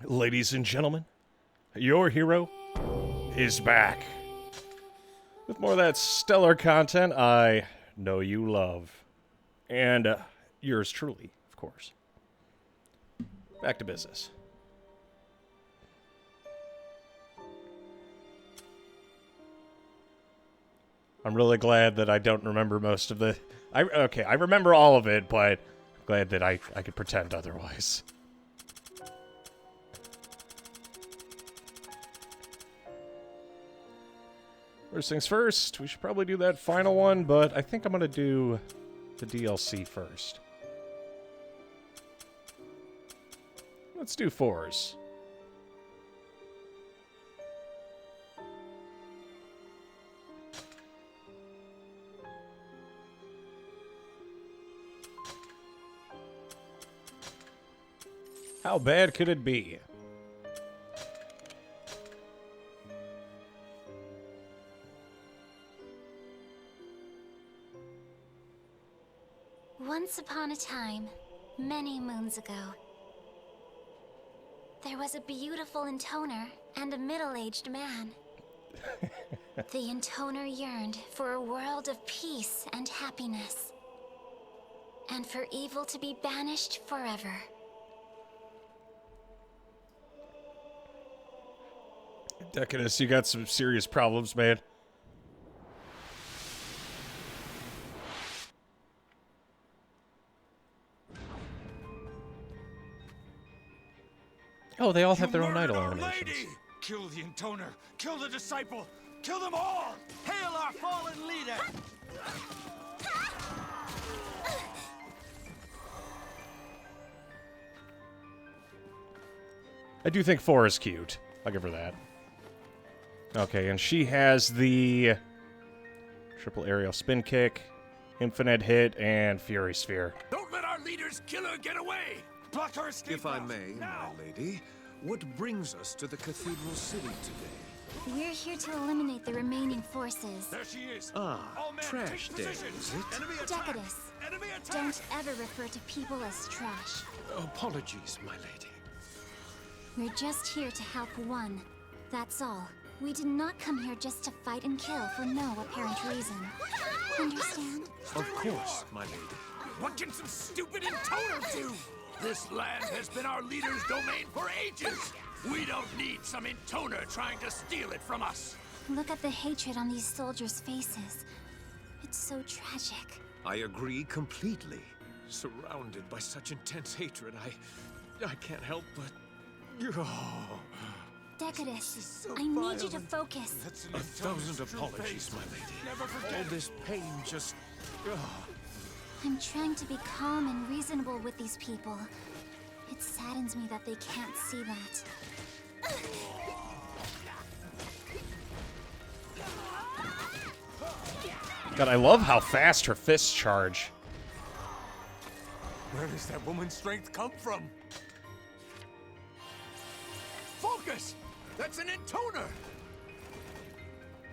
Ladies and gentlemen, your hero is back. With more of that stellar content I know you love. And yours truly, of course. Back to business. I'm really glad that I don't remember most of the... I remember all of it, but I'm glad that I could pretend otherwise. First things first, we should probably do that final one, but I think I'm going to do the DLC first. Let's do 4s. How bad could it be? Once upon a time, many moons ago, there was a beautiful intoner and a middle-aged man. The intoner yearned for a world of peace and happiness, and for evil to be banished forever. Decadus, you got some serious problems, man. Oh, they all have their own idol animations. Lady! Kill the intoner! Kill the disciple! Kill them all! Hail our fallen leader! I do think 4 is cute. I'll give her that. Okay, and she has the triple aerial spin kick, infinite hit, and fury sphere. Don't let our leader's killer get away! Block her escape! If I route, may, now. my lady, what brings us to the cathedral city today? We're here to eliminate the remaining forces. There she is! Ah, All men, trash take day, position. is it? Enemy attack! Decadus, Enemy attack! don't ever refer to people as trash. Apologies, my lady. We're just here to help one. That's all. We did not come here just to fight and kill for no apparent reason. Understand? Of course, my lady. What can some stupid intoner do? This land has been our leader's domain for ages. We don't need some intoner trying to steal it from us. Look at the hatred on these soldiers' faces. It's so tragic. I agree completely. Surrounded by such intense hatred, I can't help but... Oh, Decadus, I need you to focus. a thousand apologies, my lady. Never forget All it. this pain just... I'm trying to be calm and reasonable with these people. It saddens me that they can't see that. God, I love how fast her fists charge. Where does that woman's strength come from? Focus! That's an intoner!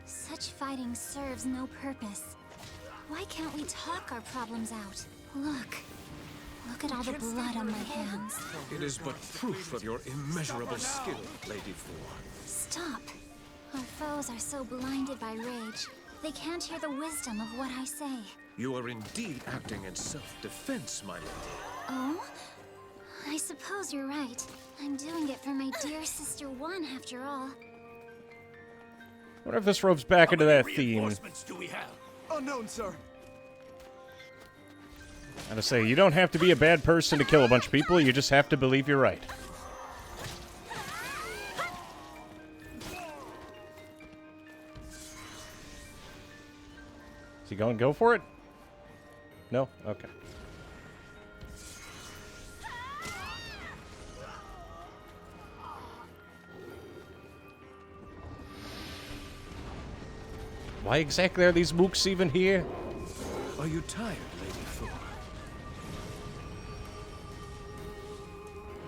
Such fighting serves no purpose. Why can't we talk our problems out? Look at all the blood on my hands. It is but proof of your immeasurable skill, Lady Four. Stop. Our foes are so blinded by rage, they can't hear the wisdom of what I say. You are indeed acting in self-defense, my lady. Oh? I suppose you're right. I'm doing it for my dear sister One, after all. Wonder if this ropes back into that theme. Reinforcements do we have? Unknown, sir. Gotta say, you don't have to be a bad person to kill a bunch of people, you just have to believe you're right. Is he going to go for it? No? Okay. Why exactly are these mooks even here? Are you tired, Lady Four?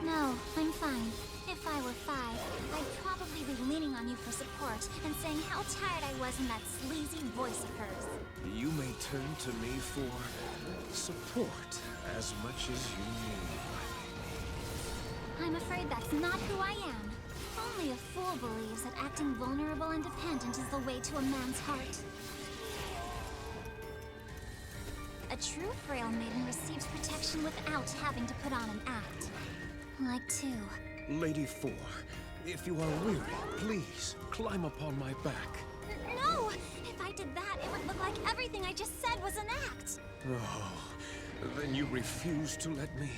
No, I'm fine. If I were 5, I'd probably be leaning on you for support and saying how tired I was in that sleazy voice of hers. You may turn to me for support as much as you need. I'm afraid that's not who I am. Only a fool believes that acting vulnerable and dependent is the way to a man's heart. A true frail maiden receives protection without having to put on an act. Like two. Lady 4, if you are weary, please climb upon my back. No! If I did that, it would look like everything I just said was an act. Oh, then you refuse to let me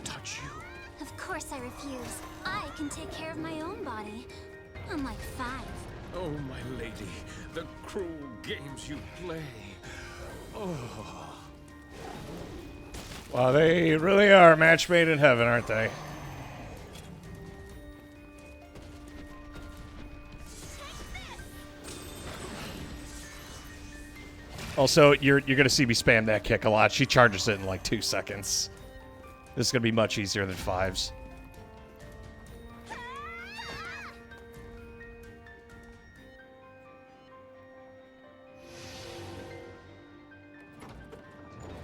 touch you. Of course I refuse. I can take care of my own body. Unlike 5. Oh, my lady, the cruel games you play. Oh. Well, they really are a match made in heaven, aren't they? Also, you're gonna see me spam that kick a lot. She charges it in like 2 seconds. This is gonna be much easier than 5's.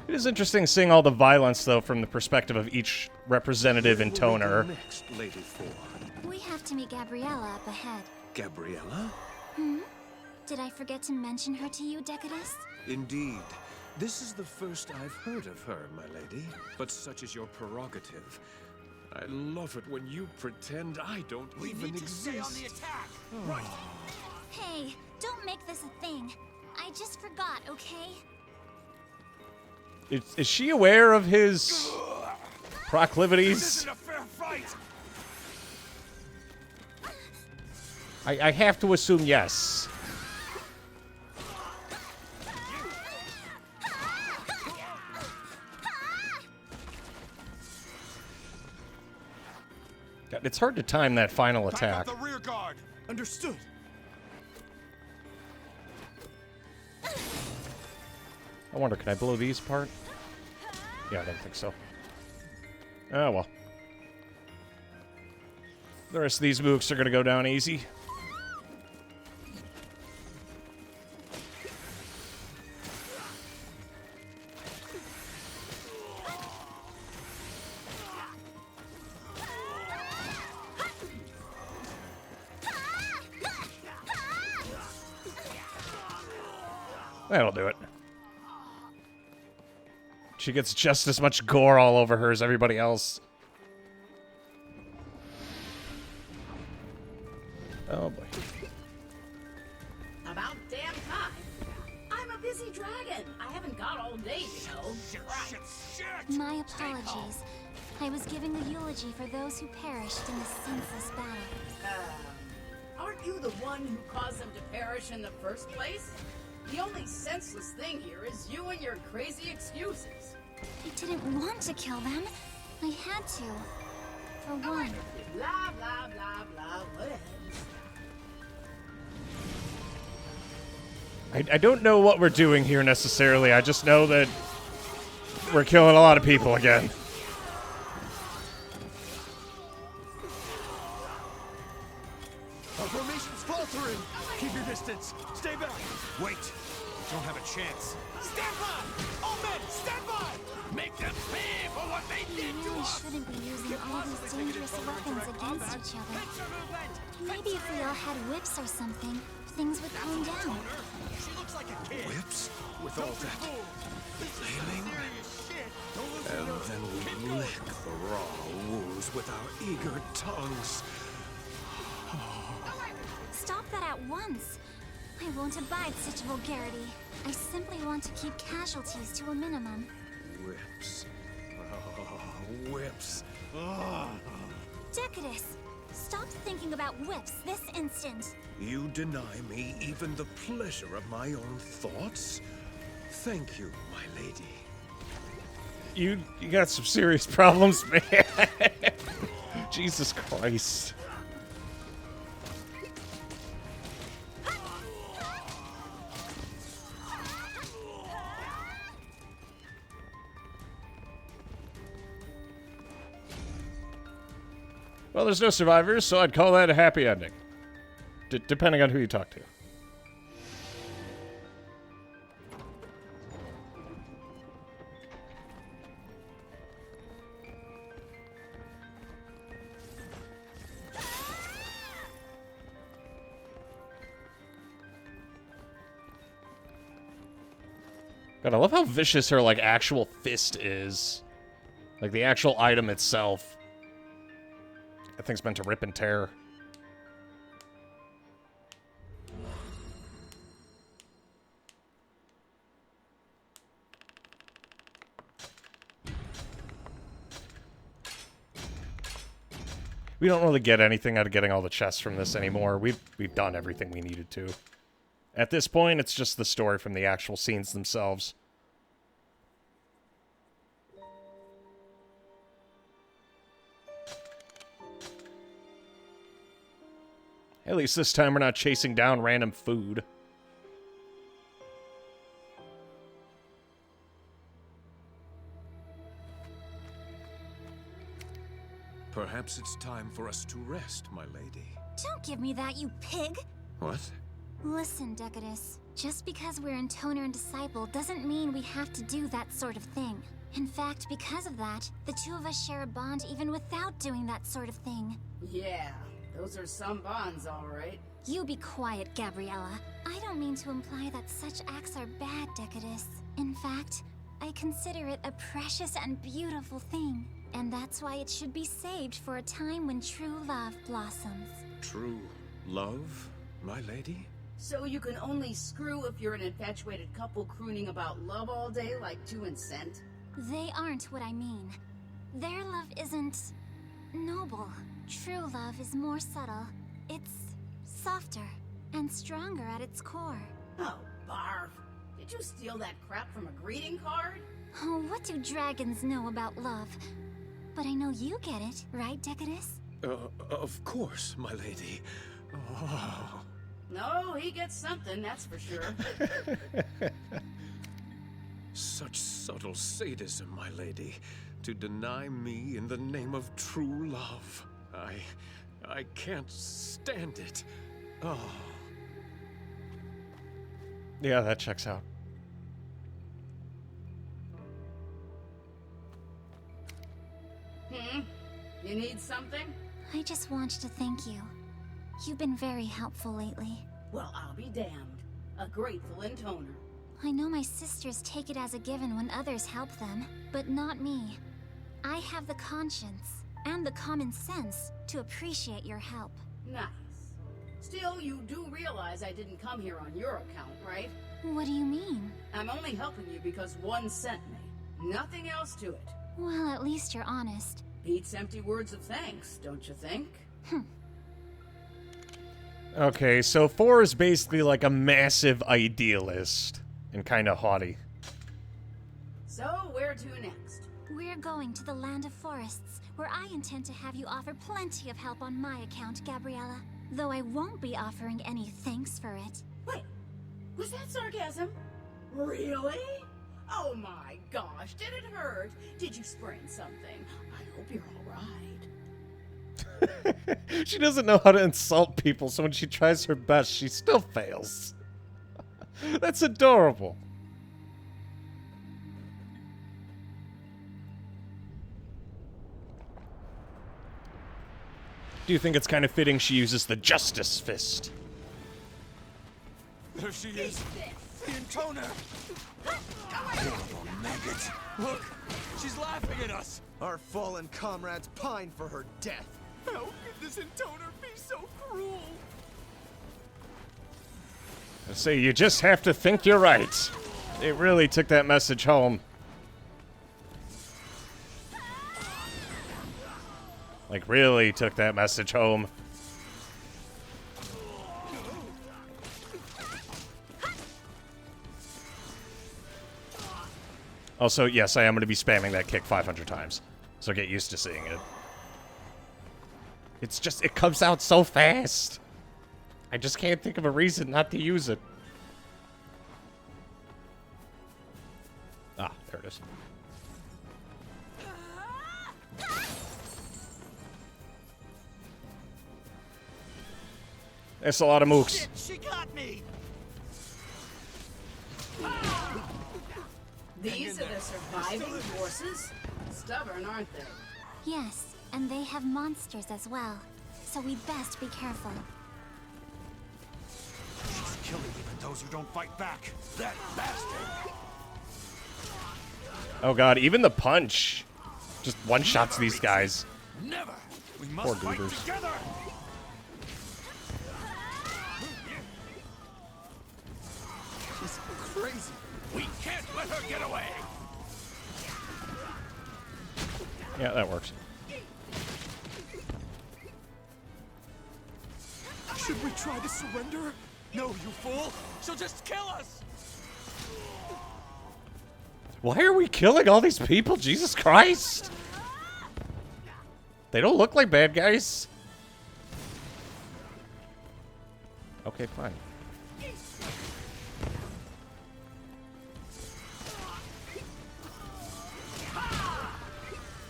It is interesting seeing all the violence, though, from the perspective of each representative in Where will we go Toner. next, Lady 4? We have to meet Gabriella up ahead. Gabriella? Did I forget to mention her to you, Decadus? Indeed. This is the first I've heard of her, my lady. But such is your prerogative. I love it when you pretend I don't We even need to stay on exist. the attack. Right. Hey, don't make this a thing. I just forgot, okay? Is she aware of his This proclivities? isn't a fair fight. I have to assume yes. God, it's hard to time that final attack. Back up the rear guard. Understood. I wonder, can I blow these apart? Yeah, I don't think so. Oh, well. The rest of these mooks are gonna go down easy. That'll do it. She gets just as much gore all over her as everybody else. Oh boy. About damn time. I'm a busy dragon. I haven't got all day, you know. Right. My apologies. I was giving a eulogy for those who perished in the senseless battle. Aren't you the one who caused them to perish in the first place? The only senseless thing here is you and your crazy excuses. I didn't want to kill them. I had to. For one. Blah, blah, blah, blah, whatever. I don't know what we're doing here necessarily. I just know that we're killing a lot of people again. Our formation's faltering. Keep your distance. Stay back. Wait. Don't have a chance. Stand by! All men, stand by! Make them pay for what they We did to really us! shouldn't be using all these dangerous weapons against each other. Maybe if we all had whips or something, things would calm down. She looks like a kid. Whips? With all that flailing? And then we lick the raw wounds with our eager tongues. Stop that at once. I won't abide such vulgarity. I simply want to keep casualties to a minimum. Whips. Oh, whips. Decadus, stop thinking about whips this instant. You deny me even the pleasure of my own thoughts? Thank you, my lady. You got some serious problems, man. Jesus Christ. Well, there's no survivors, so I'd call that a happy ending. Depending on who you talk to. God, I love how vicious her, like, actual fist is. Like, the actual item itself. That thing's meant to rip and tear. We don't really get anything out of getting all the chests from this anymore. We've done everything we needed to. At this point, it's just the story from the actual scenes themselves. At least this time we're not chasing down random food. Perhaps it's time for us to rest, my lady. Don't give me that, you pig! What? Listen, Decadus. Just because we're Intoner and Disciple doesn't mean we have to do that sort of thing. In fact, because of that, the two of us share a bond even without doing that sort of thing. Yeah, those are some bonds, all right. You be quiet, Gabriella. I don't mean to imply that such acts are bad, Decadus. In fact, I consider it a precious and beautiful thing. And that's why it should be saved for a time when true love blossoms. True love, my lady? So you can only screw if you're an infatuated couple crooning about love all day like 2 and Cent? They aren't what I mean. Their love isn't noble. True love is more subtle. It's softer and stronger at its core. Oh, barf. Did you steal that crap from a greeting card? Oh, what do dragons know about love? But I know you get it, right, Decadus? Of course, my lady. Oh. No, he gets something, that's for sure. Such subtle sadism, my lady. To deny me in the name of true love. I can't stand it. Oh. Yeah, that checks out. You need something? I just wanted to thank you. You've been very helpful lately. Well, I'll be damned. A grateful Intoner. I know my sisters take it as a given when others help them, but not me. I have the conscience and the common sense to appreciate your help. Nice. Still, you do realize I didn't come here on your account, right? What do you mean? I'm only helping you because one sent me. Nothing else to it. Well, at least you're honest. Beats empty words of thanks, don't you think? Okay, so 4 is basically like a massive idealist and kind of haughty. So, where to next? We're going to the Land of Forests, where I intend to have you offer plenty of help on my account, Gabriella. Though I won't be offering any thanks for it. Wait, was that sarcasm? Really? Oh my gosh, did it hurt? Did you sprain something? I hope you're alright. She doesn't know how to insult people, so when she tries her best, she still fails. That's adorable. Do you think it's kind of fitting she uses the Justice Fist? There she is. The Intoner. Horrible maggot. Look, she's laughing at us. Our fallen comrades pine for her death. How could this Intoner be so cruel? I say, you just have to think you're right. It really took that message home. Like, really took that message home. Also, yes, I am going to be spamming that kick 500 times. So get used to seeing it. It's just, it comes out so fast. I just can't think of a reason not to use it. Ah, there it is. That's a lot of mooks. Shit, she got me. These are the surviving forces? Stubborn, aren't they? Yes, and they have monsters as well. So we'd best be careful. She's killing even those who don't fight back. That bastard. Oh god, even the punch just one-shots these guys. Never. We Poor must fight goobers. together. She's crazy. We can't let her get away. Yeah, that works. Should we try to surrender? No, you fool. She'll just kill us. Why are we killing all these people? Jesus Christ! They don't look like bad guys. Okay, fine.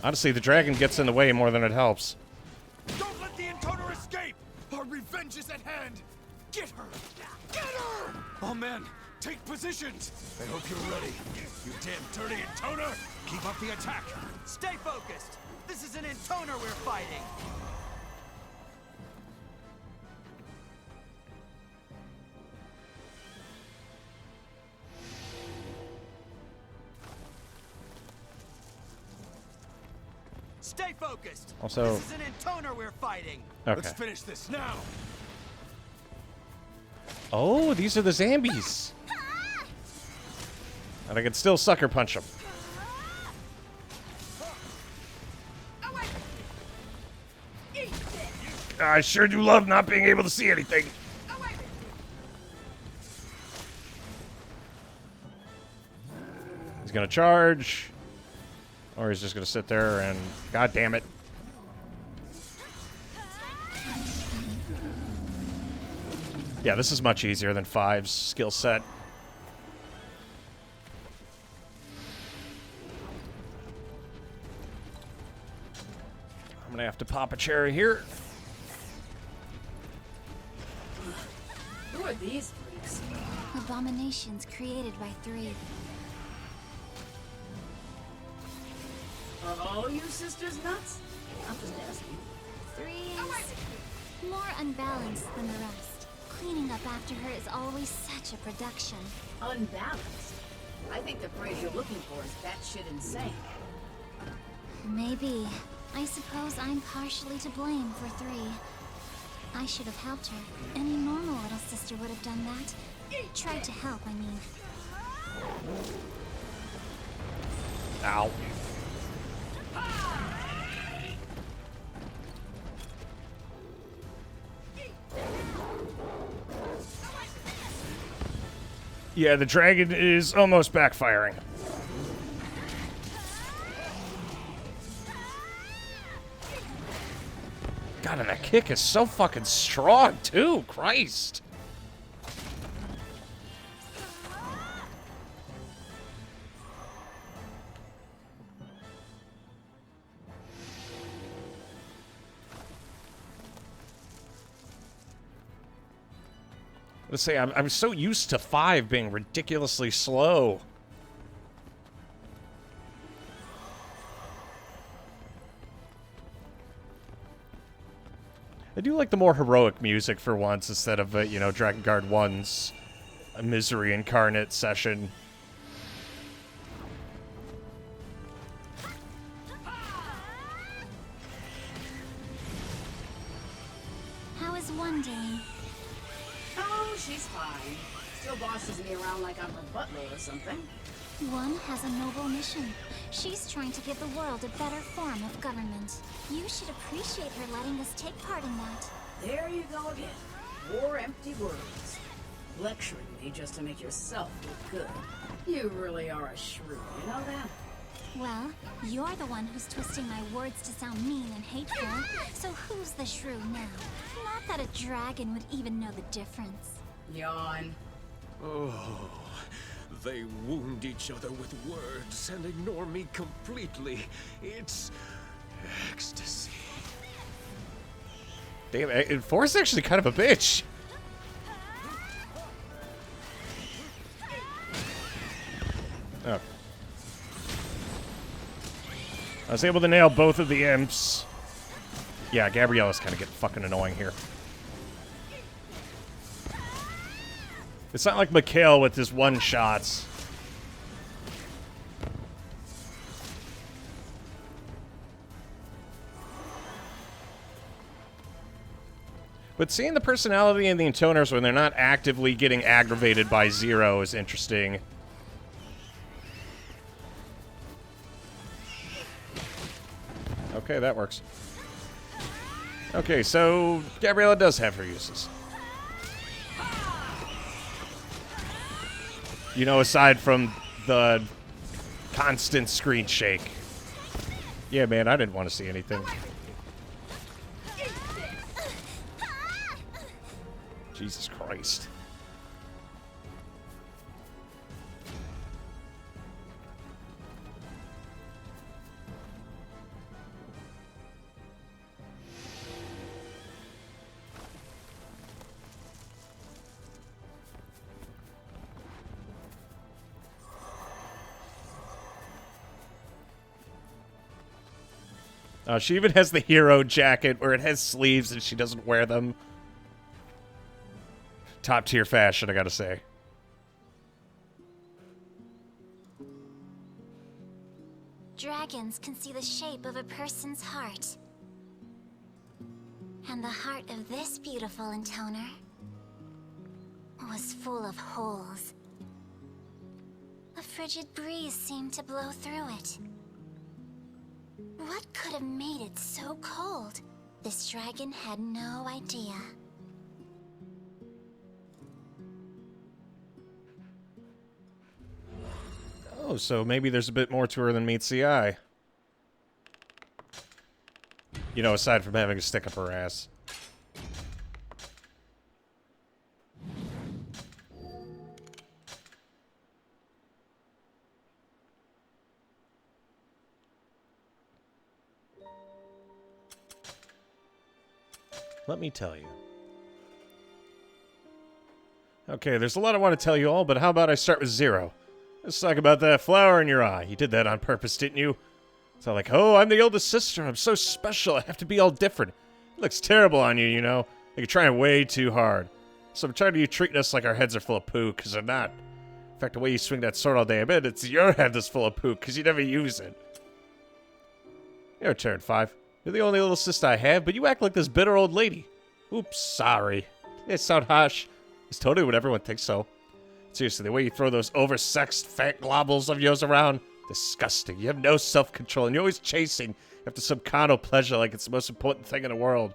Honestly, the dragon gets in the way more than it helps. Don't let the Intoner escape. Our revenge is at hand. Get her. Get her. Oh, man. Take positions. I hope you're ready. You damn dirty Intoner. Keep up the attack. Stay focused. This is an Intoner we're fighting. Stay focused. Also- This is an Intoner we're fighting. Okay. Let's finish this now. Oh, these are the zombies. And I can still sucker punch them. I sure do love not being able to see anything. He's gonna charge. Or he's just gonna sit there and... God damn it. Yeah, this is much easier than 5's skill set. I'm gonna have to pop a cherry here. Who are these freaks? Abominations created by 3. Are all you sisters nuts? I'm just asking. 3 is more unbalanced than the rest. Cleaning up after her is always such a production. Unbalanced. I think the phrase you're looking for is batshit insane. Maybe. I suppose I'm partially to blame for 3. I should have helped her. Any normal little sister would have done that. Tried to help, I mean. Ow. Yeah, the dragon is almost backfiring. God, and that kick is so fucking strong, too. Christ. Let's say I'm so used to 5 being ridiculously slow. I do like the more heroic music for once instead of, you know, Drakengard 1's Misery Incarnate session. How is 1 doing? Oh, she's fine. Still bosses me around like I'm her butler or something. 1 has a noble mission. She's trying to give the world a better form of government. You should appreciate her letting us take part in that. There you go again. More empty words. Lecturing me just to make yourself look good. You really are a shrew, you know that? Well, you're the one who's twisting my words to sound mean and hateful. So who's the shrew now? Not that a dragon would even know the difference. Yawn. Oh, they wound each other with words and ignore me completely. It's ecstasy. Damn, Forrest's actually kind of a bitch. Oh. I was able to nail both of the imps. Yeah, Gabriella's kind of getting fucking annoying here. It's not like Mikhail with his one-shots. But seeing the personality in the intoners when they're not actively getting aggravated by Zero is interesting. Okay, that works. Okay, so Gabriella does have her uses. You know, aside from the constant screen shake. Yeah, man, I didn't want to see anything. Jesus Christ. She even has the hero jacket where it has sleeves and she doesn't wear them. Top tier fashion, I gotta say. Dragons can see the shape of a person's heart. And the heart of this beautiful intoner was full of holes. A frigid breeze seemed to blow through it. What could have made it so cold? This dragon had no idea. Oh, so maybe there's a bit more to her than meets the eye. You know, aside from having a stick up her ass. Let me tell you. Okay, there's a lot I want to tell you all, but how about I start with Zero? Let's talk about that flower in your eye. You did that on purpose, didn't you? So like, oh, I'm the oldest sister. I'm so special. I have to be all different. It looks terrible on you, you know? Like you're trying way too hard. So I'm trying to treat us like our heads are full of poo, because they're not. In fact, the way you swing that sword all day, I bet it's your head that's full of poo, because you never use it. Your turn, 5. You're the only little sister I have, but you act like this bitter old lady. Oops, sorry. It sound harsh. It's totally what everyone thinks so. Seriously, the way you throw those oversexed fat globbles of yours around, disgusting. You have no self-control, and you're always chasing after some carnal pleasure like it's the most important thing in the world.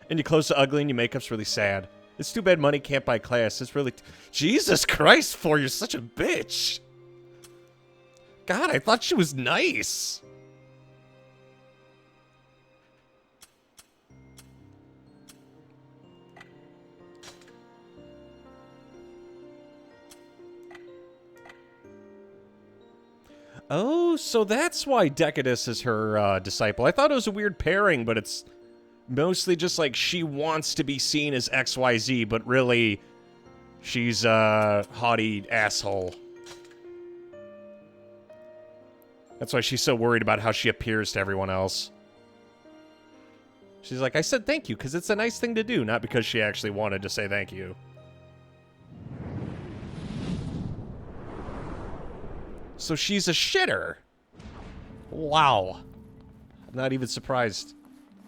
And your clothes are ugly and your makeup's really sad. It's too bad money can't buy class. It's really... Jesus Christ, For, you're such a bitch. God, I thought she was nice. Oh, so that's why Decadus is her disciple. I thought it was a weird pairing, but it's mostly just like she wants to be seen as XYZ, but really she's a haughty asshole. That's why she's so worried about how she appears to everyone else. She's like, I said thank you because it's a nice thing to do, not because she actually wanted to say thank you. So she's a shitter. Wow. I'm not even surprised.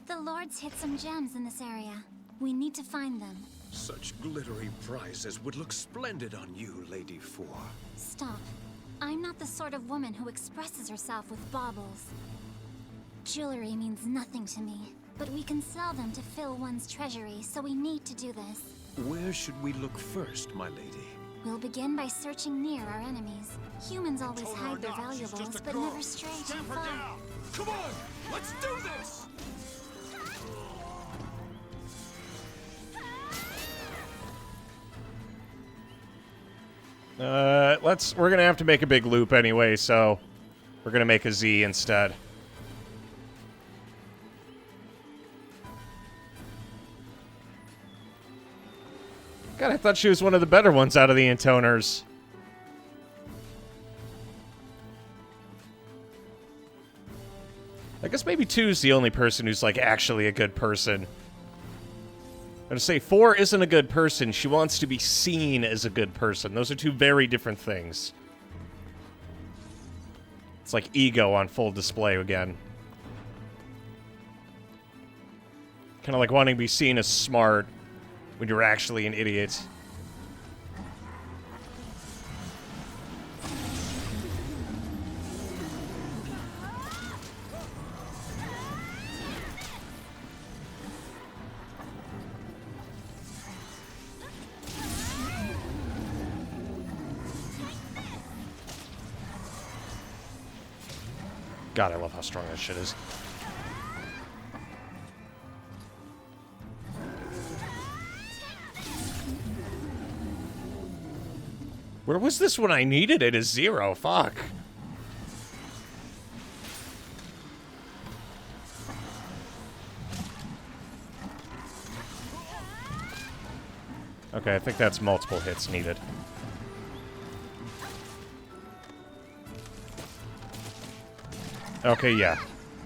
The Lords hid some gems in this area. We need to find them. Such glittery prizes would look splendid on you, Lady 4. Stop. I'm not the sort of woman who expresses herself with baubles. Jewelry means nothing to me, but we can sell them to fill one's treasury, so we need to do this. Where should we look first, my lady? We'll begin by searching near our enemies. Humans always hide their valuables, but never stray too far. Come on, let's do this! We're gonna have to make a big loop anyway, so we're gonna make a Z instead. God, I thought she was one of the better ones out of the intoners. I guess maybe 2's the only person who's, like, actually a good person. I'm gonna say 4 isn't a good person. She wants to be seen as a good person. Those are two very different things. It's like ego on full display again. Kind of like wanting to be seen as smart when you're actually an idiot. God, I love how strong that shit is. Where was this when I needed it? Is 0. Fuck. Okay, I think that's multiple hits needed. Okay, yeah.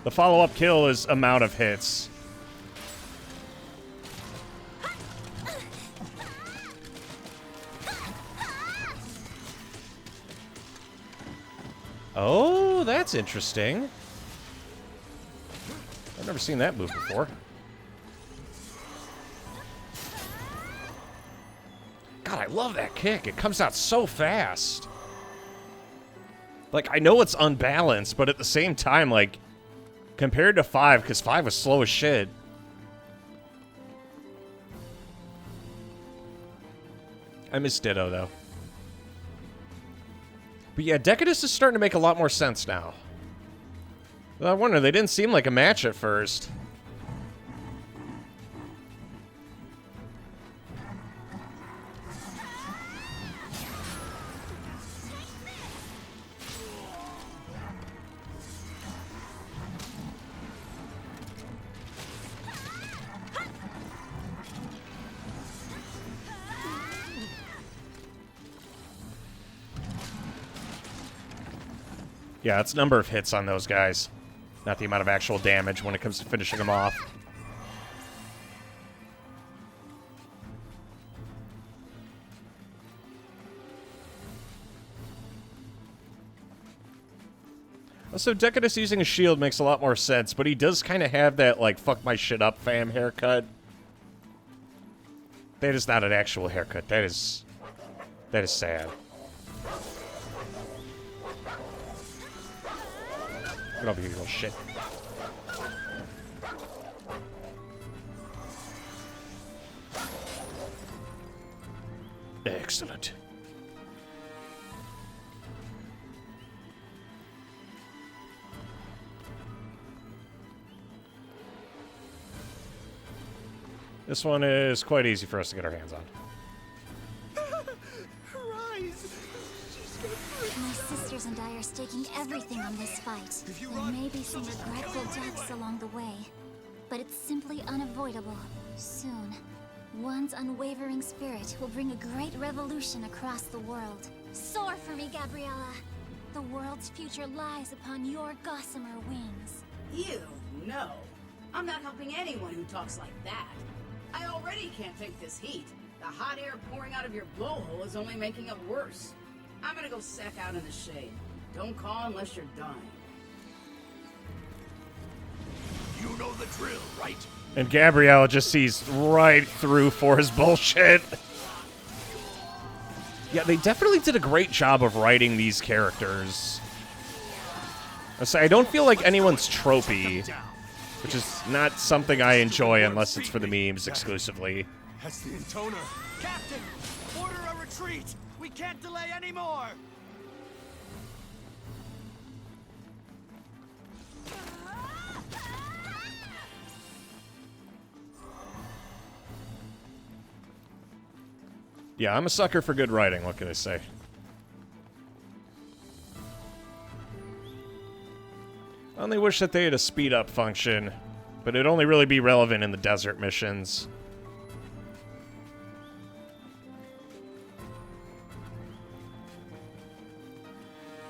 The follow-up kill is amount of hits. Oh, that's interesting. I've never seen that move before. God, I love that kick. It comes out so fast. Like, I know it's unbalanced, but at the same time, like, compared to 5, because 5 was slow as shit. I miss Ditto, though. But yeah, Decadus is starting to make a lot more sense now. I wonder, they didn't seem like a match at first. Yeah, it's number of hits on those guys, not the amount of actual damage when it comes to finishing them off. Also, Decadus using a shield makes a lot more sense, but he does kind of have that, like, fuck my shit up fam haircut. That is not an actual haircut. That is sad. Get over here, you little shit. Excellent. This one is quite easy for us to get our hands on. My sisters and I are staking everything on this fight. There may be some regretful deaths along the way, but it's simply unavoidable. Soon, one's unwavering spirit will bring a great revolution across the world. Soar for me, Gabriella. The world's future lies upon your gossamer wings. Ew, no. I'm not helping anyone who talks like that. I already can't take this heat. The hot air pouring out of your blowhole is only making it worse. I'm gonna go sack out in the shade. Don't call unless you're dying. You know the drill, right? And Gabrielle just sees right through for his bullshit. Yeah, they definitely did a great job of writing these characters. I don't feel like anyone's tropey, which is not something I enjoy unless it's for the memes exclusively. That's the intoner. Captain, order a retreat. We can't delay anymore. Yeah, I'm a sucker for good writing, what can I say? I only wish that they had a speed-up function, but it'd only really be relevant in the desert missions.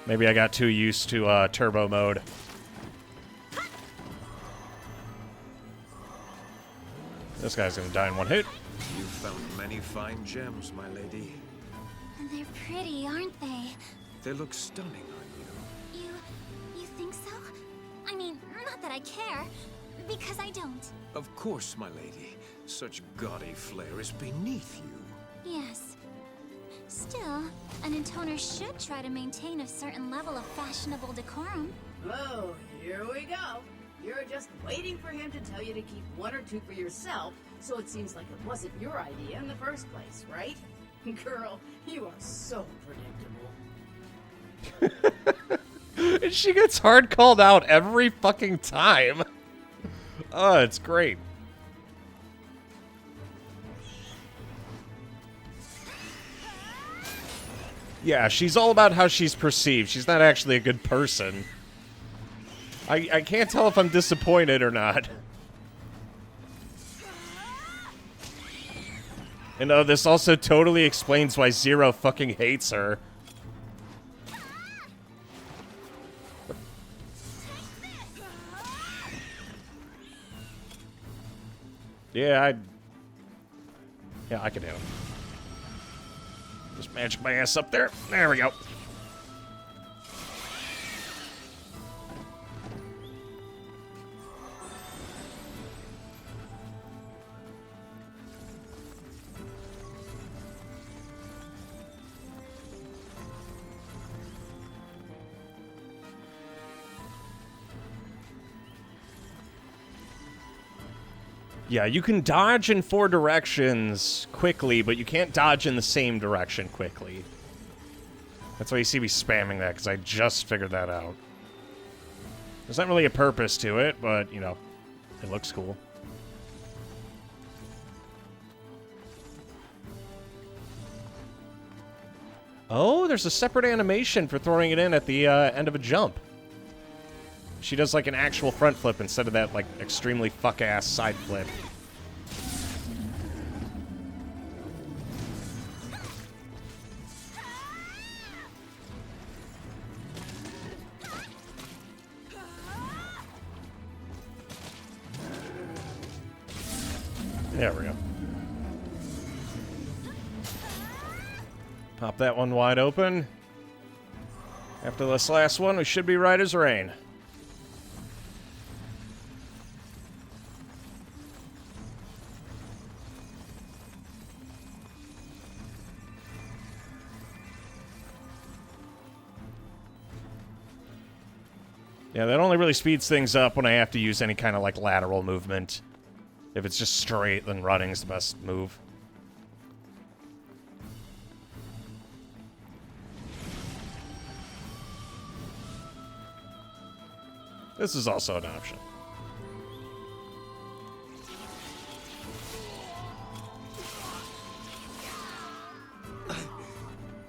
Maybe I got too used to turbo mode. This guy's gonna die in one hit. You've found many fine gems, my lady. They're pretty, aren't they? They look stunning on You think so? I mean, not that I care, because I don't. you. Of course, my lady. Such gaudy flair is beneath you. Yes. Still, an intoner should try to maintain a certain level of fashionable decorum. Oh, here we go. You're just waiting for him to tell you to keep 1 or 2 for yourself, so it seems like it wasn't your idea in the first place, right? Girl, you are so predictable. And she gets hard called out every fucking time. Oh, it's great. Yeah, she's all about how she's perceived. She's not actually a good person. I can't tell if I'm disappointed or not. And this also totally explains why Zero fucking hates her. Yeah, I can handle it. Just magic my ass up there. There we go. Yeah, you can dodge in 4 directions quickly, but you can't dodge in the same direction quickly. That's why you see me spamming that, because I just figured that out. There's not really a purpose to it, but, you know, it looks cool. Oh, there's a separate animation for throwing it in at the end of a jump. She does, like, an actual front flip instead of that, like, extremely fuck-ass side flip. There we go. Pop that one wide open. After this last one, we should be right as rain. Yeah, that only really speeds things up when I have to use any kind of, like, lateral movement. If it's just straight, then running's the best move. This is also an option.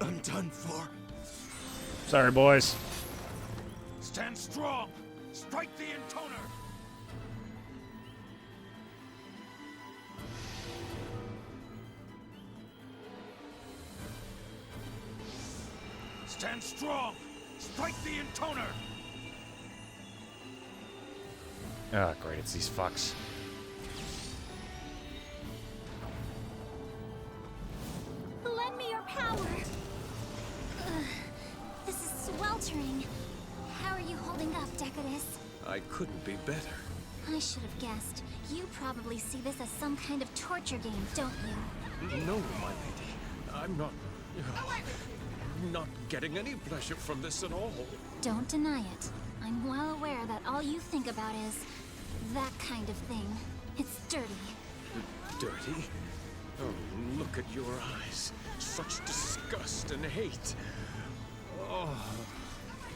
I'm done for. Sorry, boys. Stand strong. Strike the intoner. Stand strong. Strike the intoner. Ah, great, it's these fucks. Lend me your power. Ugh, this is sweltering. How are you holding up, Decadus? I couldn't be better. I should have guessed. You probably see this as some kind of torture game, don't you? No, my lady. I'm not... not getting any pleasure from this at all. Don't deny it. I'm well aware that all you think about is that kind of thing. It's dirty. Dirty? Oh, look at your eyes. Such disgust and hate. Oh.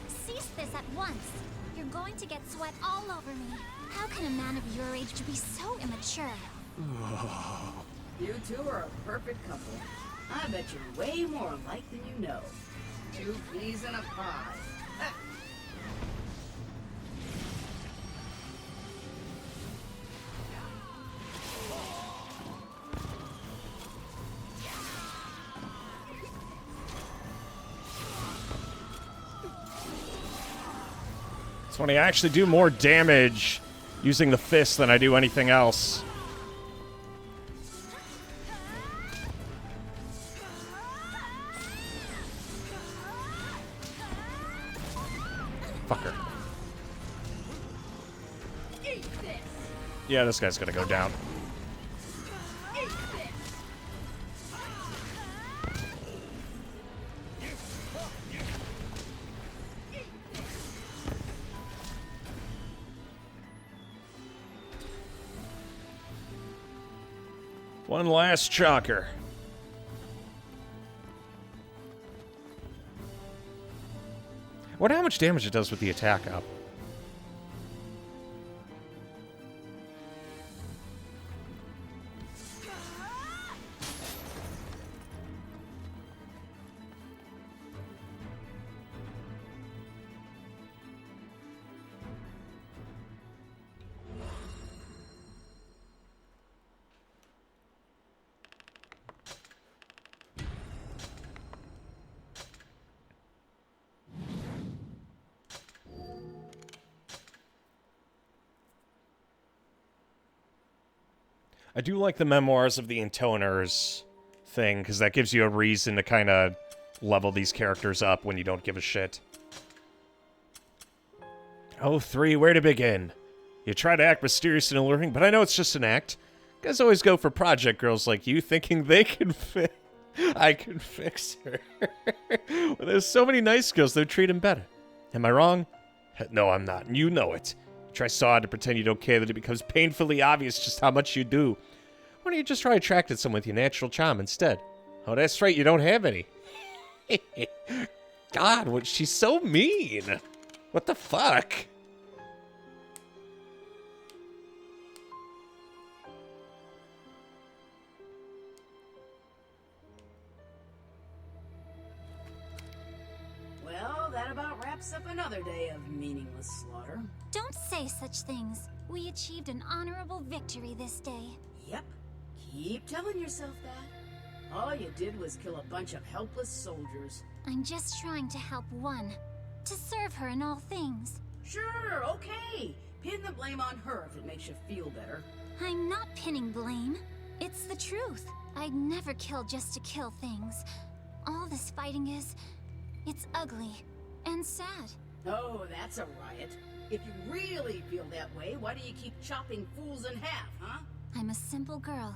Cease this at once. You're going to get sweat all over me. How can a man of your age be so immature? You two are a perfect couple. I bet you're way more alike than you know. 2 peas in a pod. Ah. It's when I actually do more damage using the fist than I do anything else. Fucker. Eat this. Yeah, this guy's gonna go down. One last chalker. I wonder how much damage it does with the attack up. I do like the Memoirs of the Intoners thing, because that gives you a reason to kind of level these characters up when you don't give a shit. Oh, 3, where to begin? You try to act mysterious and alluring, but I know it's just an act. Guys always go for project girls like you, thinking they can I can fix her. Well, there's so many nice girls that would treat him better. Am I wrong? No, I'm not, and you know it. Try so hard to pretend you don't care that it becomes painfully obvious just how much you do. Why don't you just try attracting someone with your natural charm instead? Oh, that's right, you don't have any. God, she's so mean. What the fuck? Well, that about wraps up another day of meaningless slaughter. Don't say such things. We achieved an honorable victory this day. Yep. Keep telling yourself that. All you did was kill a bunch of helpless soldiers. I'm just trying to help one. To serve her in all things. Sure, okay. Pin the blame on her if it makes you feel better. I'm not pinning blame. It's the truth. I'd never kill just to kill things. All this fighting is... it's ugly. And sad. Oh, that's a riot. If you really feel that way, why do you keep chopping fools in half, huh? I'm a simple girl.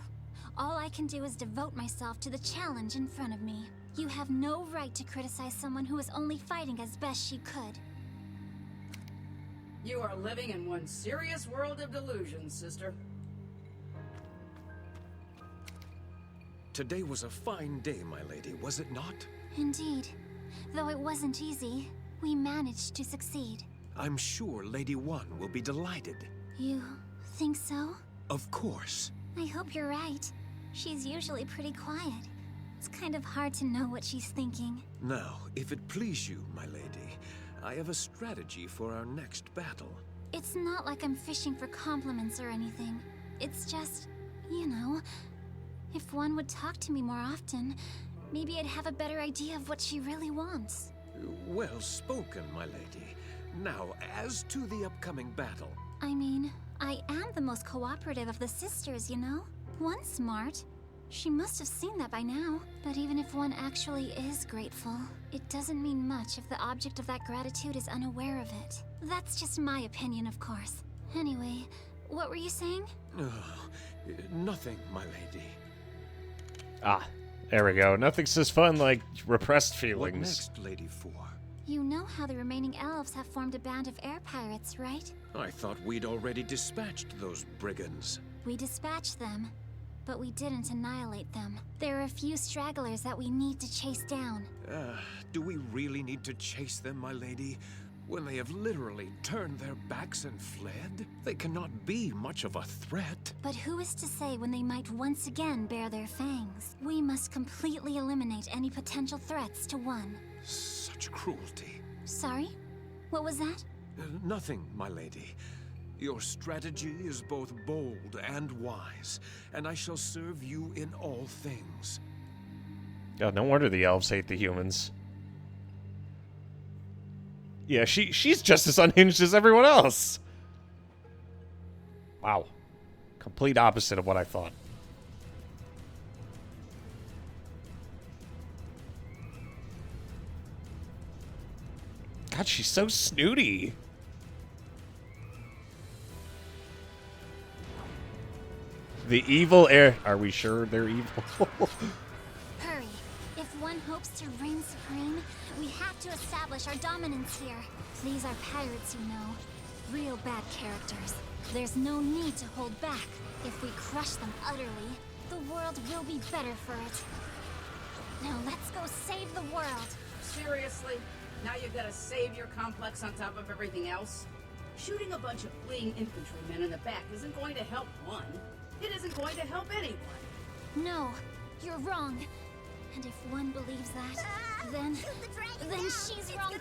All I can do is devote myself to the challenge in front of me. You have no right to criticize someone who is only fighting as best she could. You are living in one serious world of delusions, sister. Today was a fine day, my lady, was it not? Indeed. Though it wasn't easy, we managed to succeed. I'm sure Lady One will be delighted. You think so? Of course. I hope you're right. She's usually pretty quiet. It's kind of hard to know what she's thinking. Now, if it please you, my lady, I have a strategy for our next battle. It's not like I'm fishing for compliments or anything. It's just, you know, if one would talk to me more often, maybe I'd have a better idea of what she really wants. Well spoken, my lady. Now, as to the upcoming battle... I mean, I am the most cooperative of the sisters, you know? One's smart. She must have seen that by now. But even if one actually is grateful, it doesn't mean much if the object of that gratitude is unaware of it. That's just my opinion, of course. Anyway, what were you saying? Nothing, my lady. Ah, there we go. Nothing says fun like repressed feelings. What next, Lady Four? You know how the remaining elves have formed a band of air pirates, right? I thought we'd already dispatched those brigands. We dispatched them, but we didn't annihilate them. There are a few stragglers that we need to chase down. Do we really need to chase them, my lady? When they have literally turned their backs and fled? They cannot be much of a threat. But who is to say when they might once again bare their fangs? We must completely eliminate any potential threats to one. Such cruelty. Sorry? What was that? Nothing, my lady. Your strategy is both bold and wise, and I shall serve you in all things. God, no wonder the elves hate the humans. Yeah, she's just as unhinged as everyone else. Wow. Complete opposite of what I thought. God, she's so snooty. The evil air. Are we sure they're evil? Hurry. If one hopes to reign supreme, we have to establish our dominance here. These are pirates, you know. Real bad characters. There's no need to hold back. If we crush them utterly, The world will be better for it. Now let's go save the world. Seriously? Now you've got a savior complex on top of everything else? Shooting a bunch of fleeing infantrymen in the back isn't going to help one. It isn't going to help anyone. No, you're wrong. And if one believes that, then she's wrong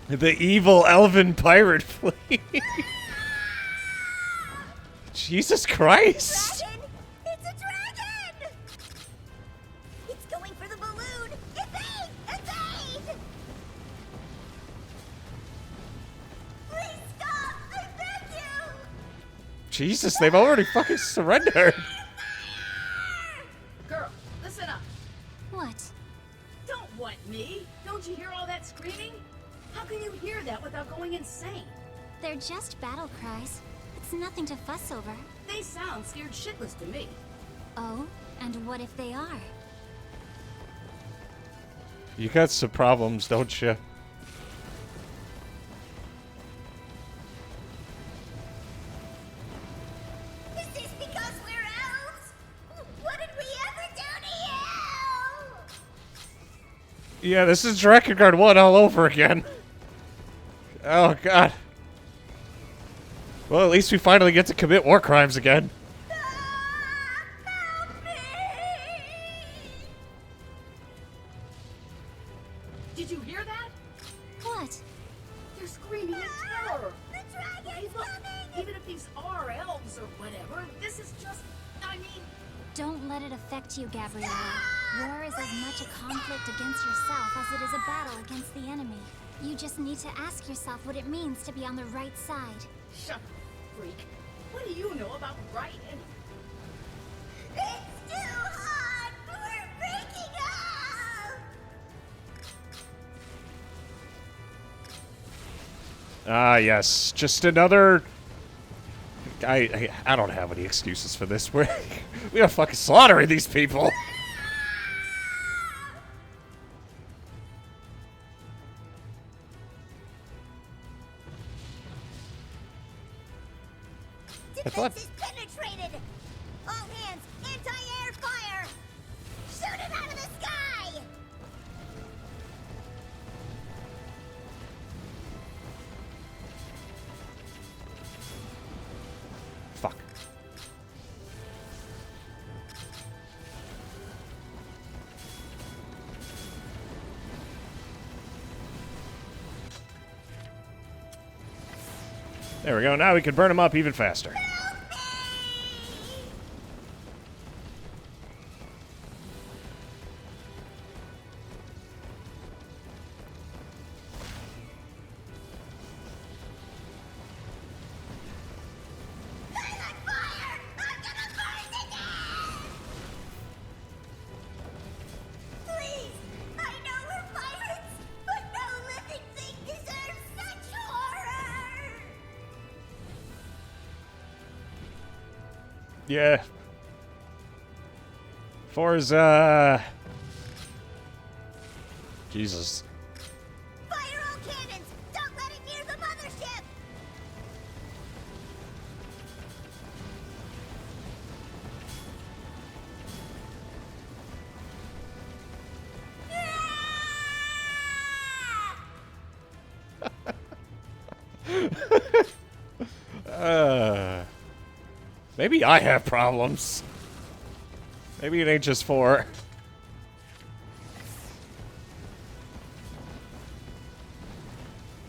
too. The evil elven pirate fleet. Jesus Christ. Dragon! It's a dragon! It's going for the balloon! Evade! Evade! Please stop! I beg you! Jesus, they've already fucking surrendered. Girl, listen up. What? Don't what me? Don't you hear all that screaming? How can you hear that without going insane? They're just battle cries. It's nothing to fuss over. They sound scared shitless to me. Oh, and what if they are? You got some problems, don't you? Is this because we're elves? What did we ever do to you? Yeah, this is Drakengard 1 all over again. Oh, God. Well, at least we finally get to commit war crimes again. Help me! Did you hear that? What? They're screaming in terror. The dragon's Hey, look, coming! even if these are elves or whatever, this is just, I mean, Don't let it affect you, Gabriella. War is as much a conflict against yourself as it is a battle against the enemy. You just need to ask yourself what it means to be on the right side. shut up, freak. What do you know about right and... It's too hot! We're breaking up! Ah, yes. Just another... I don't have any excuses for this. We are fucking slaughtering these people. I thought... Defense is penetrated! All hands, anti-air fire! Shoot it out of the sky! Fuck. There we go. Now we can burn them up even faster. Silent fire! I'm gonna burn to death! Please! I know we're pirates, but no living thing deserves such horror! Yeah. Forza. Jesus. Fire all cannons! Don't let it near the mothership! Maybe I have problems. Maybe it ain't just 4.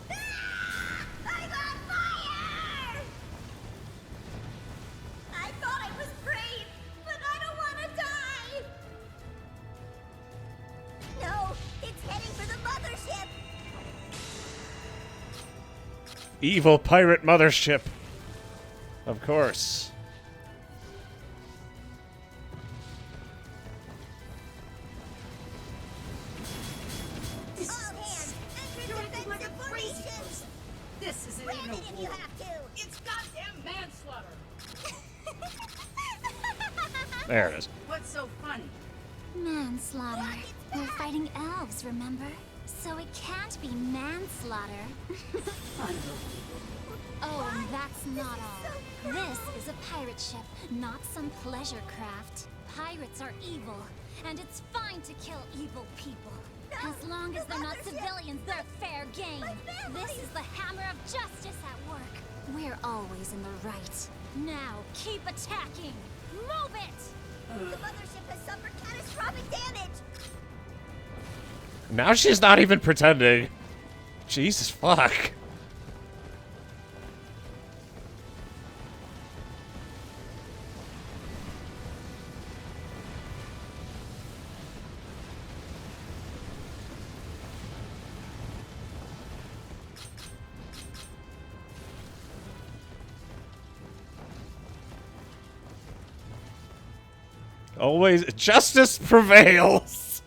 I'm on fire! I thought I was brave, but I don't want to die! No, it's heading for the mothership! Evil pirate mothership. Of course. All hands, enter defensive formations! This isn't Ram even it a if war. you have to! It's goddamn manslaughter. There it is. What's so funny? Manslaughter. We're fighting elves, remember? So it can't be manslaughter. Oh, and That's not all. This is a pirate ship, not some pleasure craft. Pirates are evil, and it's fine to kill evil people. As long as they're not civilians, they're fair game. This is the hammer of justice at work. We're always in the right. Now, keep attacking! Move it! The mothership has suffered catastrophic damage. Now she's not even pretending. Jesus fuck. Always justice prevails.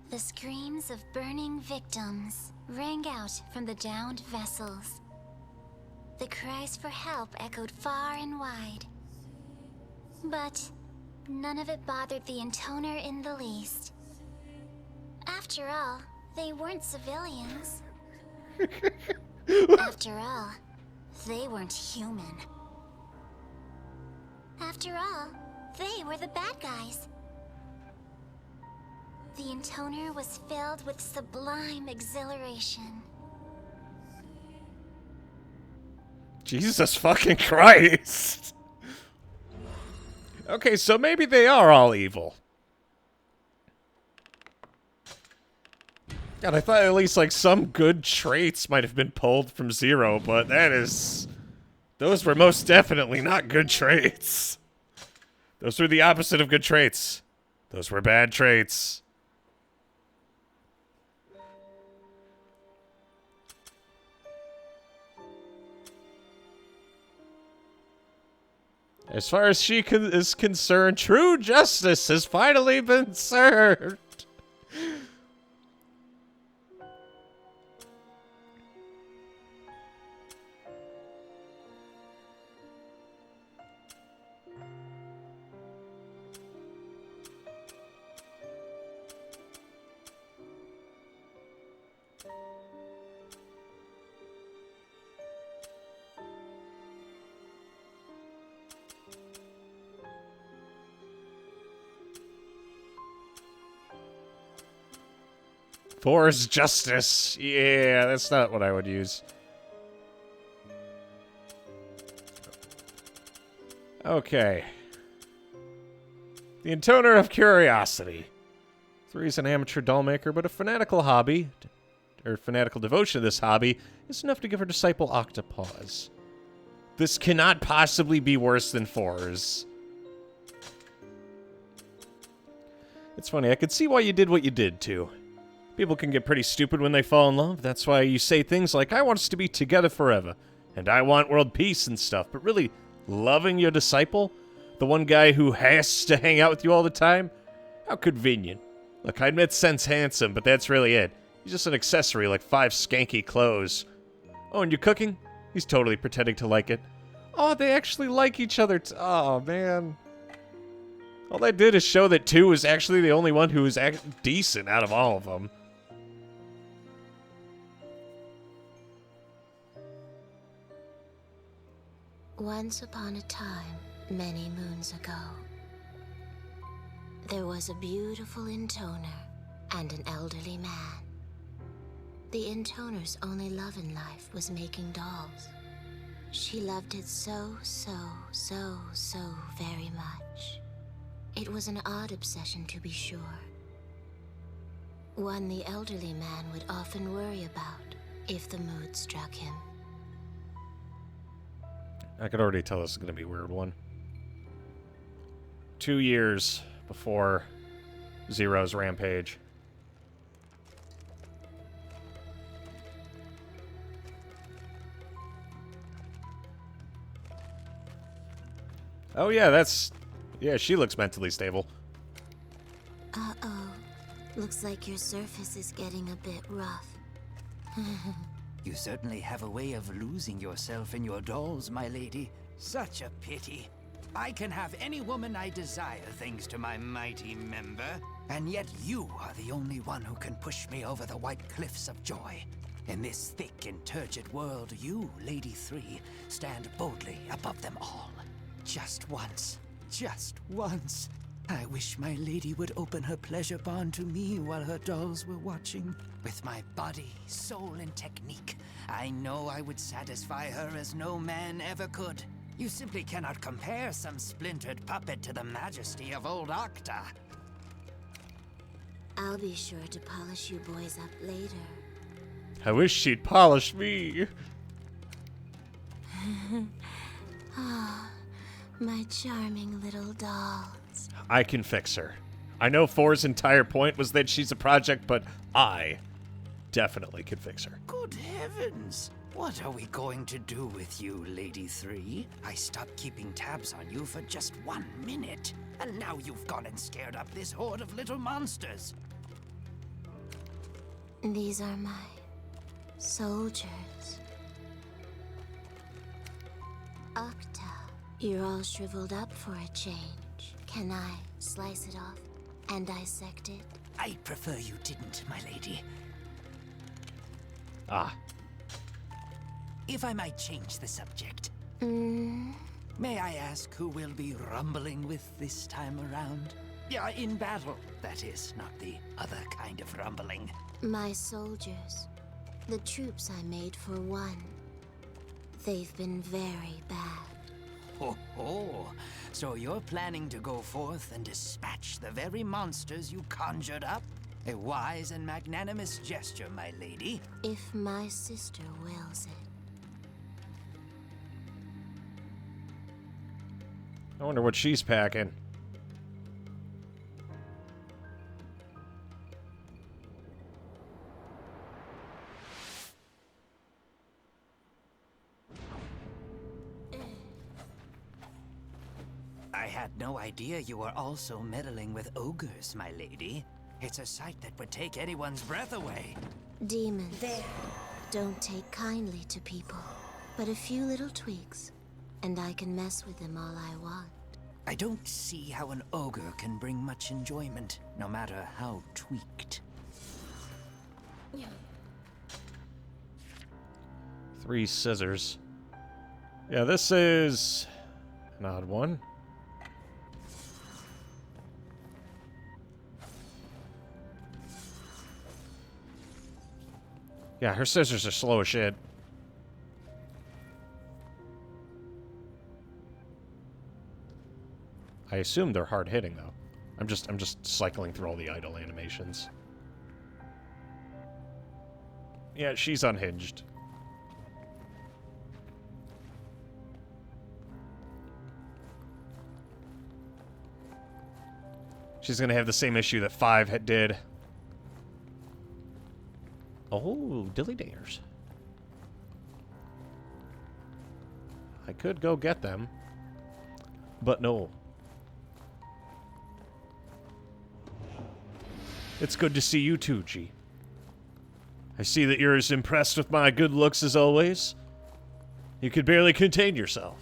The screams of burning victims rang out from the downed vessels. The cries for help echoed far and wide. But none of it bothered the intoner in the least. After all, they weren't civilians. After all, they weren't human. After all, they were the bad guys. The intoner was filled with sublime exhilaration. Jesus fucking Christ. Okay, so maybe they are all evil. God, I thought at least like some good traits might have been pulled from Zero, but those were most definitely not good traits. Those were the opposite of good traits. Those were bad traits. As far as she is concerned, true justice has finally been served. Force justice. Yeah, that's not what I would use. Okay. The Intoner of Curiosity. 3 is an amateur doll maker, but a fanatical hobby, or fanatical devotion to this hobby, is enough to give her disciple Octopause. This cannot possibly be worse than 4's. It's funny, I could see why you did what you did, too. People can get pretty stupid when they fall in love. That's why you say things like, I want us to be together forever, and I want world peace and stuff. But really, loving your disciple? The one guy who has to hang out with you all the time? How convenient. Look, I admit Sen's handsome, but that's really it. He's just an accessory like 5 skanky clothes. Oh, and you're cooking? He's totally pretending to like it. Oh, they actually like each other. Oh, man. All that did is show that 2 is actually the only one who is decent out of all of them. Once upon a time, many moons ago, there was a beautiful intoner and an elderly man. The intoner's only love in life was making dolls. She loved it so very much. It was an odd obsession, to be sure. One the elderly man would often worry about if the mood struck him. I could already tell this is going to be a weird one. 2 years before Zero's rampage. Oh yeah, yeah, she looks mentally stable. Uh-oh. Looks like your surface is getting a bit rough. You certainly have a way of losing yourself in your dolls, my lady. Such a pity. I can have any woman I desire thanks to my mighty member, and yet you are the only one who can push me over the white cliffs of joy. In this thick and turgid world, you, Lady 3, stand boldly above them all. Just once, I wish my lady would open her pleasure barn to me while her dolls were watching. With my body, soul, and technique, I know I would satisfy her as no man ever could. You simply cannot compare some splintered puppet to the majesty of old Octa. I'll be sure to polish you boys up later. I wish she'd polish me. Ah, my charming little dolls. I can fix her. I know 4's entire point was that she's a project, but I definitely can fix her. Good heavens! What are we going to do with you, Lady 3? I stopped keeping tabs on you for just 1 minute, and now you've gone and scared up this horde of little monsters. These are my soldiers. Octa, you're all shriveled up for a change. Can I slice it off and dissect it? I'd prefer you didn't, my lady. Ah. If I might change the subject. May I ask who we'll be rumbling with this time around? Yeah, in battle, that is, not the other kind of rumbling. My soldiers. The troops I made for one. They've been very bad. Ho ho! So you're planning to go forth and dispatch the very monsters you conjured up? A wise and magnanimous gesture, my lady. If my sister wills it. I wonder what she's packing. I had no idea you were also meddling with ogres, my lady. It's a sight that would take anyone's breath away. Demons don't take kindly to people, but a few little tweaks, and I can mess with them all I want. I don't see how an ogre can bring much enjoyment, no matter how tweaked. 3 scissors. Yeah, this is an odd one. Yeah, her scissors are slow as shit. I assume they're hard hitting though. I'm just cycling through all the idle animations. Yeah, she's unhinged. She's gonna have the same issue that 5 did. Oh, dilly dingers. I could go get them, but no. It's good to see you too, G. I see that you're as impressed with my good looks as always. You could barely contain yourself.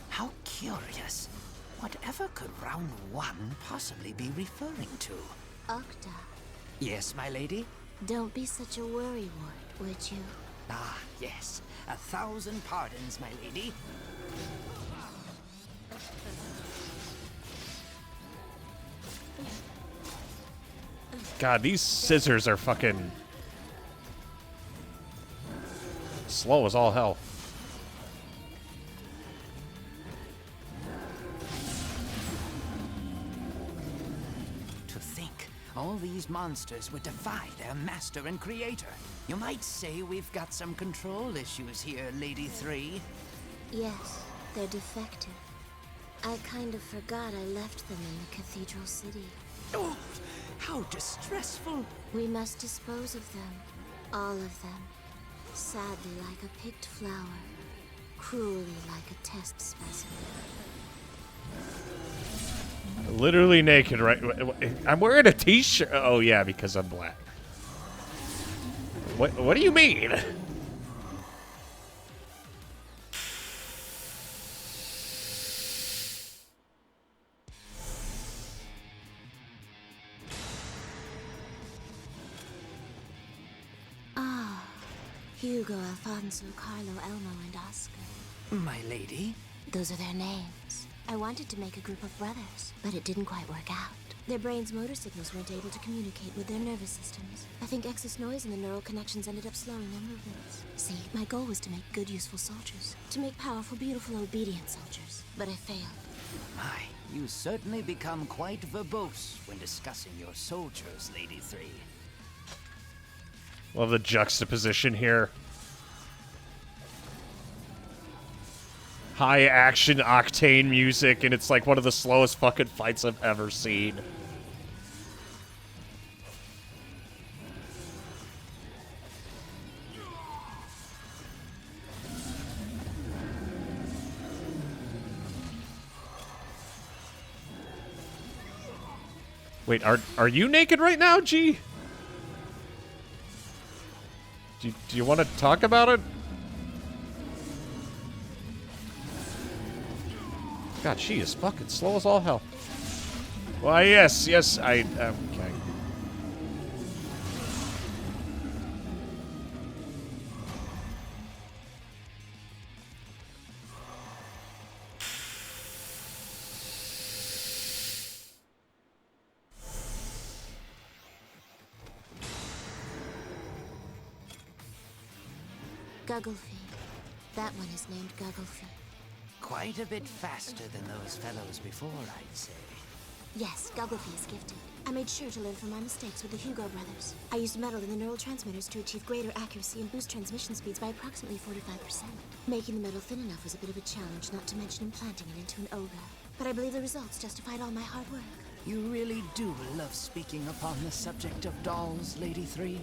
How curious. Whatever could round 1 possibly be referring to? Octa, Yes, my lady? don't be such a worrywart, would you? Ah, yes. 1,000 pardons, my lady. God, these scissors are fucking slow as all hell. To think, all these monsters would defy their master and creator. You might say we've got some control issues here, Lady 3. Yes, they're defective. I kind of forgot I left them in the Cathedral City. Oh, how distressful. We must dispose of them. All of them. Sadly, like a picked flower. cruelly like a test specimen. Literally naked, right? I'm wearing a t-shirt. Oh, yeah, because I'm black. What do you mean? Ah, Hugo, Alfonso, Carlo, Elmo, and Oscar. My lady? Those are their names. I wanted to make a group of brothers, but it didn't quite work out. Their brains' motor signals weren't able to communicate with their nervous systems. I think excess noise in the neural connections ended up slowing their movements. See, my goal was to make good, useful soldiers. To make powerful, beautiful, obedient soldiers. But I failed. My, you certainly become quite verbose when discussing your soldiers, Lady 3. Love the juxtaposition here. High action octane music, and it's like one of the slowest fucking fights I've ever seen. Wait, are you naked right now, G? Do you want to talk about it? God, she is fucking slow as all hell. Why, yes, okay. Gugglefee. That one is named Gugglefee. Quite a bit faster than those fellows before, I'd say. Yes, Gugglefee is gifted. I made sure to learn from my mistakes with the Hugo brothers. I used metal in the neural transmitters to achieve greater accuracy and boost transmission speeds by approximately 45%. Making the metal thin enough was a bit of a challenge, not to mention implanting it into an ogre. But I believe the results justified all my hard work. You really do love speaking upon the subject of dolls, Lady 3.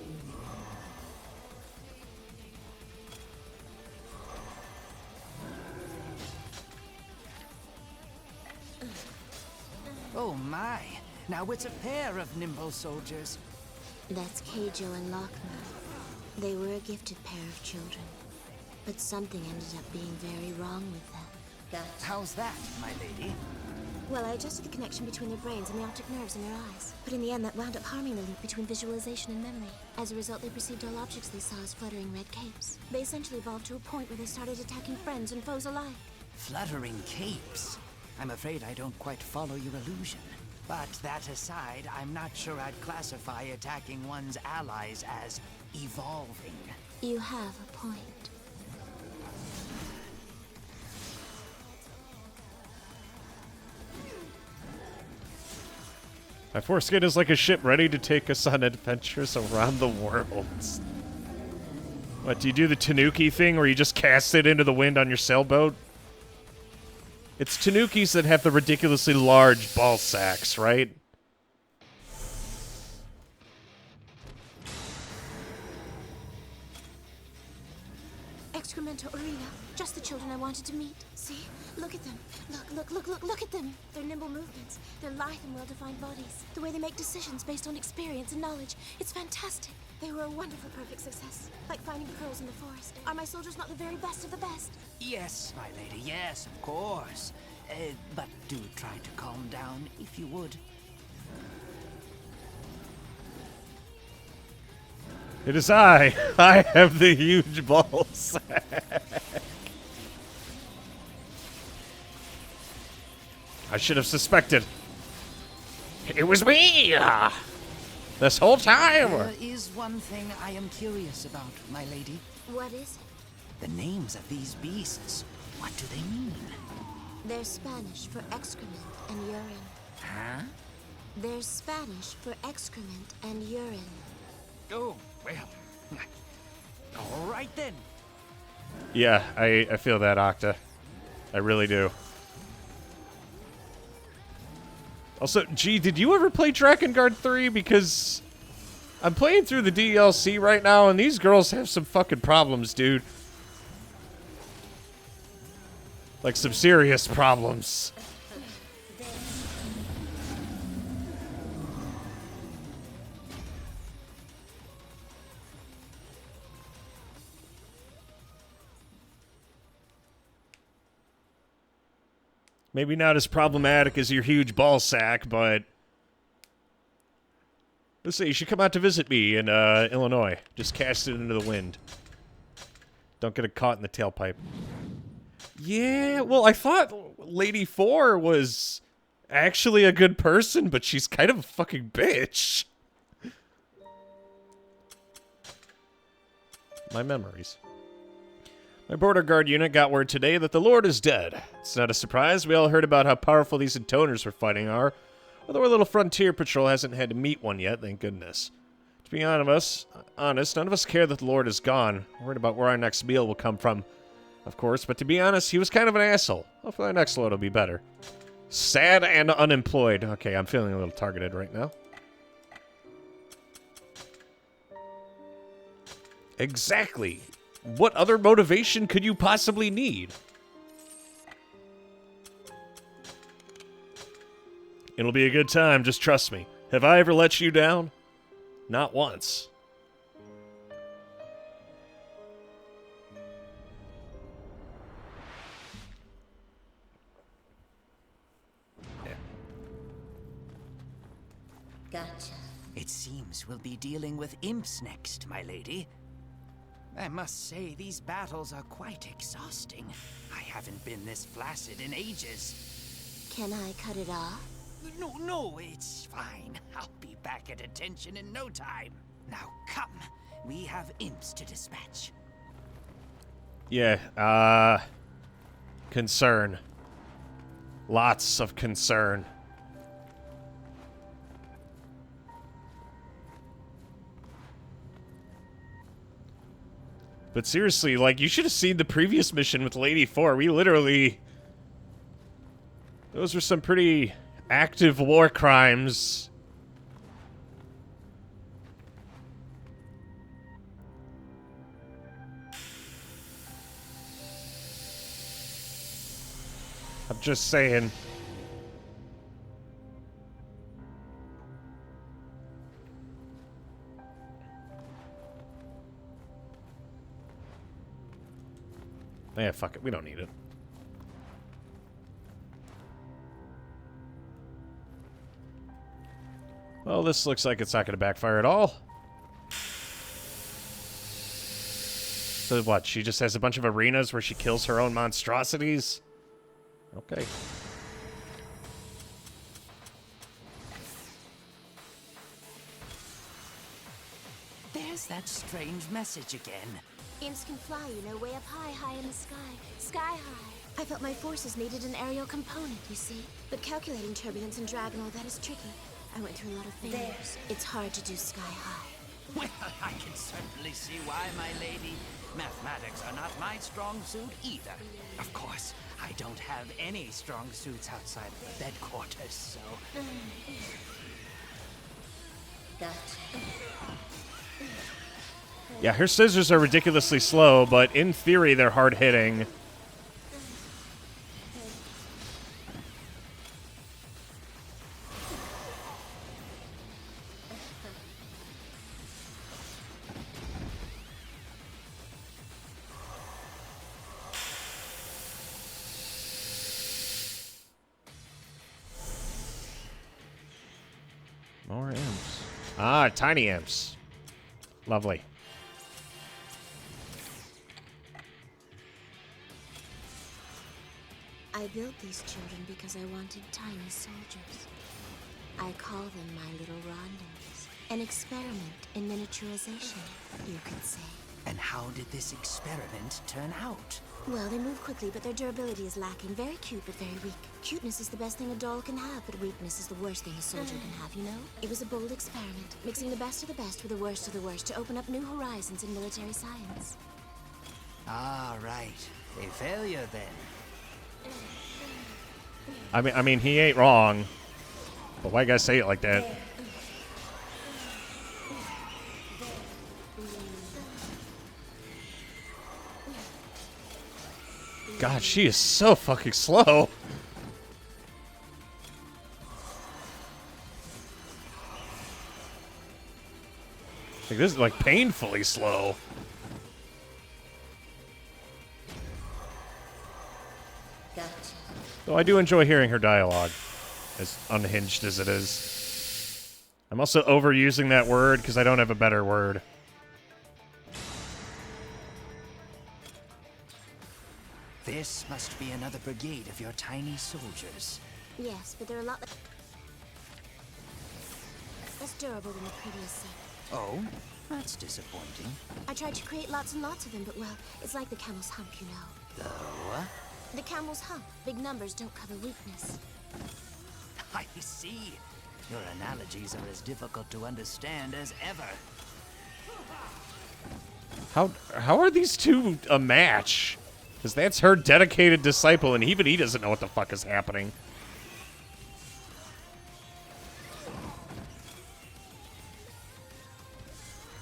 Oh my, now it's a pair of nimble soldiers. That's Keijo and Lochner. They were a gifted pair of children. But something ended up being very wrong with them. How's that, my lady? Well, I adjusted the connection between their brains and the optic nerves in their eyes. But in the end, that wound up harming the link between visualization and memory. As a result, they perceived all objects they saw as fluttering red capes. They essentially evolved to a point where they started attacking friends and foes alike. Fluttering capes? I'm afraid I don't quite follow your illusion. But that aside, I'm not sure I'd classify attacking one's allies as evolving. You have a point. My foreskin is like a ship ready to take us on adventures around the world. What, do you do the Tanuki thing where you just cast it into the wind on your sailboat? It's Tanukis that have the ridiculously large ball sacks, right? Excremento Arena. Just the children I wanted to meet. See? Look at them. Look at them. Their nimble movements. Their lithe and well-defined bodies. The way they make decisions based on experience and knowledge. It's fantastic. They were a wonderful, perfect success. Like finding pearls in the forest. Are my soldiers not the very best of the best? Yes, my lady, yes, of course. But do try to calm down, if you would. It is I. I have the huge ball sack. I should have suspected. It was me! This whole time! There is one thing I am curious about, my lady. What is it? The names of these beasts. What do they mean? They're Spanish for excrement and urine. Huh? They're Spanish for excrement and urine. Oh, well. All right then. Yeah, I feel that, Octa. I really do. Also, gee, did you ever play Drakengard 3? Because I'm playing through the DLC right now, and these girls have some fucking problems, dude. Like some serious problems. Maybe not as problematic as your huge ball sack, but let's say you should come out to visit me in Illinois. Just cast it into the wind. Don't get it caught in the tailpipe. Yeah, well, I thought Lady 4 was actually a good person, but she's kind of a fucking bitch. My memories. My border guard unit got word today that the Lord is dead. It's not a surprise. We all heard about how powerful these intoners we're fighting are. Although our little frontier patrol hasn't had to meet one yet, thank goodness. To be honest, none of us care that the Lord is gone. We're worried about where our next meal will come from, of course. But to be honest, he was kind of an asshole. Hopefully our next load will be better. Sad and unemployed. Okay, I'm feeling a little targeted right now. Exactly. What other motivation could you possibly need? It'll be a good time, just trust me. Have I ever let you down? Not once. Yeah. Gotcha. It seems we'll be dealing with imps next, my lady. I must say, these battles are quite exhausting. I haven't been this flaccid in ages. Can I cut it off? No, it's fine. I'll be back at attention in no time. Now come, we have imps to dispatch. Yeah, concern. Lots of concern. But seriously, like, you should have seen the previous mission with Lady 4. We literally... Those were some pretty active war crimes. I'm just saying. Yeah, fuck it. We don't need it. Well, this looks like it's not going to backfire at all. So what? She just has a bunch of arenas where she kills her own monstrosities? Okay. There's that strange message again. Imps can fly, you know, way up high, high in the sky. Sky high. I thought my forces needed an aerial component, you see. But calculating turbulence and drag and all that is tricky. I went through a lot of failures. It's hard to do sky high. Well, I can certainly see why, my lady. Mathematics are not my strong suit either. Of course, I don't have any strong suits outside of the bed quarters, so... Gotcha. Yeah, her scissors are ridiculously slow, but in theory, they're hard-hitting. More imps. Ah, tiny imps. Lovely. I built these children because I wanted tiny soldiers. I call them my little rondos. An experiment in miniaturization, you could say. And how did this experiment turn out? Well, they move quickly, but their durability is lacking. Very cute, but very weak. Cuteness is the best thing a doll can have, but weakness is the worst thing a soldier can have, you know? It was a bold experiment, mixing the best of the best with the worst of the worst to open up new horizons in military science. Ah, right. A failure, then. I mean, he ain't wrong. But why you gotta say it like that? God, she is so fucking slow. Like, this is like painfully slow. Gotcha. Though I do enjoy hearing her dialogue, as unhinged as it is. I'm also overusing that word because I don't have a better word. This must be another brigade of your tiny soldiers. Yes, but they're a lot less durable than the previous set. Oh, that's disappointing. I tried to create lots and lots of them, but well, it's like the camel's hump, you know. The what? The camel's hump. Big numbers don't cover weakness. I see. Your analogies are as difficult to understand as ever. How are these two a match? Because that's her dedicated disciple, and even he doesn't know what the fuck is happening.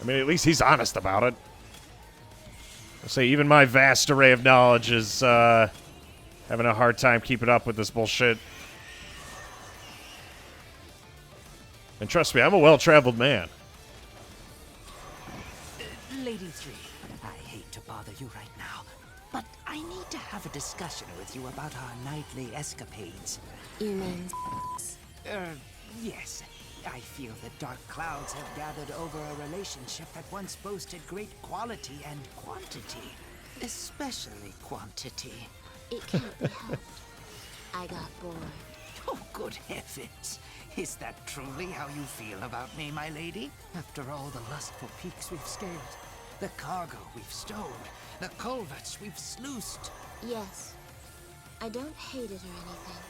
I mean, at least he's honest about it. I'll say even my vast array of knowledge is having a hard time keeping up with this bullshit. And trust me, I'm a well-traveled man. Lady 3, I hate to bother you right now, but I need to have a discussion with you about our nightly escapades. You mean Yes. I feel that dark clouds have gathered over a relationship that once boasted great quality and quantity. Especially quantity. it can't be helped. I got bored. Oh, good heavens. Is that truly how you feel about me, my lady? After all the lustful peaks we've scaled, the cargo we've stowed, the culverts we've sluiced. Yes. I don't hate it or anything.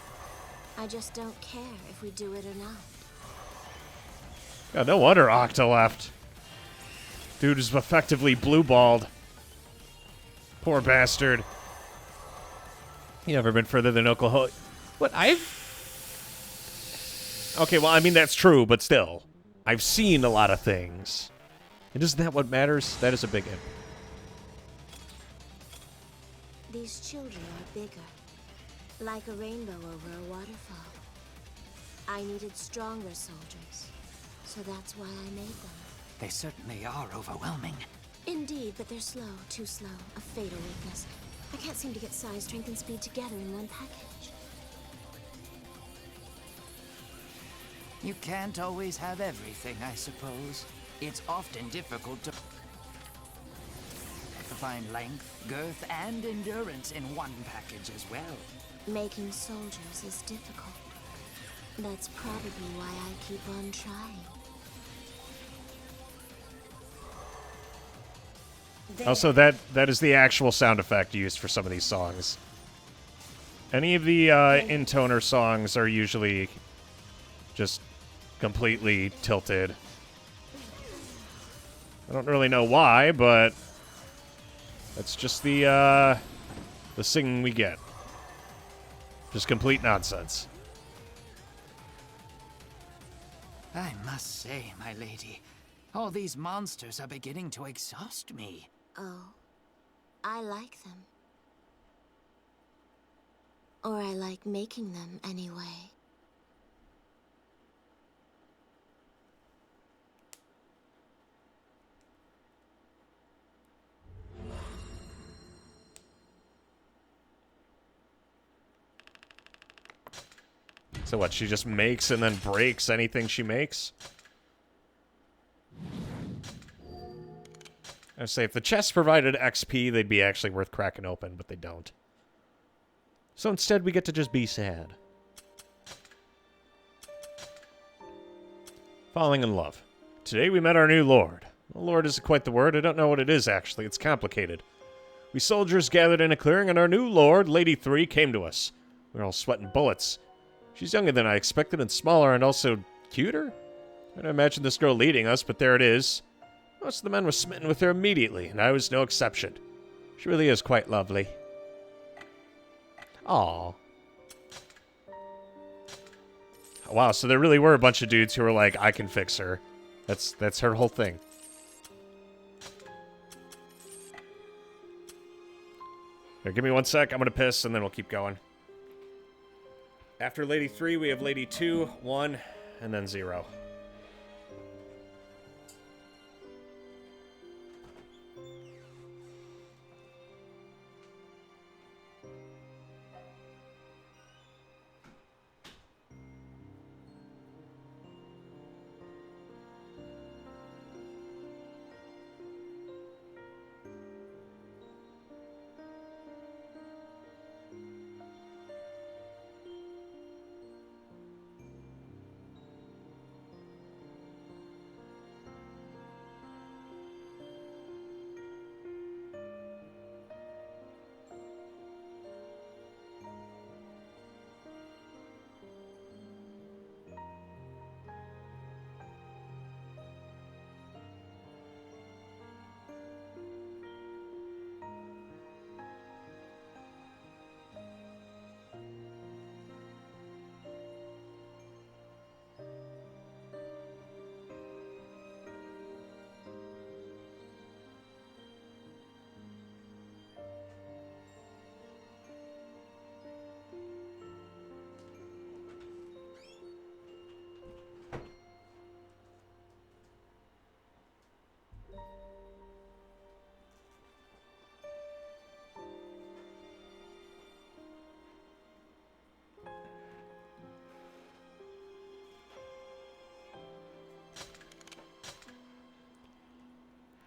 I just don't care if we do it or not. God, no wonder Octa left. Dude is effectively blue-balled. Poor bastard. He never been further than Oklahoma. What, Okay, well, I mean, that's true, but still. I've seen a lot of things. And isn't that what matters? That is a big hint. These children are bigger. Like a rainbow over a waterfall. I needed stronger soldiers. So that's why I made them. They certainly are overwhelming. Indeed, but they're slow. Too slow. A fatal weakness. I can't seem to get size, strength, and speed together in one package. You can't always have everything, I suppose. It's often difficult to find length, girth, and endurance in one package as well. Making soldiers is difficult. That's probably why I keep on trying. Also, that is the actual sound effect used for some of these songs. Any of the intoner songs are usually just completely tilted. I don't really know why, but that's just the singing we get. Just complete nonsense. I must say, my lady, all these monsters are beginning to exhaust me. Oh, I like them. Or I like making them anyway. So what, she just makes and then breaks anything she makes? I would say if the chests provided XP, they'd be actually worth cracking open, but they don't. So instead, we get to just be sad. Falling in love. Today we met our new lord. Well, lord isn't quite the word. I don't know what it is, actually. It's complicated. We soldiers gathered in a clearing, and our new lord, Lady 3, came to us. We were all sweating bullets. She's younger than I expected, and smaller, and also cuter? I don't imagine this girl leading us, but there it is. Most of the men were smitten with her immediately, and I was no exception. She really is quite lovely. Aww. Wow, so there really were a bunch of dudes who were like, I can fix her. That's her whole thing. Here, give me 1 sec. I'm gonna piss, and then we'll keep going. After Lady 3, we have Lady 2, 1, and then 0.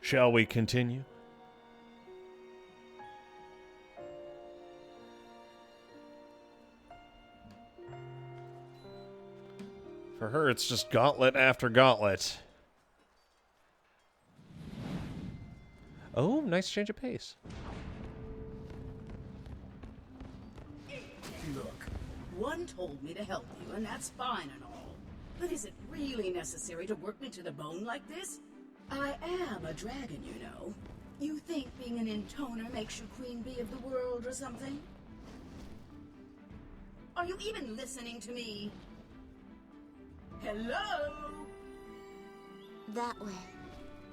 Shall we continue? For her, it's just gauntlet after gauntlet. Oh, nice change of pace. Look, one told me to help you, and that's fine and all. But is it really necessary to work me to the bone like this? I am a dragon, you know. You think being an intoner makes you queen bee of the world or something? Are you even listening to me? Hello? That way.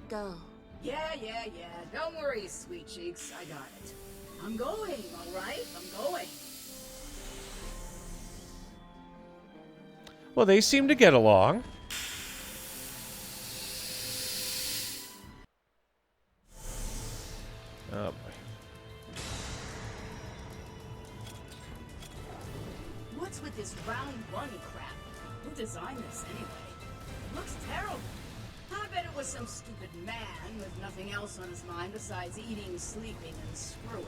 Go. Yeah. Don't worry, sweet cheeks. I got it. I'm going, all right? I'm going. Well, they seem to get along. Oh, boy. What's with this round one crap? Who designed this anyway? Looks terrible. I bet it was some stupid man with nothing else on his mind besides eating, sleeping, and screwing.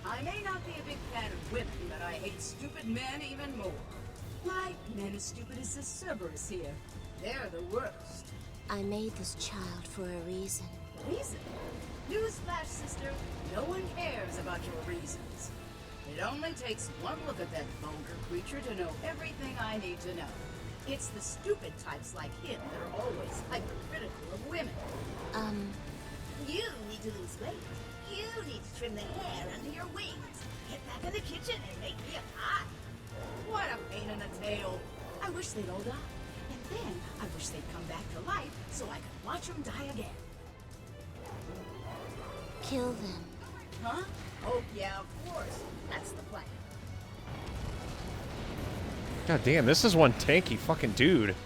I may not be a big fan of women, but I hate stupid men even more. Like men as stupid as this Cerberus here. They're the worst. I made this child for a reason. Reason? Newsflash, sister. No one cares about your reasons. It only takes one look at that vulgar creature to know everything I need to know. It's the stupid types like him that are always hypercritical of women. You need to lose weight. You need to trim the hair under your wings. Get back in the kitchen and make me a pie. What a pain in the tail. I wish they'd all die. And then I wish they'd come back to life so I could watch them die again. Kill them. Huh? Oh, yeah, of course. That's the plan. God damn, this is one tanky fucking dude.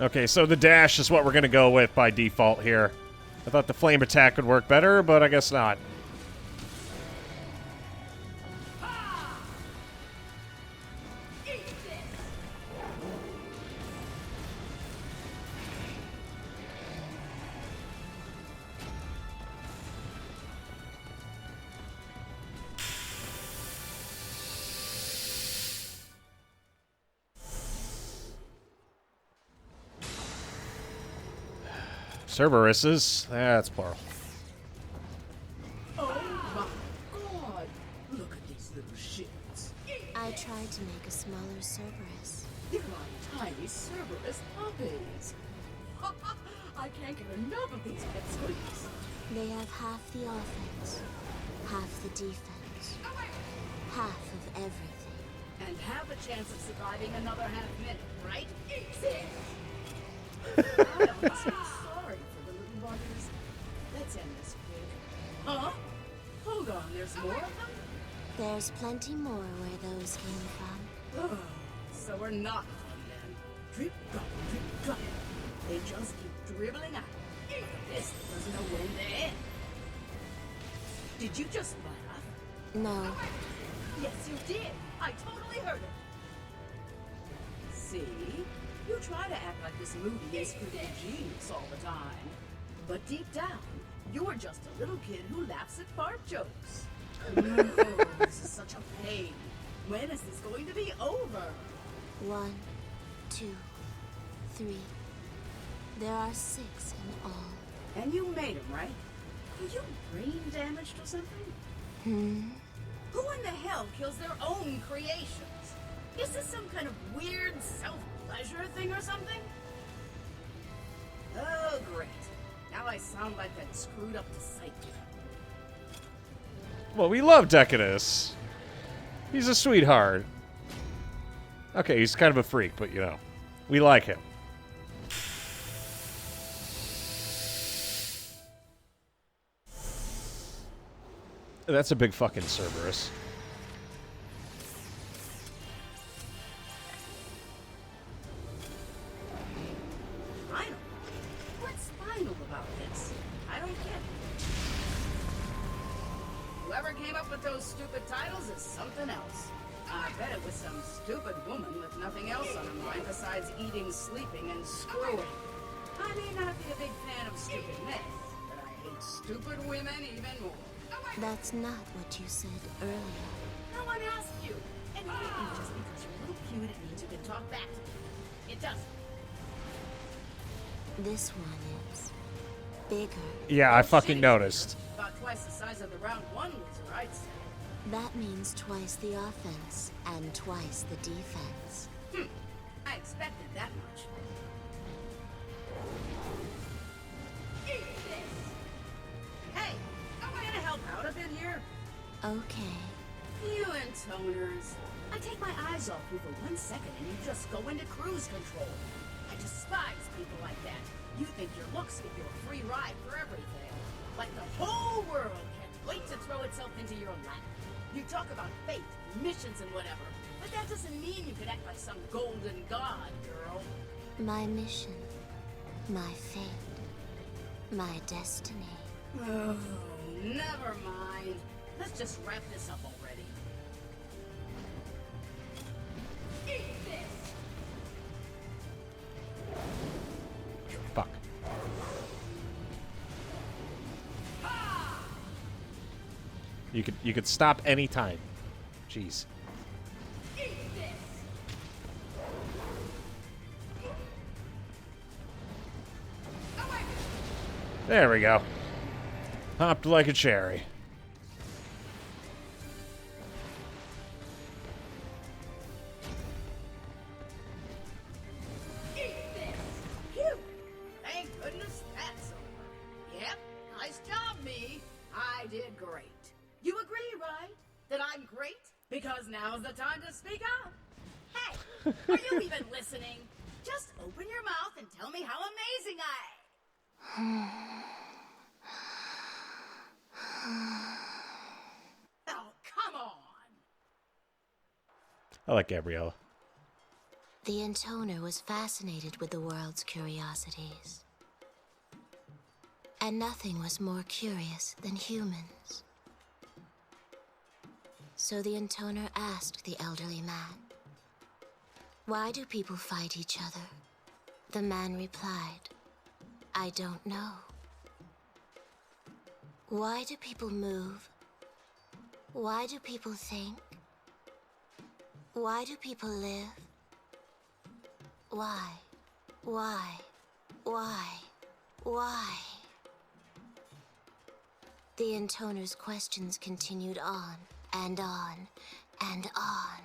Okay, so the dash is what we're going to go with by default here. I thought the flame attack would work better, but I guess not. Cerberuses, that's plural. Oh my god! Look at these little shits. I tried to make a smaller Cerberus. They're like tiny Cerberus puppies. I can't get enough of these pet squeaks. They have half the offense, half the defense, half of everything. And have a chance of surviving another half-minute, right? Easy! I am so sorry for the little buggers. Let's end this quick. Huh? Hold on, there's more of them? There's plenty more where those came from. Oh, so we're not fun then. Drip, drop, drip, drop. They just keep dribbling out. This doesn't know when to end. Did you just laugh? No. Yes, you did. I totally heard it. See? You try to act like this movie is for the genius all the time. But deep down, you're just a little kid who laughs at fart jokes. Oh, this is such a pain. When is this going to be over? 1, 2, 3. There are 6 in all. And you made him, right? Are you brain damaged or something? Hmm? Who in the hell kills their own creations? Is this some kind of weird self-pleasure thing or something? Oh, great. Now I sound like that screwed up disciple. Well, we love Decadus. He's a sweetheart. Okay, he's kind of a freak, but you know, we like him. That's a big fucking Cerberus. Final? What's final about this? I don't get it. Whoever came up with those stupid titles is something else. I bet it was some stupid woman with nothing else on her mind besides eating, sleeping, and screwing. I may not be a big fan of stupid men, but I hate stupid women even more. That's not what you said earlier. No one asked you. And you think just because you're a little cute, it means you can talk back to me. It doesn't. This one is bigger. Yeah, I fucking noticed. About twice the size of the round one loser, I'd say. That means twice the offense and twice the defense. I expected that much. Hey, am I gonna help out a bit here? Okay. You intoners. I take my eyes off you for 1 second and you just go into cruise control. I despise people like that. You think your looks give you a free ride for everything. Like the whole world can't wait to throw itself into your lap. You talk about fate, missions and whatever, but that doesn't mean you can act like some golden god, girl. My mission. My fate. My destiny. Oh, never mind. Let's just wrap this up already. Eat this! Fuck. You could stop any time. Jeez. Eat this! There we go. Popped like a cherry. Eat this! Phew! Thank goodness that's over. Yep, nice job, me. I did great. You agree, right? That I'm great? Because now's the time to speak up. Hey, are you even listening? Just open your mouth and tell me how amazing I am. Oh, come on! I like Gabriella. The intoner was fascinated with the world's curiosities. And nothing was more curious than humans. So the intoner asked the elderly man, "Why do people fight each other?" The man replied, "I don't know." Why do people move? Why do people think? Why do people live? Why? Why? The intoner's questions continued on and on and on.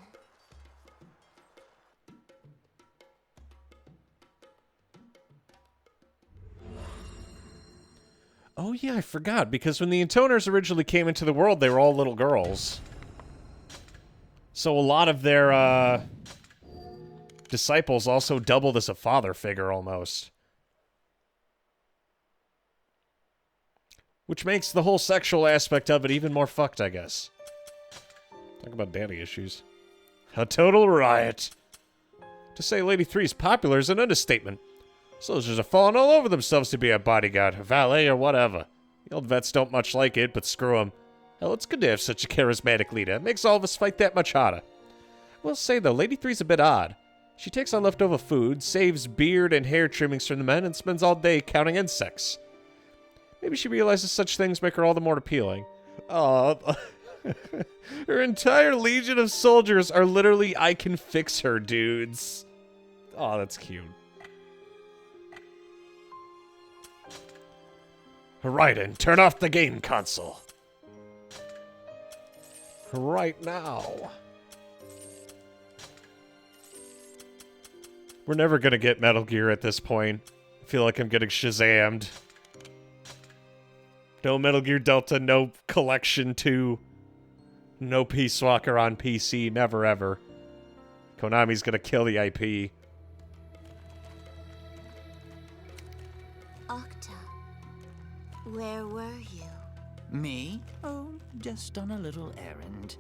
Oh yeah, I forgot, because when the intoners originally came into the world, they were all little girls. So a lot of their disciples also doubled as a father figure almost. Which makes the whole sexual aspect of it even more fucked, I guess. Talk about daddy issues. A total riot. To say Lady 3 is popular is an understatement. Soldiers are falling all over themselves to be a bodyguard, a valet, or whatever. The old vets don't much like it, but screw them. Hell, it's good to have such a charismatic leader. It makes all of us fight that much harder. I will say, though, Lady 3's a bit odd. She takes our leftover food, saves beard and hair trimmings from the men, and spends all day counting insects. Maybe she realizes such things make her all the more appealing. Aw. Her entire legion of soldiers are literally I can fix her dudes. Oh, that's cute. Raiden, turn off the game console. Right now. We're never gonna get Metal Gear at this point. I feel like I'm getting Shazammed. No Metal Gear Delta, no Collection 2. No Peace Walker on PC, never ever. Konami's gonna kill the IP. Octa, where were you? Me? Oh, just on a little errand.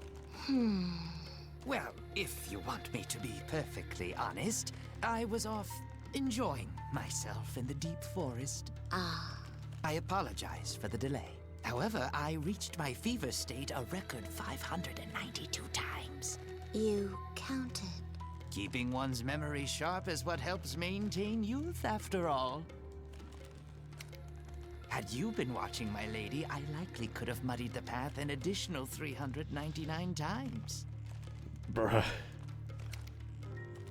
Well, if you want me to be perfectly honest, I was off enjoying myself in the deep forest. Ah. I apologize for the delay. However, I reached my fever state a record 592 times. You counted. Keeping one's memory sharp is what helps maintain youth, after all. Had you been watching, my lady, I likely could have muddied the path an additional 399 times. Bruh.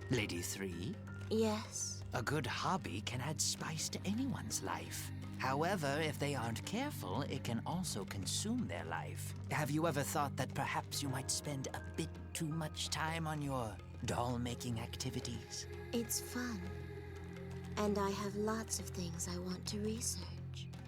Lady 3? Yes. A good hobby can add spice to anyone's life. However, if they aren't careful, it can also consume their life. Have you ever thought that perhaps you might spend a bit too much time on your doll-making activities? It's fun. And I have lots of things I want to research.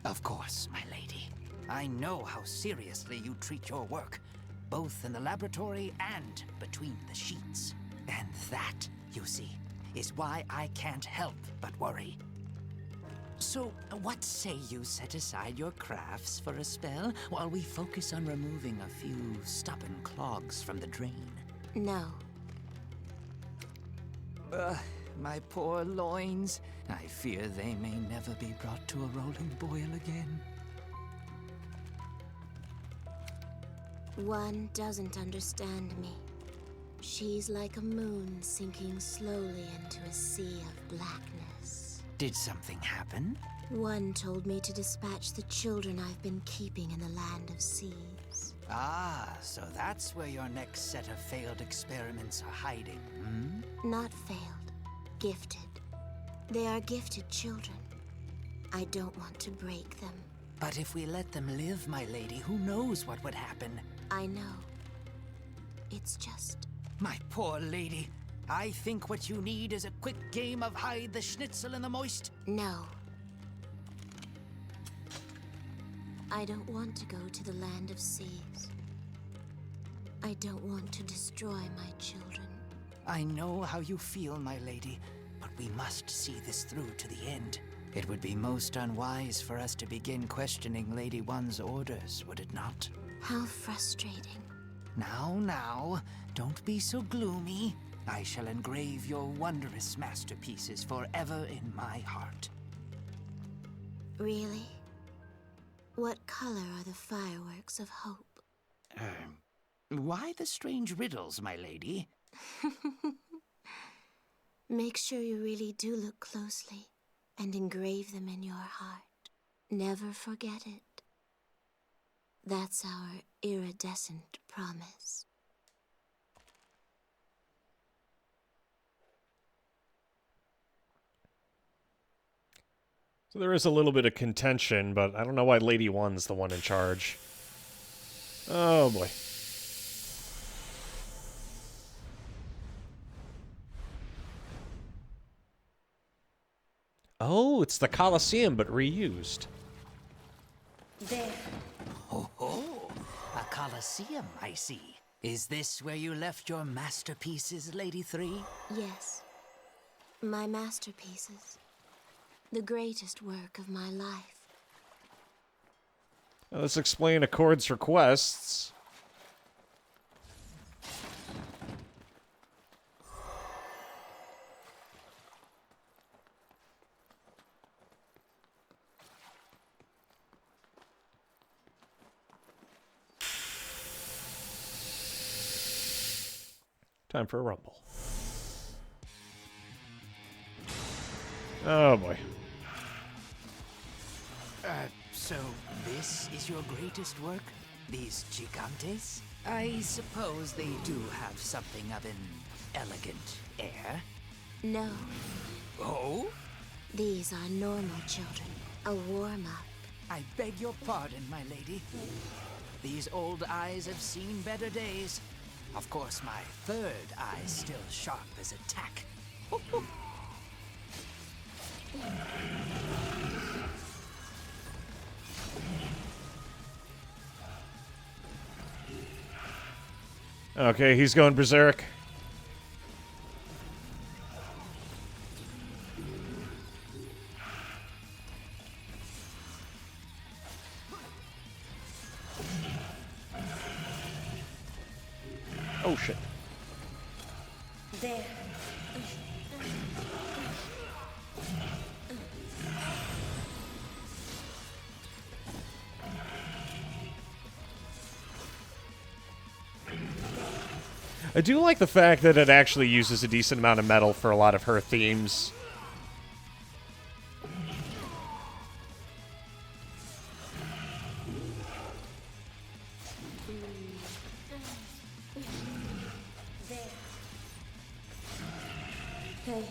Of course, my lady. I know how seriously you treat your work, both in the laboratory and between the sheets. And that, you see, is why I can't help but worry. So, what say you set aside your crafts for a spell while we focus on removing a few stubborn clogs from the drain? No. My poor loins. I fear they may never be brought to a rolling boil again. One doesn't understand me. She's like a moon sinking slowly into a sea of blackness. Did something happen? One told me to dispatch the children I've been keeping in the land of seas. Ah, so that's where your next set of failed experiments are hiding, hmm? Not failed. Gifted. They are gifted children. I don't want to break them. But if we let them live, my lady, who knows what would happen? I know. It's just... My poor lady. I think what you need is a quick game of hide the schnitzel in the moist. No. I don't want to go to the land of seas. I don't want to destroy my children. I know how you feel, my lady, but we must see this through to the end. It would be most unwise for us to begin questioning Lady One's orders, would it not? How frustrating. Now, don't be so gloomy. I shall engrave your wondrous masterpieces forever in my heart. Really? What color are the fireworks of hope? Why the strange riddles, my lady? Make sure you really do look closely and engrave them in your heart. Never forget it. That's our iridescent promise. So there is a little bit of contention, but I don't know why Lady One's the one in charge. Oh boy. Oh, it's the Colosseum, but reused. There. Oh, a Colosseum, I see. Is this where you left your masterpieces, Lady 3? Yes. My masterpieces. The greatest work of my life. Now, let's explain Accord's requests. Time for a rumble. Oh boy. So this is your greatest work? These gigantes? I suppose they do have something of an elegant air. No, Oh? these are normal children. A warm-up. I beg your pardon, my lady. These old eyes have seen better days. Of course, my third eye's still sharp as a tack. Okay, he's going berserk. Oh shit. There. I do like the fact that it actually uses a decent amount of metal for a lot of her themes. Hey.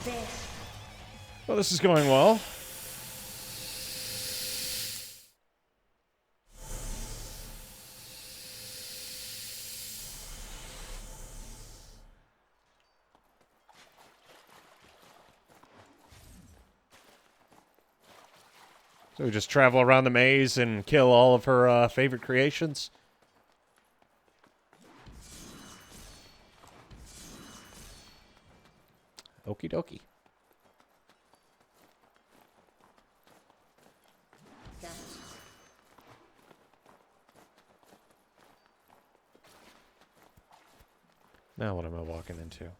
There. Well, this is going well. So we just travel around the maze and kill all of her favorite creations. Okie dokie. Now what am I walking into?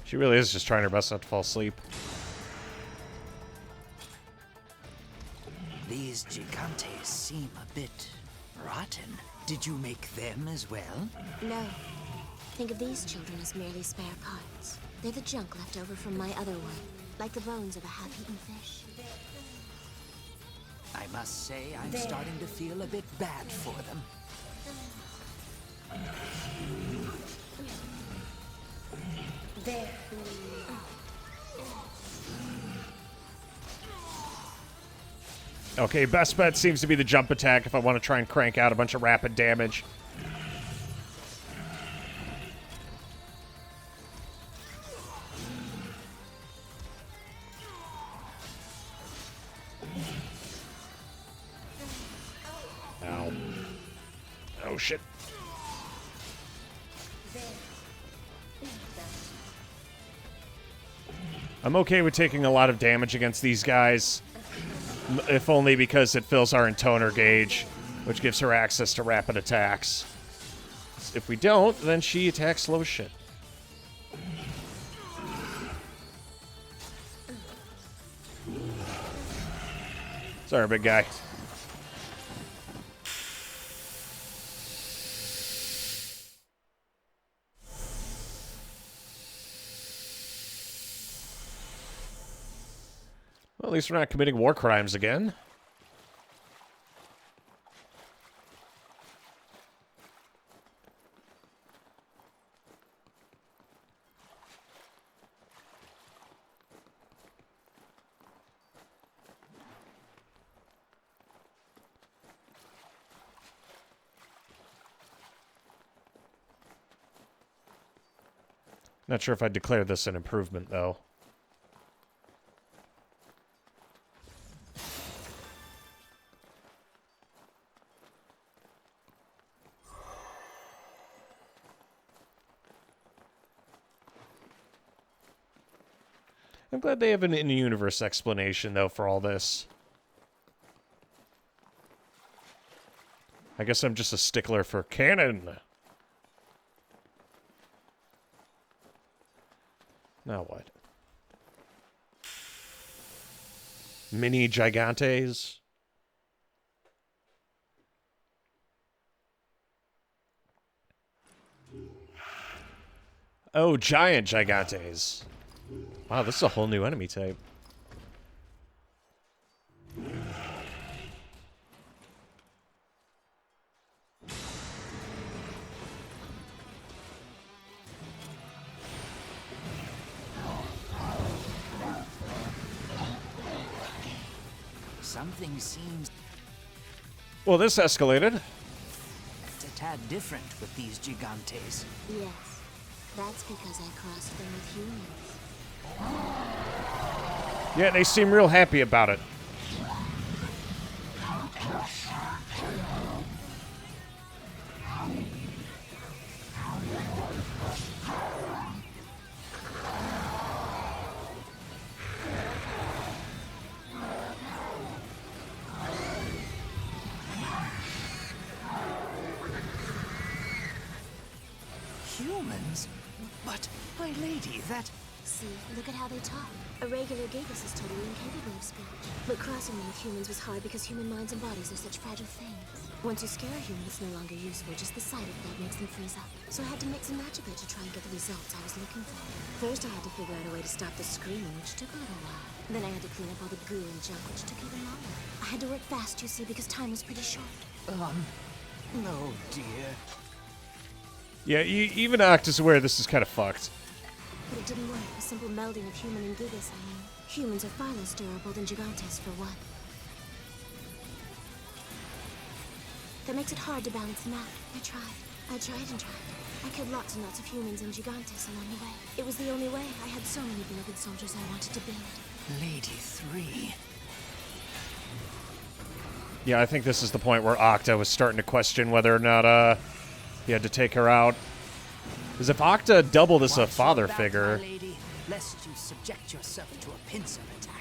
She really is just trying her best not to fall asleep. These gigantes seem a bit rotten. Did you make them as well? No. Think of these children as merely spare parts. They're the junk left over from my other one, like the bones of a half-eaten fish. I must say, I'm starting to feel a bit bad for them. There. Okay, best bet seems to be the jump attack if I want to try and crank out a bunch of rapid damage. Ow. Oh shit. I'm okay with taking a lot of damage against these guys, if only because it fills our intoner gauge, which gives her access to rapid attacks. If we don't, then she attacks slow as shit. Sorry, big guy. Well, at least we're not committing war crimes again. Not sure if I'd declare this an improvement, though. I'm glad they have an in-universe explanation, though, for all this. I guess I'm just a stickler for canon. Now what? Mini Gigantes? Oh, giant Gigantes. Wow, this is a whole new enemy type. Something seems Well, this escalated. a tad different with these gigantes. Yes, that's because I crossed them with humans. Yeah, they seem real happy about it. Humans? But, my lady, that... See, look at how they talk. A regular Gigas is totally incapable of speech. But crossing them with humans was hard because human minds and bodies are such fragile things. Once you scare a human, it's no longer useful. Just the sight of that makes them freeze up. So I had to mix and match a bit to try and get the results I was looking for. First, I had to figure out a way to stop the screaming, which took a little while. Then I had to clean up all the goo and junk, which took even longer. I had to work fast, you see, because time was pretty short. Oh dear. Yeah, even Oct is aware this is kind of fucked. But it didn't work. A simple melding of human and Gigas, I mean. Humans are far less durable than Gigantes, for one. That makes it hard to balance them out. I tried and tried. I killed lots and lots of humans and Gigantes along the way. It was the only way. I had so many beloved soldiers I wanted to build. Lady 3. Yeah, I think this is the point where Octa was starting to question whether or not he had to take her out. Because if Octa doubled as a Watch father your back, figure... my lady, lest you subject yourself to a pincer attack.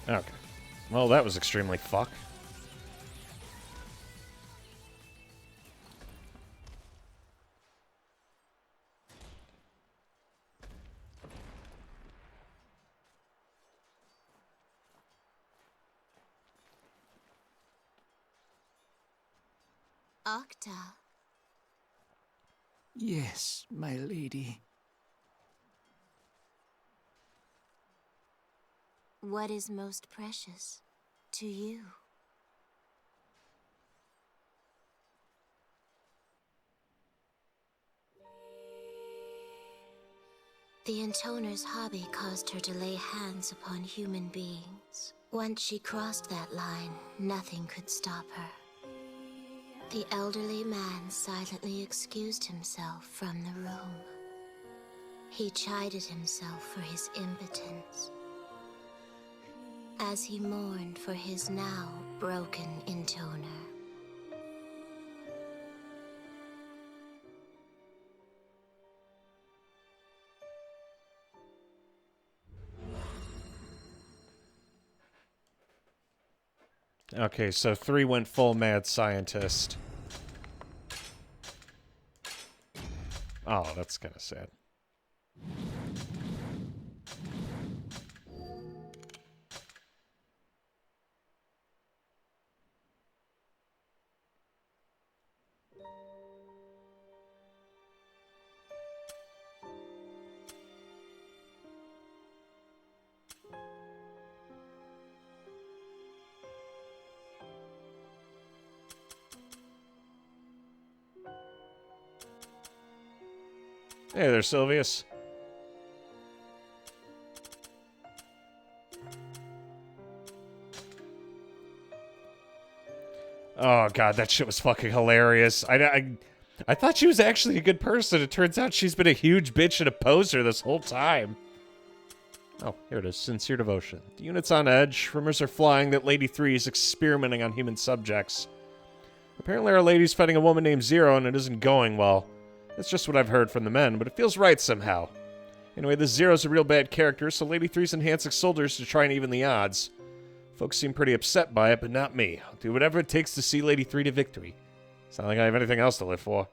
Okay. Well, that was extremely fuck. Octa. Yes, my lady. What is most precious to you? The Intoner's hobby caused her to lay hands upon human beings. Once she crossed that line, nothing could stop her. The elderly man silently excused himself from the room. He chided himself for his impotence, as he mourned for his now broken Intoner. Okay, so 3 went full mad scientist. Oh, that's kind of sad. Hey there, Sylvius. Oh god, that shit was fucking hilarious. I thought she was actually a good person. It turns out she's been a huge bitch and a poser this whole time. Oh, here it is. Sincere devotion. The unit's on edge. Rumors are flying that Lady 3 is experimenting on human subjects. Apparently our lady's fighting a woman named Zero and it isn't going well. That's just what I've heard from the men, but it feels right somehow. Anyway, this Zero's a real bad character, so Lady 3's enhancing soldiers to try and even the odds. Folks seem pretty upset by it, but not me. I'll do whatever it takes to see Lady 3 to victory. It's not like I have anything else to live for.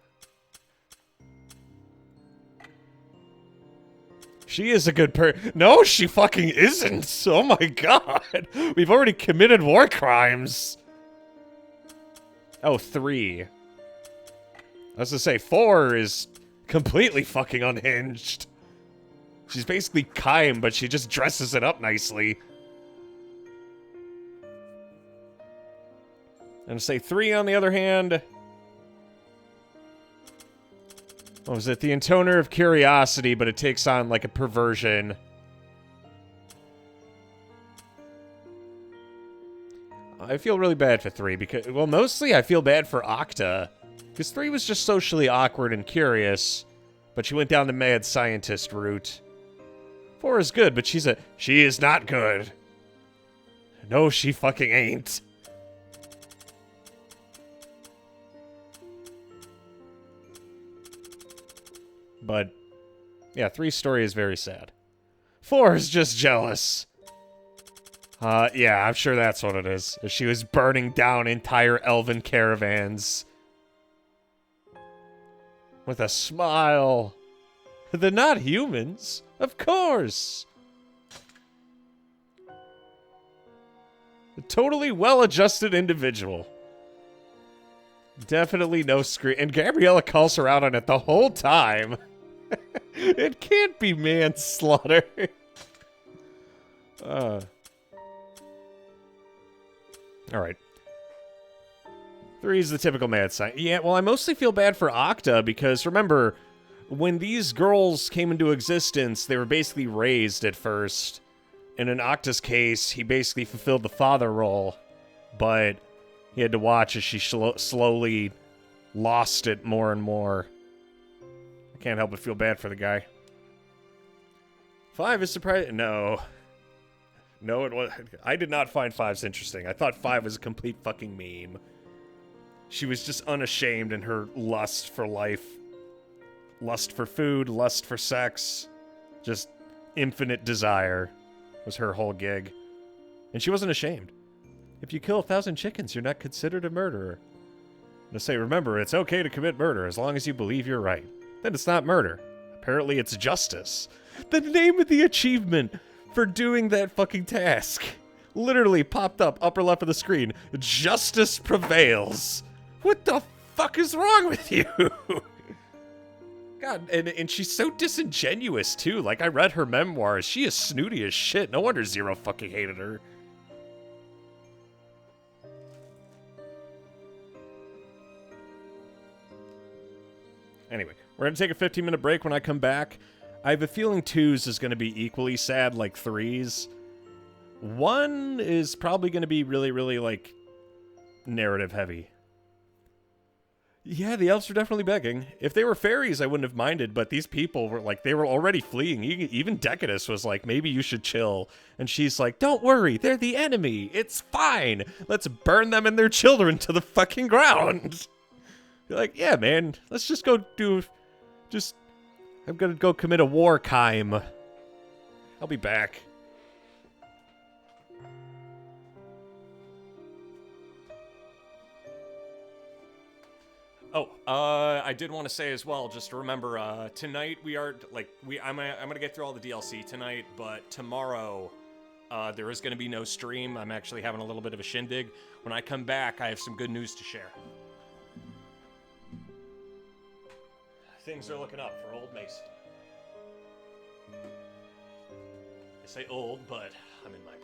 She is a good No, she fucking isn't! Oh my god! We've already committed war crimes! Oh, 3. I was gonna say, 4 is completely fucking unhinged. She's basically Kaim, but she just dresses it up nicely. And say 3, on the other hand... What was it? The Intoner of Curiosity, but it takes on, like, a perversion. I feel really bad for 3, because... Well, mostly I feel bad for Octa. Because 3 was just socially awkward and curious, but she went down the mad scientist route. 4 is good, but she is not good. No, she fucking ain't. But, yeah, 3's story is very sad. 4 is just jealous. Yeah, I'm sure that's what it is. She was burning down entire elven caravans. With a smile. They're not humans. Of course. A totally well-adjusted individual. Definitely no screen. And Gabriella calls her out on it the whole time. It can't be manslaughter. Alright. 3 is the typical mad scientist. Yeah, well, I mostly feel bad for Octa because, remember, when these girls came into existence, they were basically raised at first. And in Octa's case, he basically fulfilled the father role. But he had to watch as she slowly lost it more and more. I can't help but feel bad for the guy. 5 is surprising. No. No, it was. I did not find 5's interesting. I thought 5 was a complete fucking meme. She was just unashamed in her lust for life. Lust for food, lust for sex. Just infinite desire was her whole gig. And she wasn't ashamed. If you kill 1,000 chickens, you're not considered a murderer. To say, remember, it's okay to commit murder as long as you believe you're right. Then it's not murder. Apparently it's justice. The name of the achievement for doing that fucking task literally popped up upper left of the screen. Justice prevails. What the fuck is wrong with you? God, and she's so disingenuous too. Like, I read her memoirs. She is snooty as shit. No wonder Zero fucking hated her. Anyway, we're going to take a 15-minute break. When I come back, I have a feeling 2's is going to be equally sad like 3's. 1 is probably going to be really, really, like, narrative heavy. Yeah, the elves are definitely begging. If they were fairies, I wouldn't have minded, but these people were, like, they were already fleeing. Even Decadus was like, maybe you should chill. And she's like, don't worry, they're the enemy. It's fine. Let's burn them and their children to the fucking ground. You're like, yeah, man, let's just go I'm gonna go commit a war crime. I'll be back. Oh, I did want to say as well, just remember, tonight we are, like, I'm gonna get through all the DLC tonight, but tomorrow, there is gonna be no stream. I'm actually having a little bit of a shindig. When I come back, I have some good news to share. Things are looking up for Old Mason. I say old, but I'm in my prime.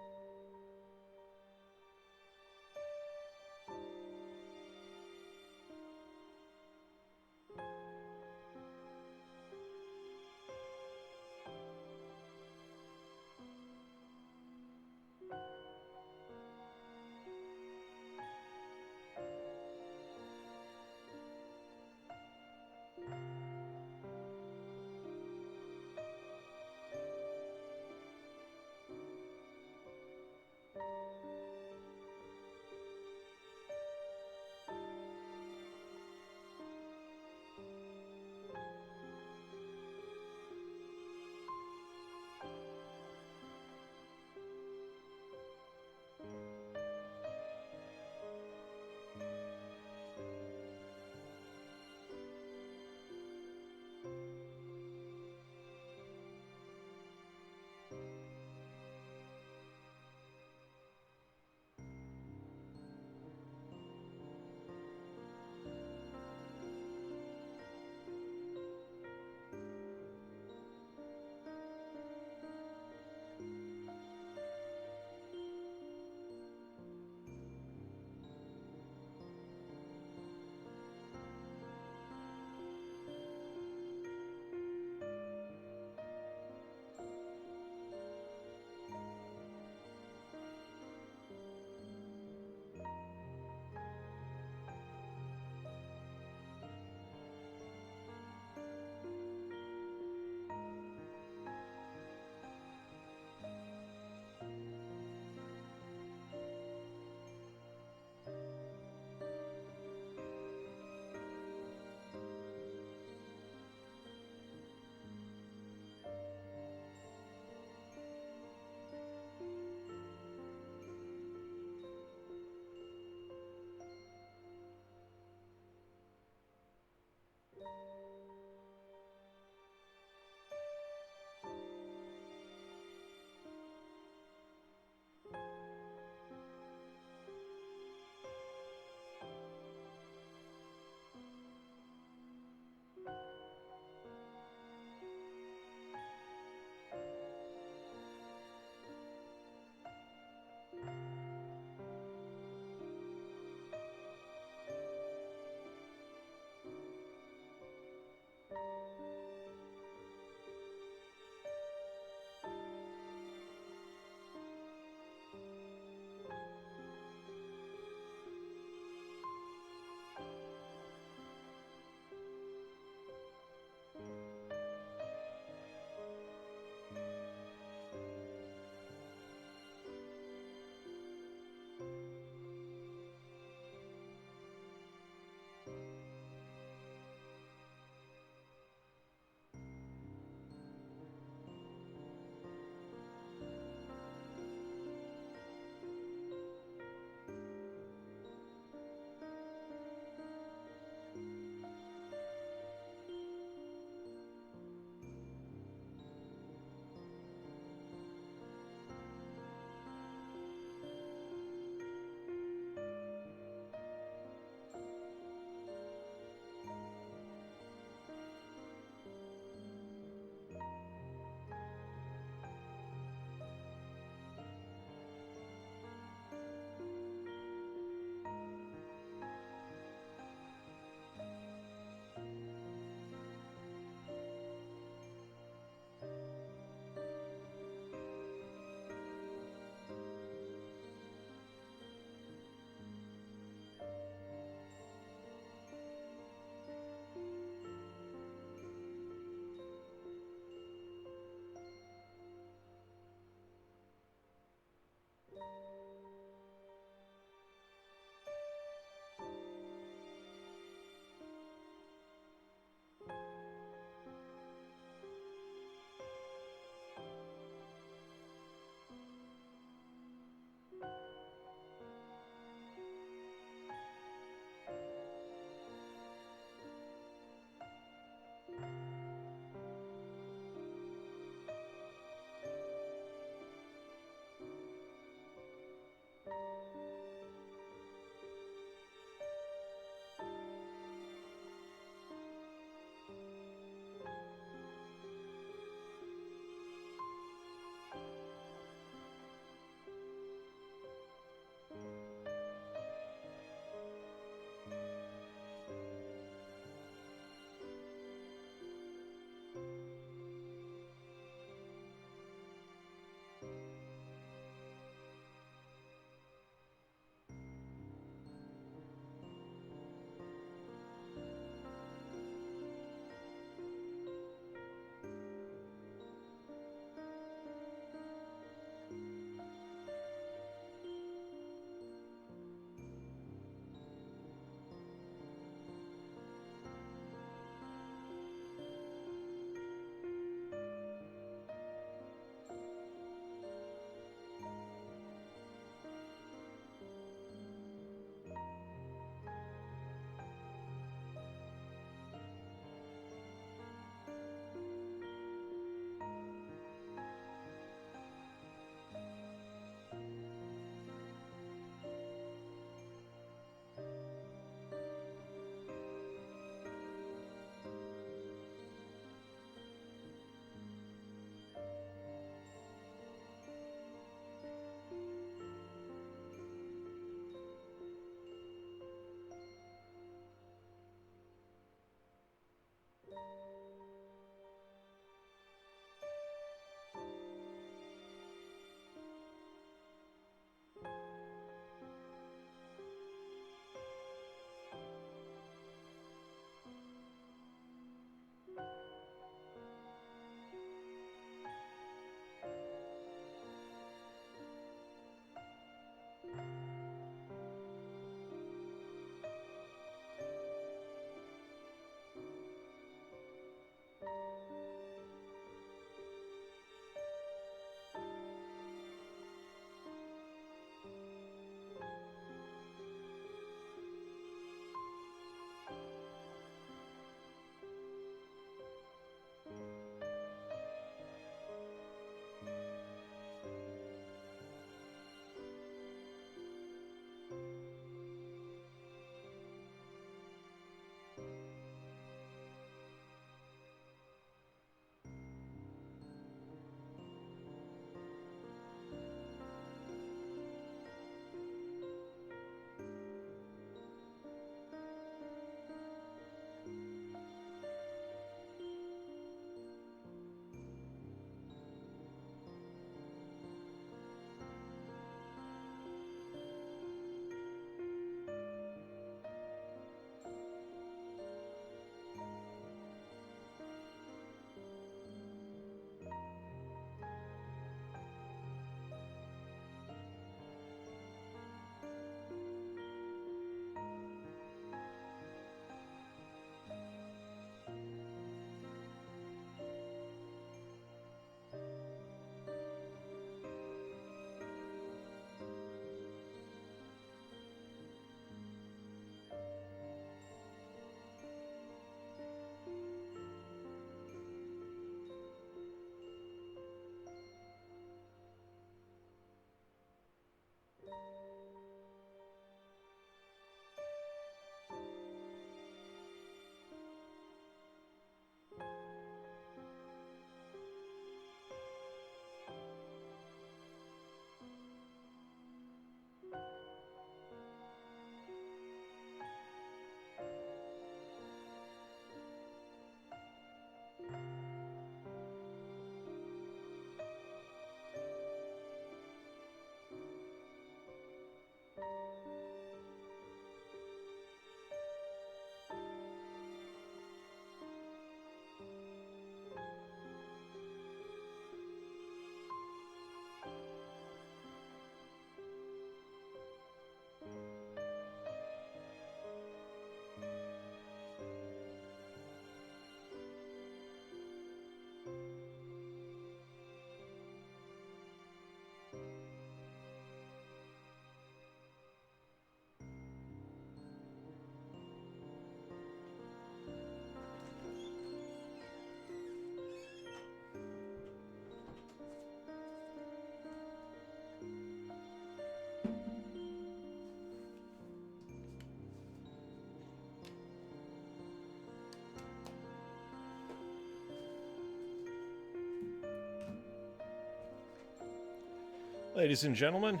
Ladies and gentlemen,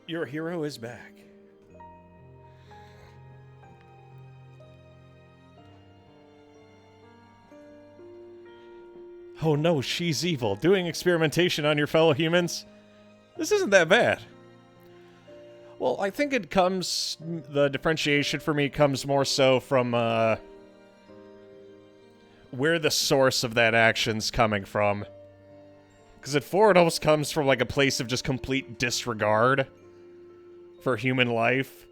your hero is back. Oh no, she's evil. Doing experimentation on your fellow humans? This isn't that bad. Well, I think the differentiation for me comes more so from, where the source of that action's coming from. Because at 4, it almost comes from, like, a place of just complete disregard for human life.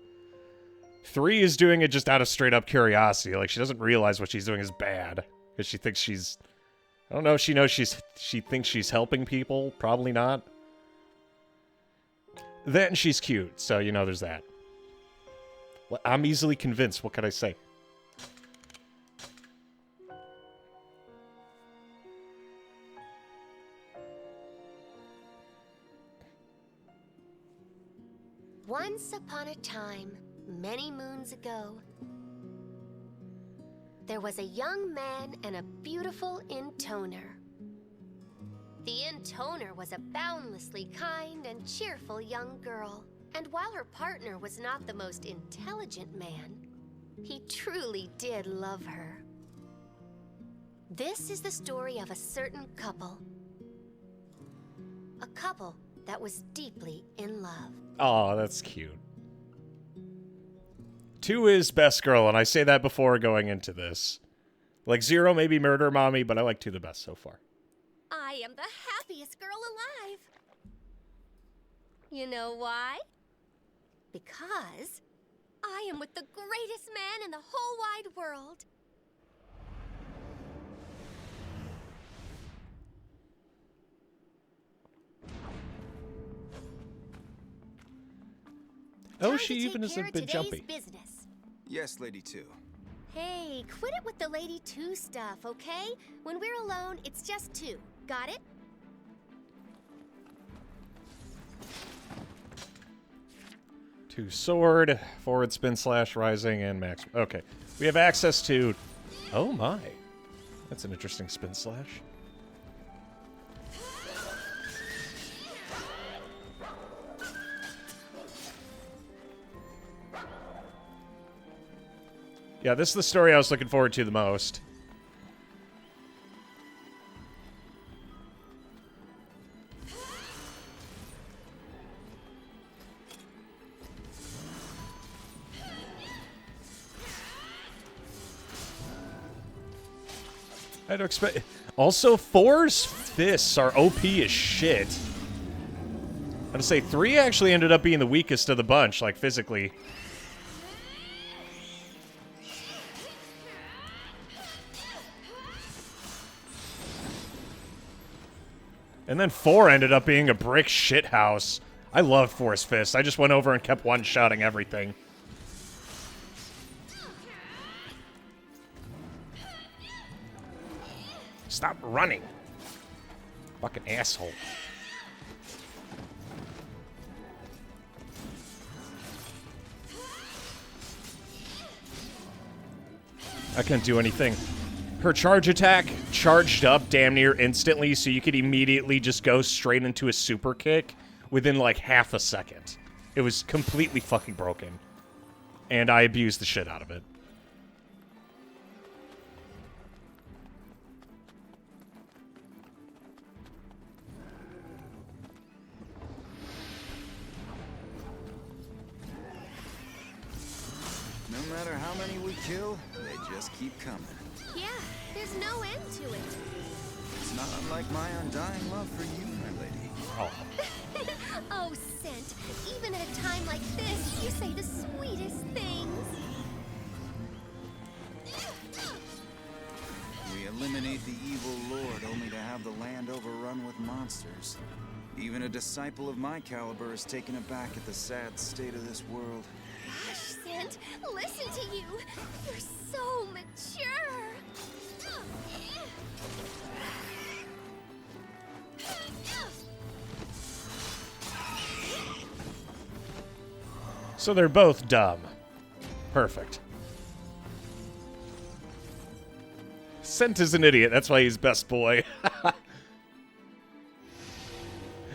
3 is doing it just out of straight-up curiosity. Like, she doesn't realize what she's doing is bad. Because she thinks she's... I don't know if she knows she thinks she's helping people. Probably not. Then she's cute, so, you know, there's that. Well, I'm easily convinced. What can I say? Once upon a time, many moons ago, there was a young man and a beautiful intoner. The intoner was a boundlessly kind and cheerful young girl, and while her partner was not the most intelligent man, he truly did love her. This is the story of a certain couple. A couple that was deeply in love. Aw, that's cute. 2 is best girl, and I say that before going into this. Like, 0 maybe Murder Mommy, but I like 2 the best so far. I am the happiest girl alive. You know why? Because I am with the greatest man in the whole wide world. Oh, she even is a bit jumpy. Business. Yes, Lady 2. Hey, quit it with the Lady 2 stuff, okay? When we're alone, it's just 2. Got it? Two sword, forward spin slash rising, and max. Okay. We have access to... Oh my. That's an interesting spin slash. Yeah, this is the story I was looking forward to the most. I don't expect... Also, 4's fists are OP as shit. I'm gonna say 3 actually ended up being the weakest of the bunch, like, physically. And then 4 ended up being a brick shithouse. I loved 4's fist. I just went over and kept one-shotting everything. Stop running. Fucking asshole. I couldn't do anything. Her charge attack charged up damn near instantly, so you could immediately just go straight into a super kick within like half a second. It was completely fucking broken. And I abused the shit out of it. No matter how many we kill, they just keep coming. Yeah, there's no end to it. It's not unlike my undying love for you, my lady. Oh. Oh, Scent, even at a time like this, you say the sweetest things. We eliminate the evil lord only to have the land overrun with monsters. Even a disciple of my caliber is taken aback at the sad state of this world. Gosh, Scent, listen to you. You're so mature. So they're both dumb. Perfect. Scent is an idiot. That's why he's best boy.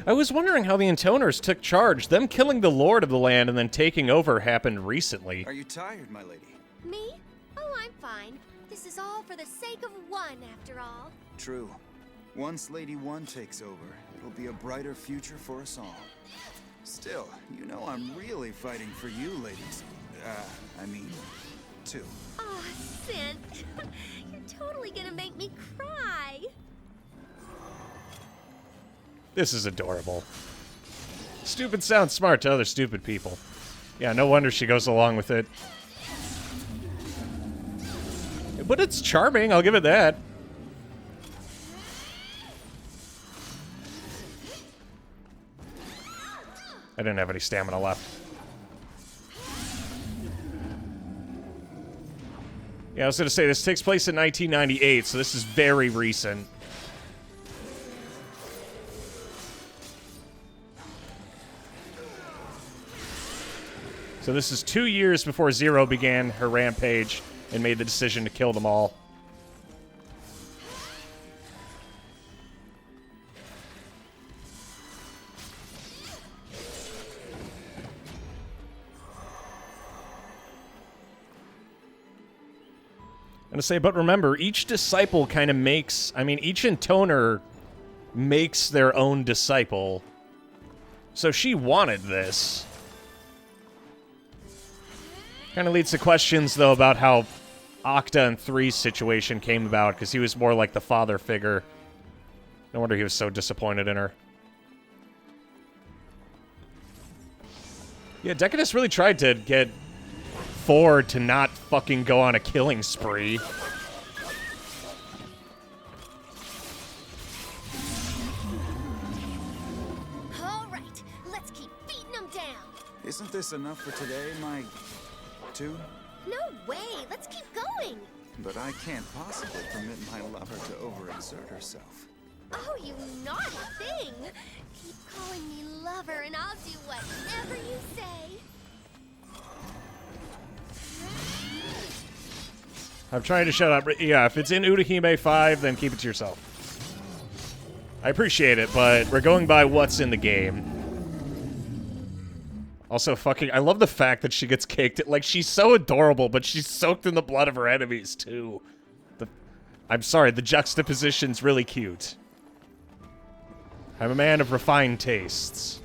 I was wondering how the Intoners took charge. Them killing the lord of the land and then taking over happened recently. Are you tired, my lady? Me? Oh, I'm fine. This is all for the sake of one, after all. True. Once Lady One takes over, it'll be a brighter future for us all. Still, you know I'm really fighting for you, ladies. I mean, two. Aw, Sin. You're totally gonna make me cry. This is adorable. Stupid sounds smart to other stupid people. Yeah, no wonder she goes along with it. But it's charming, I'll give it that. I didn't have any stamina left. Yeah, I was going to say, this takes place in 1998, so this is very recent. So this is 2 years before Zero began her rampage and made the decision to kill them all. I'm gonna say, but remember, each disciple kind of makes... I mean, each intoner makes their own disciple. So she wanted this. Kind of leads to questions, though, about how Octa and 3's situation came about, because he was more like the father figure. No wonder he was so disappointed in her. Yeah, Decadus really tried to get 4 to not fucking go on a killing spree. All right, let's keep beating them down. Isn't this enough for today, my... two? No way, let's keep going. But I can't possibly permit my lover to overexert herself. Oh, you naughty thing. Keep calling me lover and I'll do whatever you say. I'm trying to shut up. Yeah, if it's in Utahime 5, then keep it to yourself. I appreciate it, but we're going by what's in the game. Also, fucking, I love the fact that she gets caked. Like, she's so adorable, but she's soaked in the blood of her enemies, too. I'm sorry, the juxtaposition's really cute. I'm a man of refined tastes.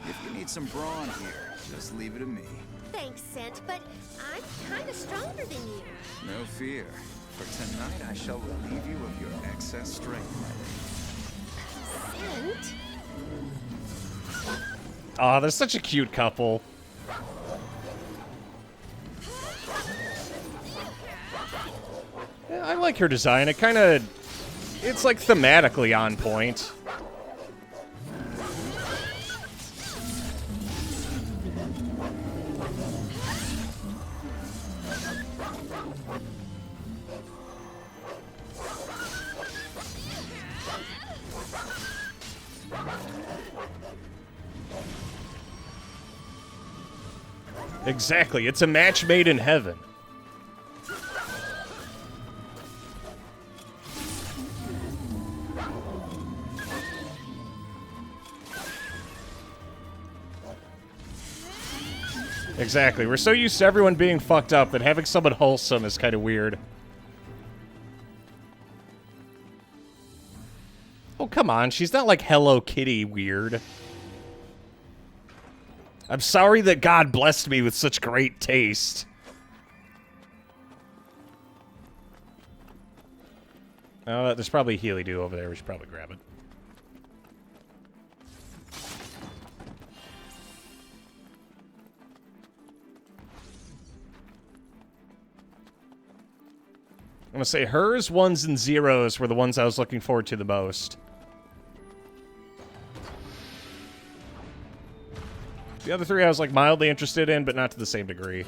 If you need some brawn here, just leave it to me. Thanks, Scent, but I'm kind of stronger than you. No fear. For tonight, I shall relieve you of your excess strength, my lady. Scent? Aw, they're such a cute couple. Yeah, I like her design. It kind of... It's, like, thematically on point. Exactly. It's a match made in heaven. Exactly. We're so used to everyone being fucked up that having someone wholesome is kind of weird. Oh, come on. She's not like Hello Kitty weird. I'm sorry that God blessed me with such great taste. Oh, there's probably a Healy Dew over there. We should probably grab it. I'm going to say hers, ones, and zeros were the ones I was looking forward to the most. The other three I was, like, mildly interested in, but not to the same degree.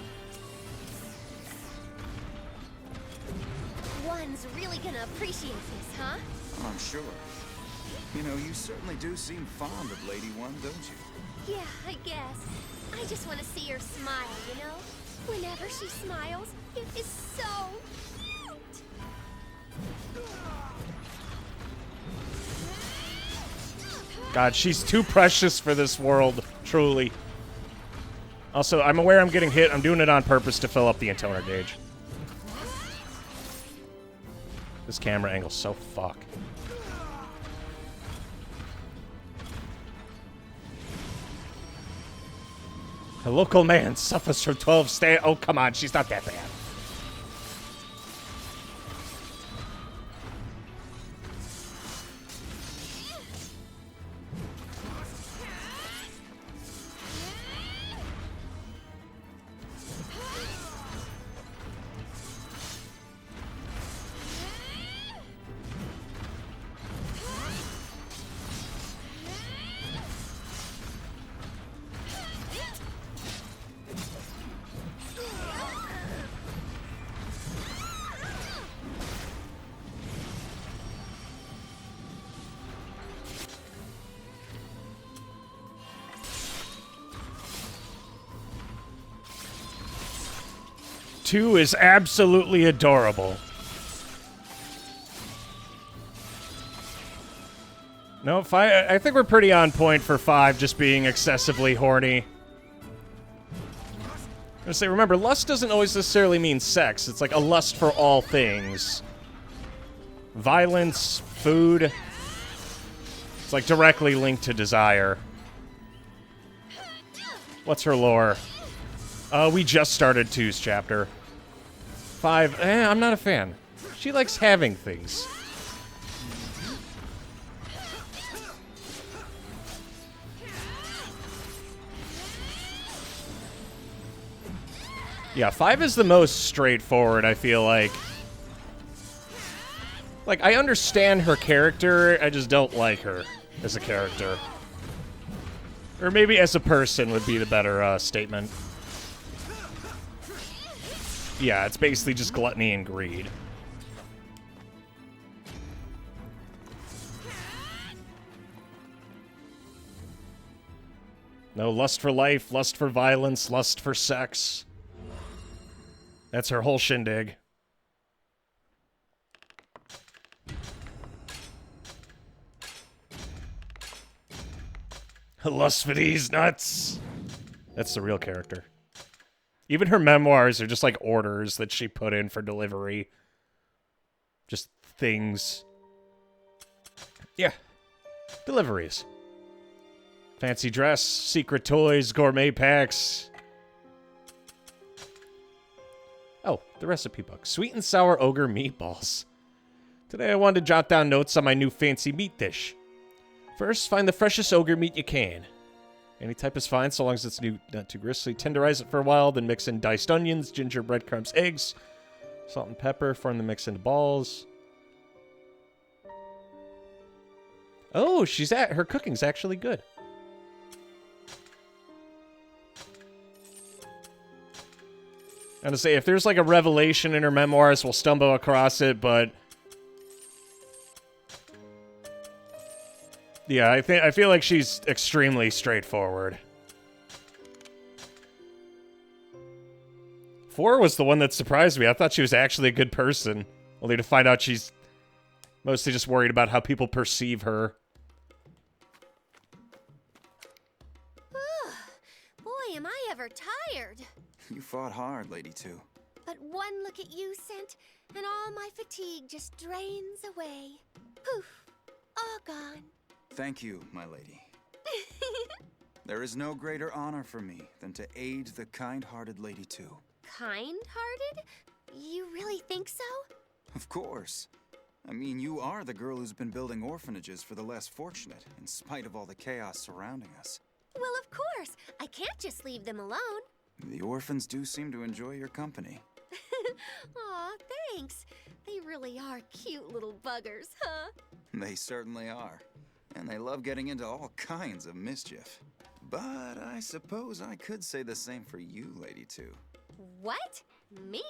One's really gonna appreciate this, huh? I'm sure. You know, you certainly do seem fond of Lady One, don't you? Yeah, I guess. I just want to see her smile, you know? Whenever she smiles, it is so cute. God, she's too precious for this world, truly. Also, I'm aware I'm getting hit. I'm doing it on purpose to fill up the intoner gauge. This camera angle's so fuck. A local man suffers from 12 Oh, come on, she's not that bad. Two is absolutely adorable. No, I think we're pretty on point for 5 just being excessively horny. I'm gonna say, remember, lust doesn't always necessarily mean sex. It's like a lust for all things. Violence, food. It's like directly linked to desire. What's her lore? We just started 2's chapter. 5, I'm not a fan. She likes having things. Yeah, 5 is the most straightforward, I feel like. Like, I understand her character, I just don't like her as a character. Or maybe as a person would be the better statement. Yeah, it's basically just gluttony and greed. No lust for life, lust for violence, lust for sex. That's her whole shindig. Lust for these nuts. That's the real character. Even her memoirs are just like orders that she put in for delivery. Just things. Yeah. Deliveries. Fancy dress, secret toys, gourmet packs. Oh, the recipe book. Sweet and sour ogre meatballs. Today I wanted to jot down notes on my new fancy meat dish. First, find the freshest ogre meat you can. Any type is fine, so long as it's not too gristly. Tenderize it for a while, then mix in diced onions, ginger, breadcrumbs, eggs, salt and pepper. Form the mix into balls. Oh, her cooking's actually good. I'm gonna say, if there's like a revelation in her memoirs, we'll stumble across it, but yeah, I feel like she's extremely straightforward. 4 was the one that surprised me. I thought she was actually a good person, only to find out she's mostly just worried about how people perceive her. Boy, am I ever tired. You fought hard, Lady 2. But one look at you, Scent, and all my fatigue just drains away. Poof, all gone. Thank you, my lady. There is no greater honor for me than to aid the kind-hearted Lady 2. Kind-hearted? You really think so? Of course. I mean, you are the girl who's been building orphanages for the less fortunate, in spite of all the chaos surrounding us. Well, of course. I can't just leave them alone. The orphans do seem to enjoy your company. Aw, thanks. They really are cute little buggers, huh? They certainly are. And they love getting into all kinds of mischief. But I suppose I could say the same for you, Lady 2. What? Mean?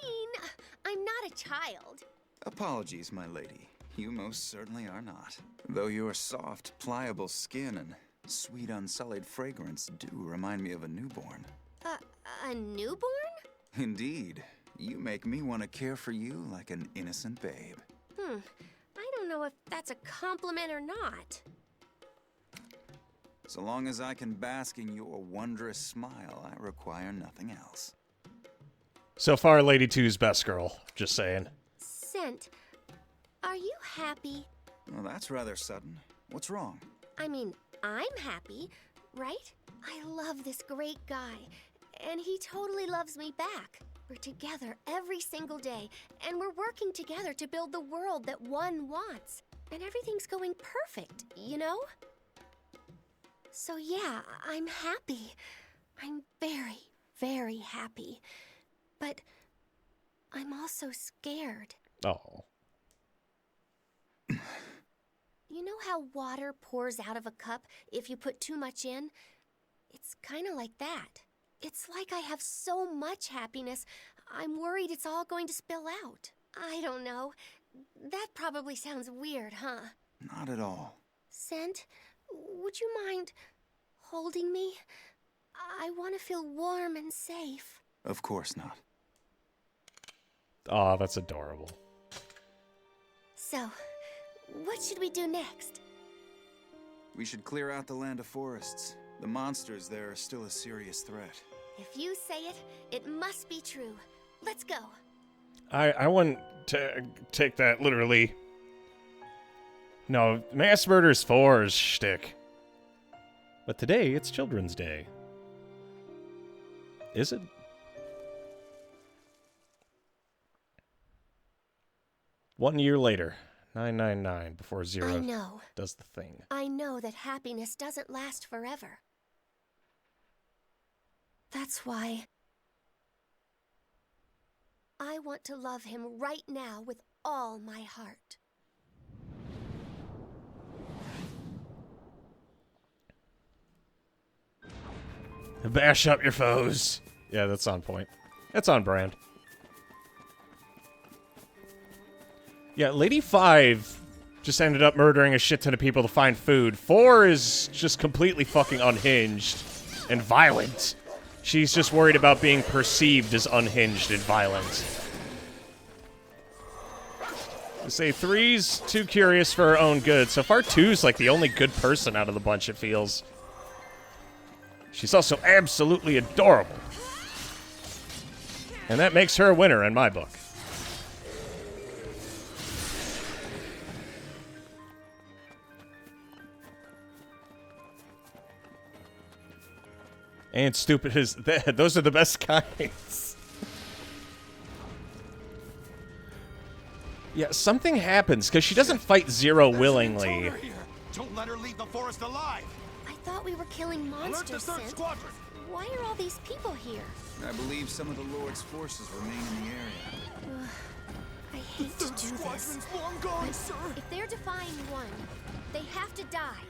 I'm not a child. Apologies, my lady. You most certainly are not. Though your soft, pliable skin and sweet, unsullied fragrance do remind me of a newborn. A newborn? Indeed. You make me want to care for you like an innocent babe. I don't know if that's a compliment or not. So long as I can bask in your wondrous smile, I require nothing else. So far, Lady 2's best girl. Just saying. Scent, are you happy? Well, that's rather sudden. What's wrong? I mean, I'm happy, right? I love this great guy, and he totally loves me back. We're together every single day, and we're working together to build the world that one wants. And everything's going perfect, you know? So yeah, I'm happy. I'm very, very happy. But I'm also scared. Oh. You know how water pours out of a cup if you put too much in? It's kind of like that. It's like I have so much happiness, I'm worried it's all going to spill out. I don't know. That probably sounds weird, huh? Not at all. Scent, would you mind holding me? I want to feel warm and safe. Of course not. Aw, that's adorable. So, what should we do next? We should clear out the land of forests. The monsters there are still a serious threat. If you say it, it must be true. Let's go. I wouldn't take that literally. No, mass murder's 4's shtick. But today, it's Children's Day. Is it? One year later, 999 before Zero I know. does the thing. I know that happiness doesn't last forever. That's why I want to love him right now with all my heart. Bash up your foes. Yeah, that's on point. That's on brand. Yeah, Lady 5 just ended up murdering a shit ton of people to find food. 4 is just completely fucking unhinged and violent. She's just worried about being perceived as unhinged and violent. I say 3's too curious for her own good. So far, 2's like the only good person out of the bunch, it feels. She's also absolutely adorable. And that makes her a winner in my book. And stupid as that. Those are the best kinds. Yeah, something happens because she doesn't fight Zero willingly. Don't let her leave the forest alive. I thought we were killing monsters, Alert the 3rd Scent. Squadron. Why are all these people here? I believe some of the Lord's forces remain in the area. I hate to do this. Long gone, But sir. if they're defying one, they have to die.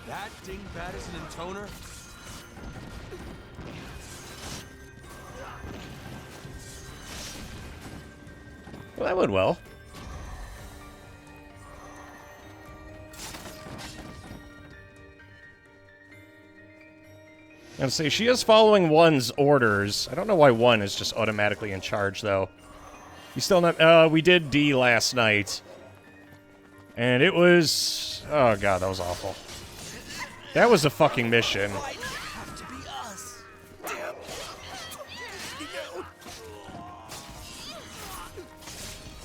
That dingbat is an intoner? Well, that went well. And say she is following 1's orders. I don't know why 1 is just automatically in charge, though. You still not... we did D last night. And it was... Oh, God, that was awful. That was a fucking mission. Have to be us. Damn.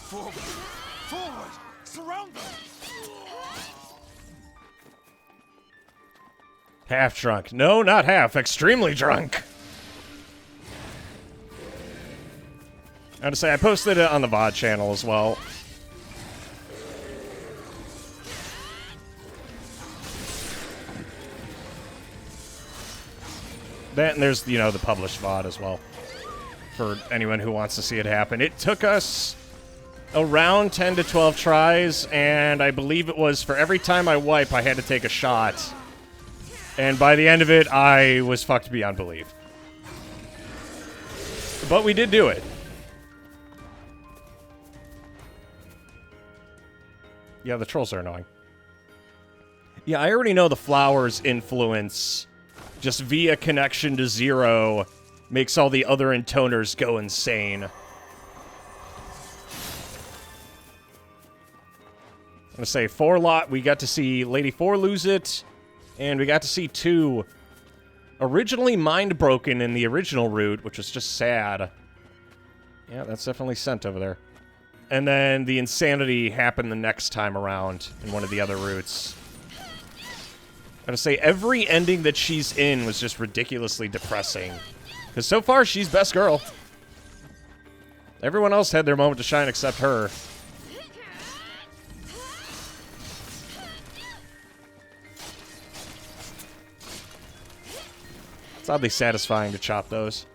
Forward! Forward! Surround them! Half drunk. No, not half. Extremely drunk. I have to say, I posted it on the VOD channel as well. That, and there's, you know, the published VOD as well. For anyone who wants to see it happen. It took us around 10 to 12 tries, and I believe it was for every time I wipe, I had to take a shot. And by the end of it, I was fucked beyond belief. But we did do it. Yeah, the trolls are annoying. Yeah, I already know the flower's influence, just via connection to Zero, makes all the other intoners go insane. gonna say we got to see Lady 4 lose it, and we got to see 2 originally mind broken in the original route, which was just sad. Yeah, that's definitely Scent over there. And then the insanity happened the next time around in one of the other routes. I'm gonna say every ending that she's in was just ridiculously depressing. Because so far, she's best girl. Everyone else had their moment to shine except her. It's oddly satisfying to chop those.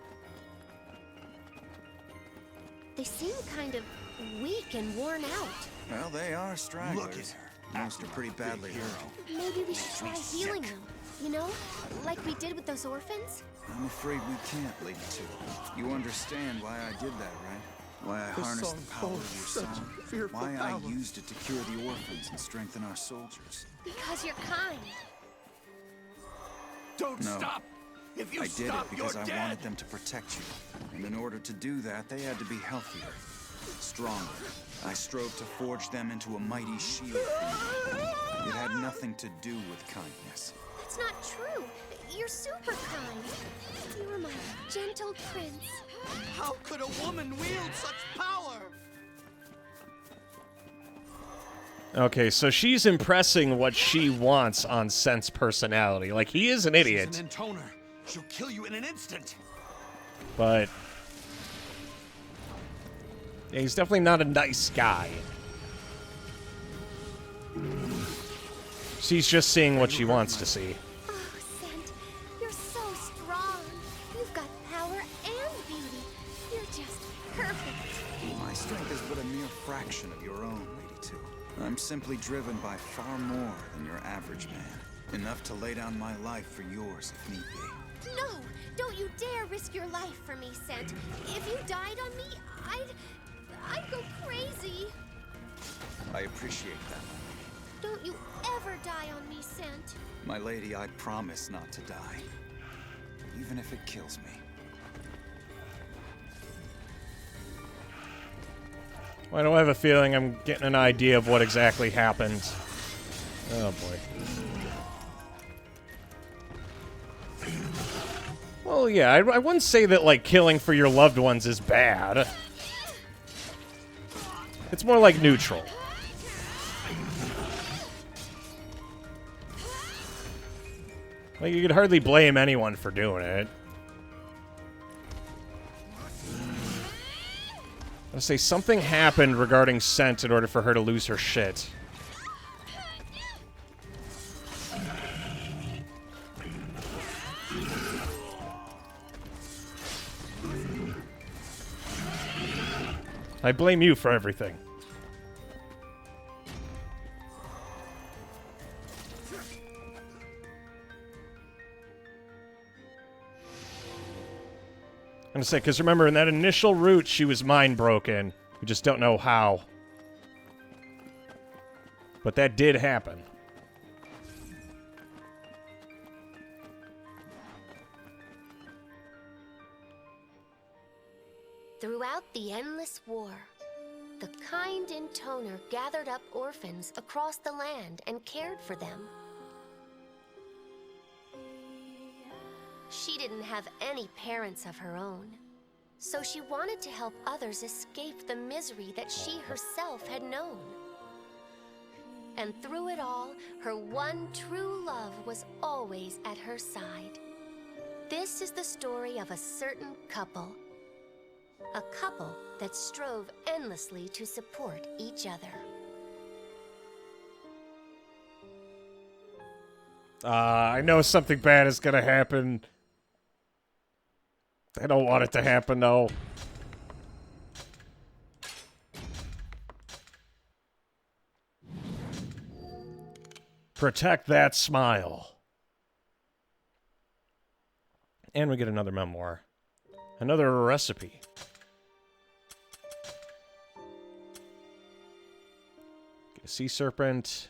They seem kind of weak and worn out. Well, they are stragglers. Most are pretty badly hurt. Maybe we should try healing them. You know, like we did with those orphans? I'm afraid we can't, Lady 2. You understand why I did that, right? Why I harnessed the power of your song. Why I used it to cure the orphans and strengthen our soldiers. Because you're kind. Don't No. stop! If you I did stop, it because you're I dead. wanted them to protect you. And in order to do that, they had to be healthier, stronger. I strove to forge them into a mighty shield for you. It had nothing to do with kindness. That's not true. You're super kind. You're my gentle prince. How could a woman wield such power? Okay, so she's impressing what she wants on Scent's personality. Like, he is an idiot, She's an intoner. She'll kill you in an instant. but... yeah, he's definitely not a nice guy. She's just seeing what she wants to see. Oh, Scent, you're so strong. You've got power and beauty. You're just perfect. My strength is but a mere fraction of your own, Lady 2. I'm simply driven by far more than your average man. Enough to lay down my life for yours if need be. No, don't you dare risk your life for me, Scent. If you died on me, I'd go crazy. I appreciate that. Don't you ever die on me, Scent. My lady, I promise not to die. Even if it kills me. Well, I don't have a feeling I'm getting an idea of what exactly happened. Oh, boy. Well, yeah, I wouldn't say that, like, killing for your loved ones is bad. It's more like neutral. Like, you could hardly blame anyone for doing it. I'll say something happened regarding Scent in order for her to lose her shit. I blame you for everything. I'm gonna say, because remember, in that initial route, she was mind broken. We just don't know how. But that did happen. Throughout the endless war, the kind intoner gathered up orphans across the land and cared for them. She didn't have any parents of her own, so she wanted to help others escape the misery that she herself had known. And through it all, her one true love was always at her side. This is the story of a certain couple. A couple that strove endlessly to support each other. I know something bad is gonna happen. I don't want it to happen, though. Protect that smile. And we get another memoir. Another recipe. Get a sea serpent.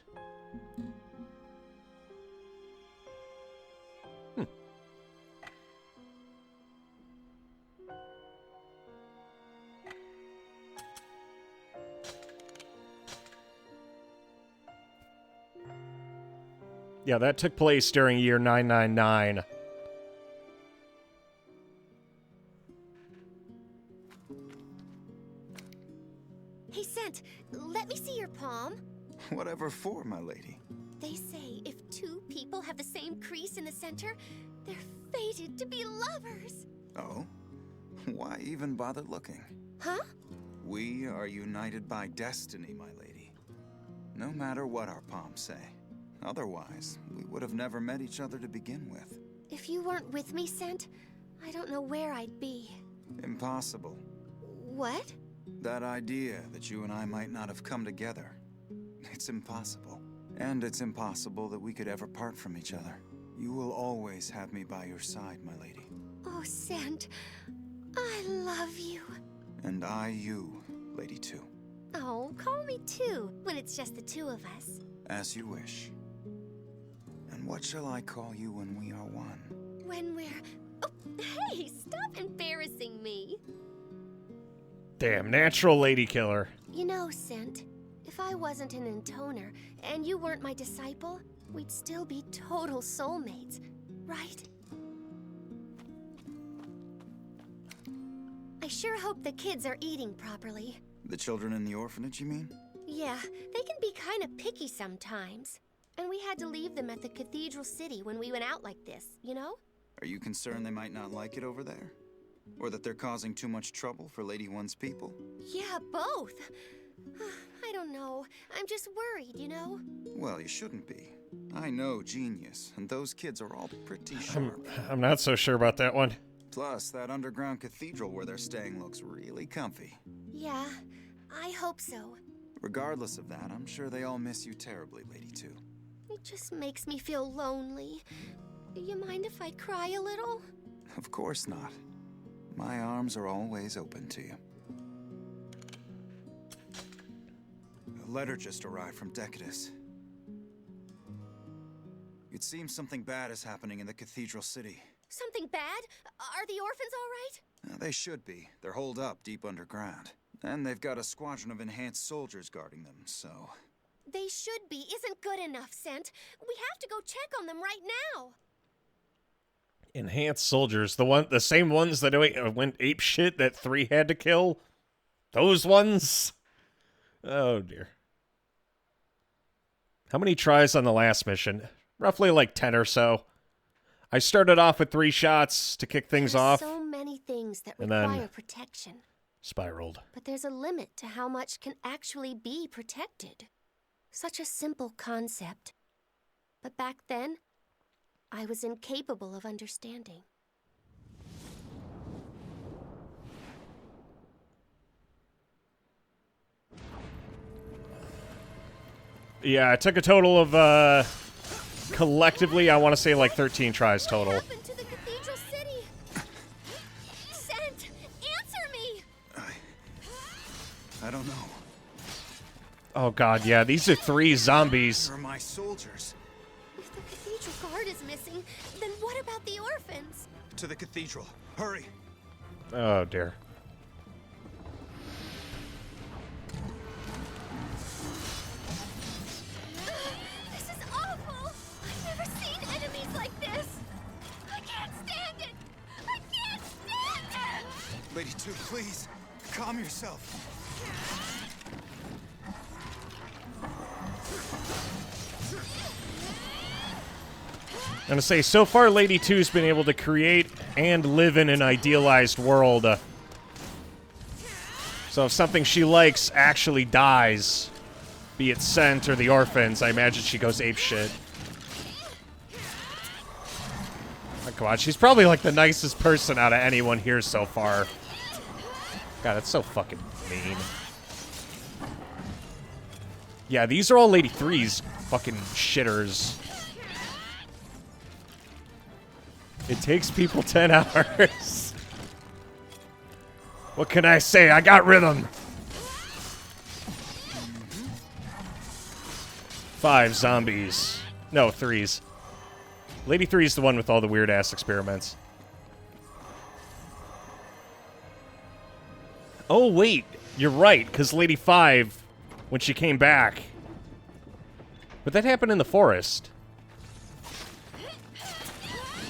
Yeah, that took place during year 999. Hey, Scent, let me see your palm. Whatever for, my lady. They say if two people have the same crease in the center, they're fated to be lovers. Oh? Why even bother looking? Huh? We are united by destiny, my lady. No matter what our palms say. Otherwise, we would have never met each other to begin with. If you weren't with me, Scent, I don't know where I'd be. Impossible. What? That idea that you and I might not have come together. It's impossible. And it's impossible that we could ever part from each other. You will always have me by your side, my lady. Oh, Scent, I love you. And I you, Lady Two. Oh, call me too, when it's just the two of us. As you wish. And what shall I call you when we are one? When we're... Oh, hey, stop embarrassing me. Damn, natural lady killer. You know, Scent, if I wasn't an intoner and you weren't my disciple, we'd still be total soulmates, right? I sure hope the kids are eating properly. The children in the orphanage, you mean? Yeah, they can be kind of picky sometimes. And we had to leave them at the cathedral city when we went out like this, you know? Are you concerned they might not like it over there? Or that they're causing too much trouble for Lady One's people? Yeah, both. I don't know. I'm just worried, you know? Well, you shouldn't be. I know genius, and those kids are all pretty sharp. I'm not so sure about that one. Plus, that underground cathedral where they're staying looks really comfy. Yeah, I hope so. Regardless of that, I'm sure they all miss you terribly, Lady Two. It just makes me feel lonely. Do you mind if I cry a little? Of course not. My arms are always open to you. A letter just arrived from Decadus. It seems something bad is happening in the cathedral city. Something bad? Are the orphans all right? They should be. They're holed up deep underground. And they've got a squadron of enhanced soldiers guarding them, so... They should be isn't good enough, Scent. We have to go check on them right now. Enhanced soldiers, the same ones that went ape shit that 3 had to kill? Those ones? Oh dear. How many tries on the last mission? Roughly like 10 or so. I started off with 3 shots to kick things off. So many things that and require then protection. Spiraled. But there's a limit to how much can actually be protected. Such a simple concept. But back then, I was incapable of understanding. Yeah, I took a total of, collectively, I want to say like 13 tries total. What happened to the cathedral city? Scent, answer me! I don't know. Oh god, yeah, these are 3 zombies. They're my soldiers. If the cathedral guard is missing, then what about the orphans? To the cathedral. Hurry. Oh dear. This is awful! I've never seen enemies like this! I can't stand it! I can't stand it! Lady Two, please. Calm yourself. I'm gonna say, so far Lady 2's been able to create and live in an idealized world. So if something she likes actually dies, be it Scent or the orphans, I imagine she goes apeshit. Oh, come on, she's probably like the nicest person out of anyone here so far. God, that's so fucking mean. Yeah, these are all Lady 3's fucking shitters. It takes people 10 hours. What can I say? I got rhythm. 5 zombies. No, 3s. Lady 3 is the one with all the weird-ass experiments. Oh, wait. You're right, because Lady 5, when she came back... But that happened in the forest.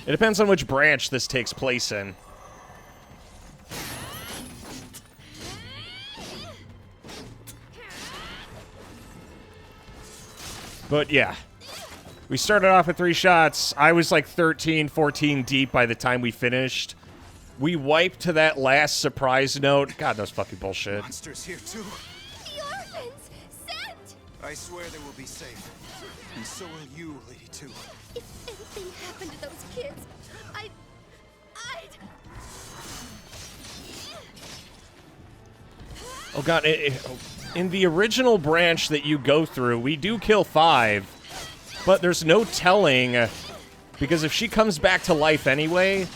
It depends on which branch this takes place in. But yeah. We started off with 3 shots. I was like 13, 14 deep by the time we finished. We wiped to that last surprise note. God, that was fucking bullshit. Monsters here too. The orphans! Sent! I swear they will be safe. And so will you, Lady Two. If anything happened to those kids, I'd... Oh god, in the original branch that you go through, we do kill 5, but there's no telling, because if she comes back to life anyway,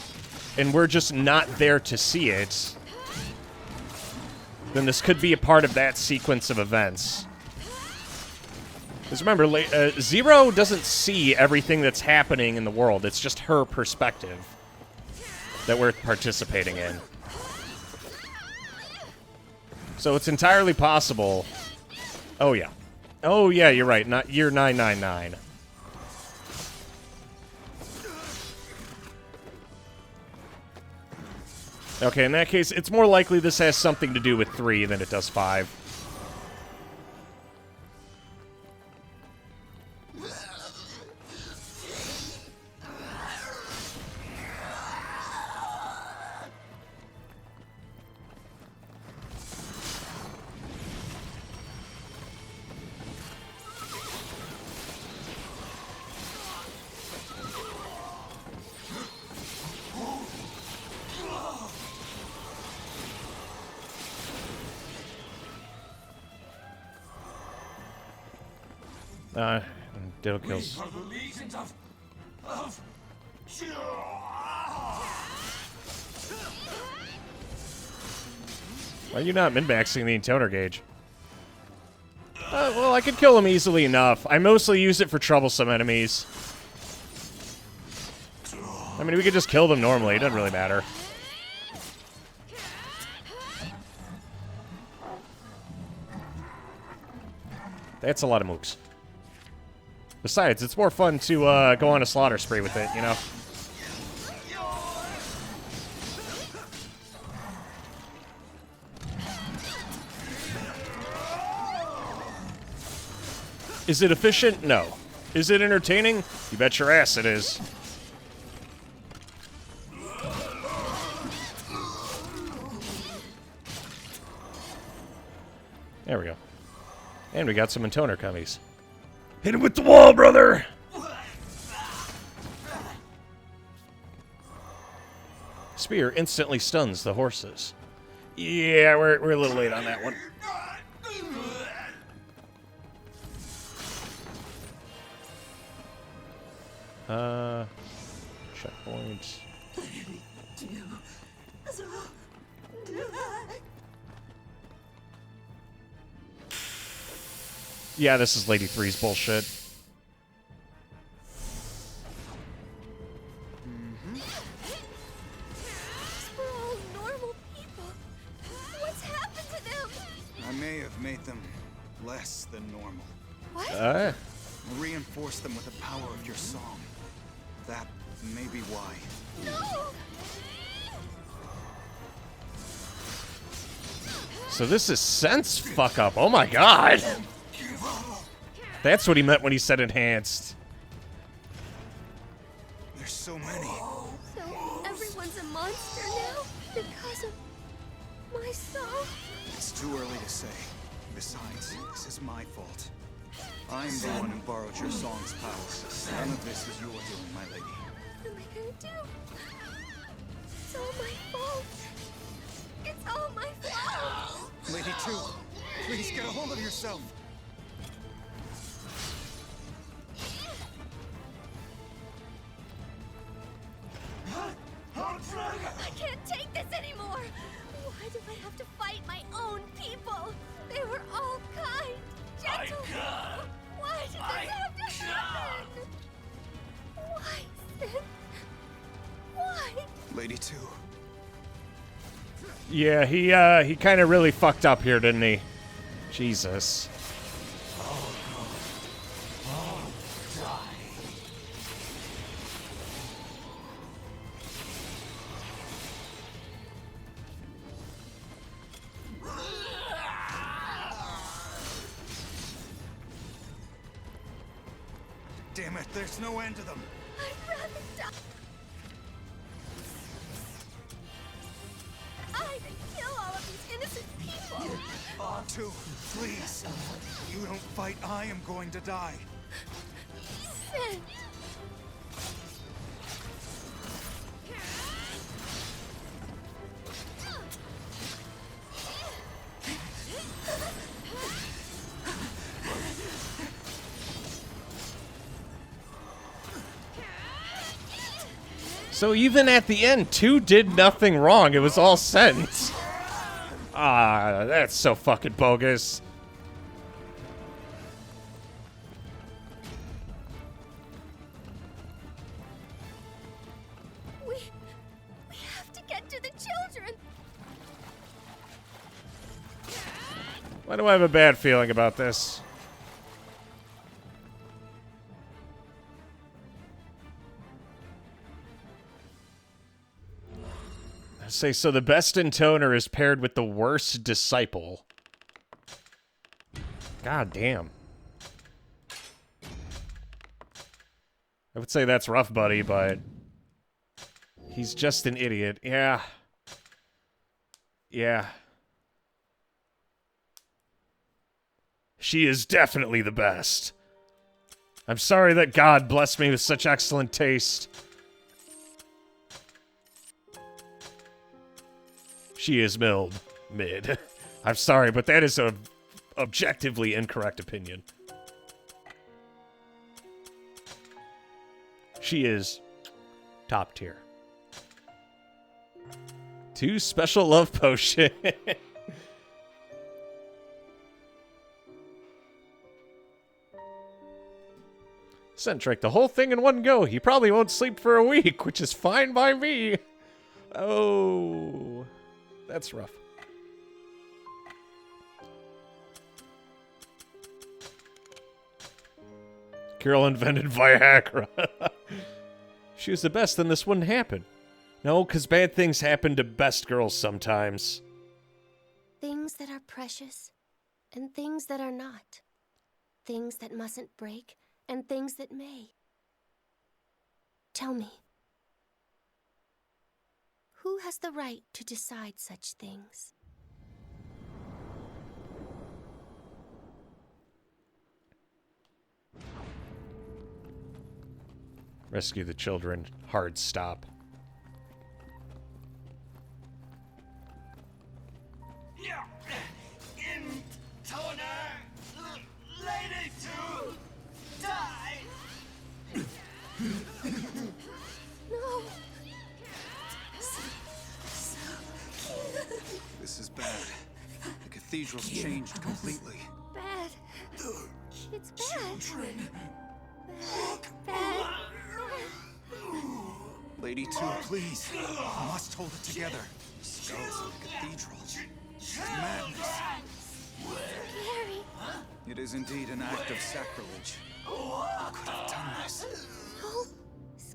and we're just not there to see it, then this could be a part of that sequence of events. Because remember, Zero doesn't see everything that's happening in the world, it's just her perspective that we're participating in. So it's entirely possible. Oh yeah. Oh yeah, you're right. Not year 999. Okay, in that case, it's more likely this has something to do with 3 than it does 5. Ditto kills. Why are you not min-maxing the encounter gauge? Well, I could kill him easily enough. I mostly use it for troublesome enemies. I mean, we could just kill them normally. It doesn't really matter. That's a lot of moves. Besides, it's more fun to go on a slaughter spree with it, you know? Is it efficient? No. Is it entertaining? You bet your ass it is. There we go. And we got some intoner cummies. Hit him with the wall, brother! Spear instantly stuns the horses. Yeah, we're a little late on that one. Checkpoint. Yeah, this is Lady 3's bullshit. We're all normal people. What's happened to them? I may have made them less than normal. What? Reinforce them with the power of your song. That may be why. No! So this is sense fuck up. Oh my god! That's what he meant when he said enhanced. There's so many. So everyone's a monster now because of my song? It's too early to say. Besides, this is my fault. I'm the one who borrowed your song's power. None of this is your doing, my lady. What am I gonna do? It's all my fault. It's all my fault. Lady Two, please get a hold of yourself. I can't take this anymore. Why do I have to fight my own people? They were all kind, gentle. Why did this have to happen? Why, Sid? Why? Lady Two. Yeah, he kind of really fucked up here, didn't he? Jesus. it, there's no end to them. I'd rather die. I'd kill all of these innocent people. Two, please. You don't fight, I am going to die. Sin. So even at the end, 2 did nothing wrong. It was all sense. Ah, that's so fucking bogus. We have to get to the children. Why do I have a bad feeling about this? Say, so the best intoner is paired with the worst disciple. God damn. I would say that's rough, buddy, but he's just an idiot. Yeah. Yeah. She is definitely the best. I'm sorry that God blessed me with such excellent taste. She is mid. I'm sorry, but that is a objectively incorrect opinion. She is top tier. 2 special love potion. Centric, the whole thing in one go. He probably won't sleep for a week, which is fine by me. Oh... That's rough. Carol invented Viagra. She was the best, then this wouldn't happen. No, because bad things happen to best girls sometimes. Things that are precious and things that are not. Things that mustn't break and things that may. Tell me. Who has the right to decide such things? Rescue the children. Hard stop. Lady to die. No. This is bad. The cathedral's changed completely. Bad. It's bad. Bad. Lady 2, please. You must hold it together. Skulls in the cathedral. It's madness. Scary. It is indeed an act of sacrilege. Who could have done this? No.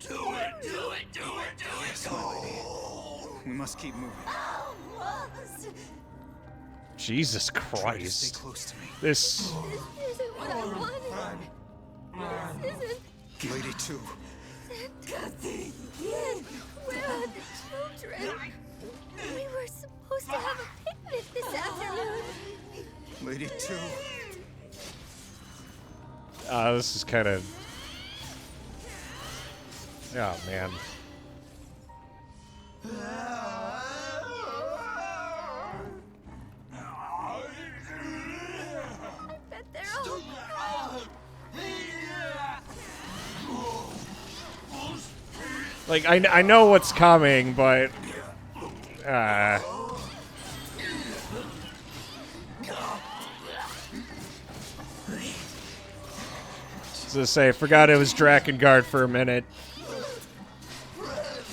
Do it. Yes, my lady. We must keep moving. Jesus Try to Christ. stay close to me. This... This isn't what I wanted. This isn't... Lady 2. Where are the children? We were supposed to have a picnic this afternoon. Lady 2. This is kind of... Oh, man. Bet they're all... Like, I know what's coming, but... So to say, forgot it was Drakengard for a minute.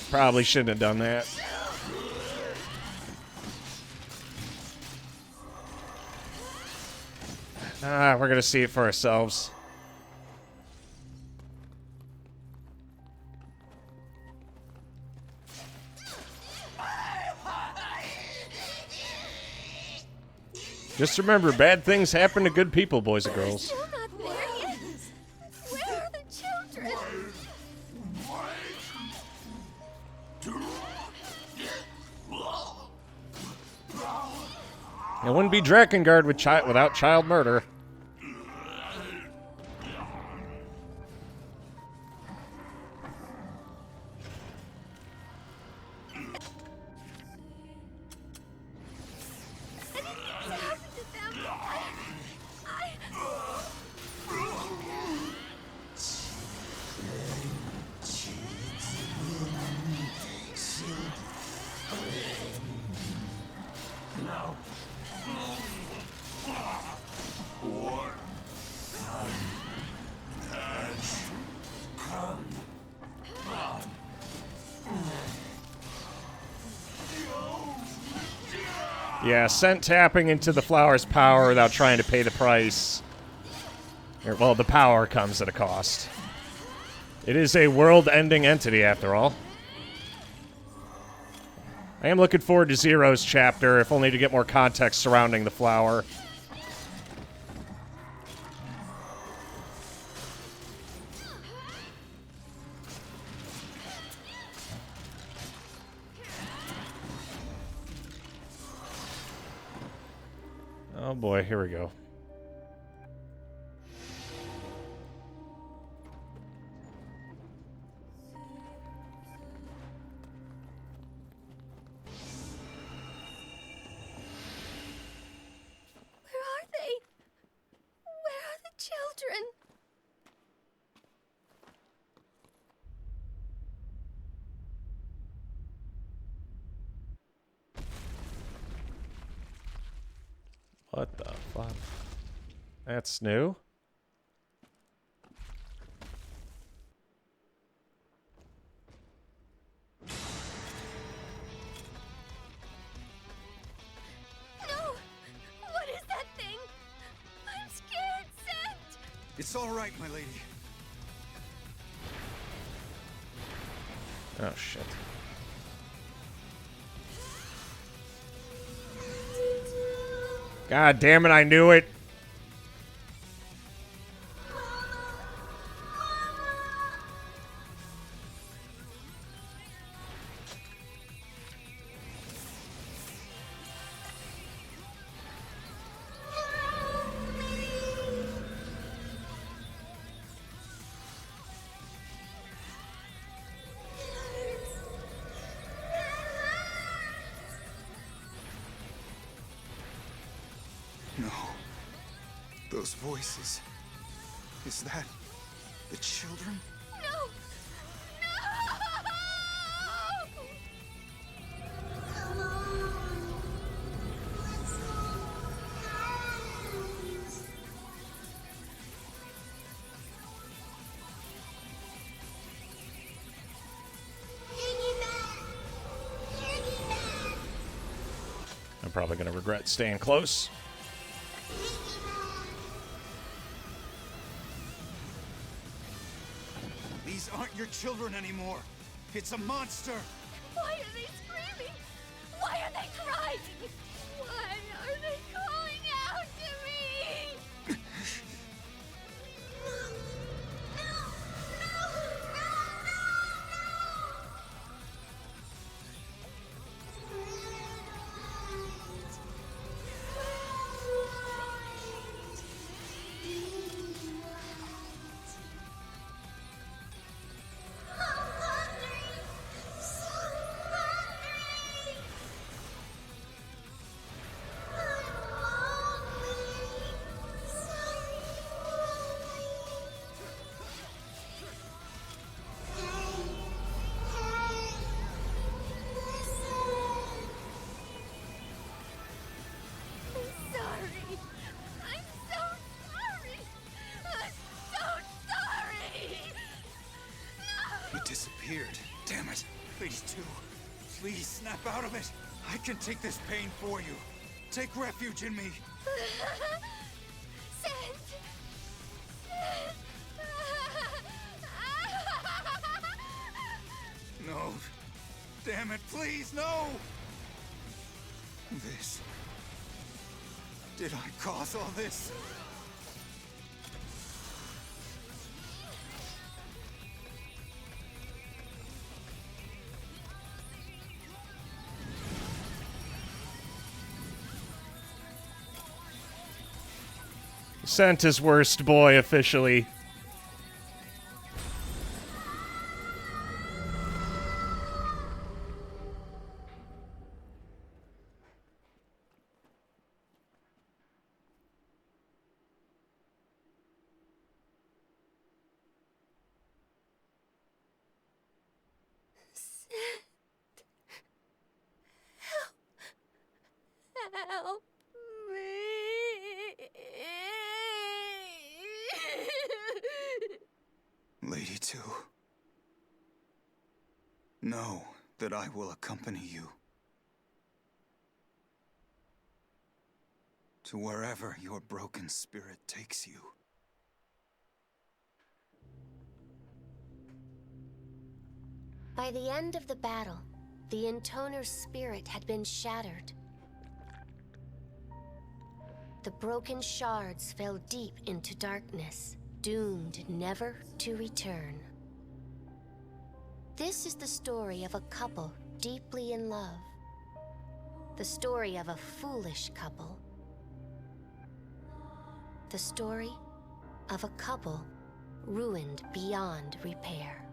Probably shouldn't have done that. We're gonna see it for ourselves. Just remember, bad things happen to good people, boys and girls. Still not there yet. Where are the children? It wouldn't be Drakengard without child murder. Yeah, scent tapping into the flower's power without trying to pay the price. Well, the power comes at a cost. It is a world-ending entity, after all. I am looking forward to Zero's chapter, if only to get more context surrounding the flower. Oh boy, here we go. Where are they? Where are the children? What the fuck? That's new? No! What is that thing? I'm scared, Scent! It's all right, my lady. Oh, shit. God damn it, I knew it! No. Those voices. Is that the children? No! I'm probably gonna regret staying close. These aren't your children anymore. It's a monster. Why are they screaming? Why are they crying? Why are they calling out to me? Disappeared. Damn it. Phase 2. Please snap out of it. I can take this pain for you. Take refuge in me. No. Damn it, please, no! This. Did I cause all this? Santa's worst boy, officially. Help me. Lady Two, know that I will accompany you to wherever your broken spirit takes you. By the end of the battle, the Intoner's spirit had been shattered. The broken shards fell deep into darkness, doomed never to return. This is the story of a couple deeply in love. The story of a foolish couple. The story of a couple ruined beyond repair.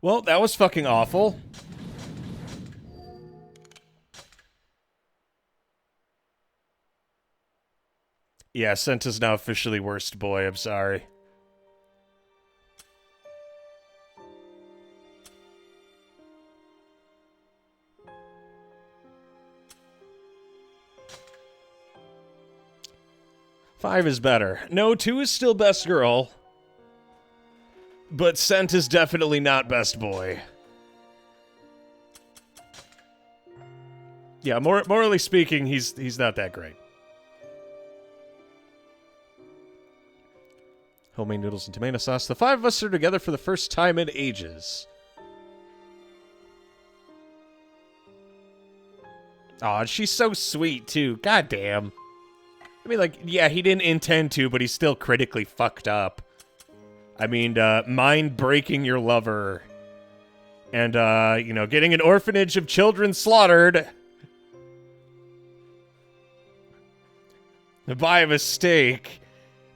Well, that was fucking awful. Yeah, Santa's now officially worst boy, I'm sorry. Five is better. No, 2 is still best girl. But Santa's definitely not best boy. Yeah, morally speaking, he's not that great. Homemade noodles and tomato sauce. The 5 of us are together for the first time in ages. Aw, she's so sweet, too. God damn. I mean, like, yeah, he didn't intend to, but he's still critically fucked up. I mean, mind breaking your lover. And, you know, getting an orphanage of children slaughtered. By mistake.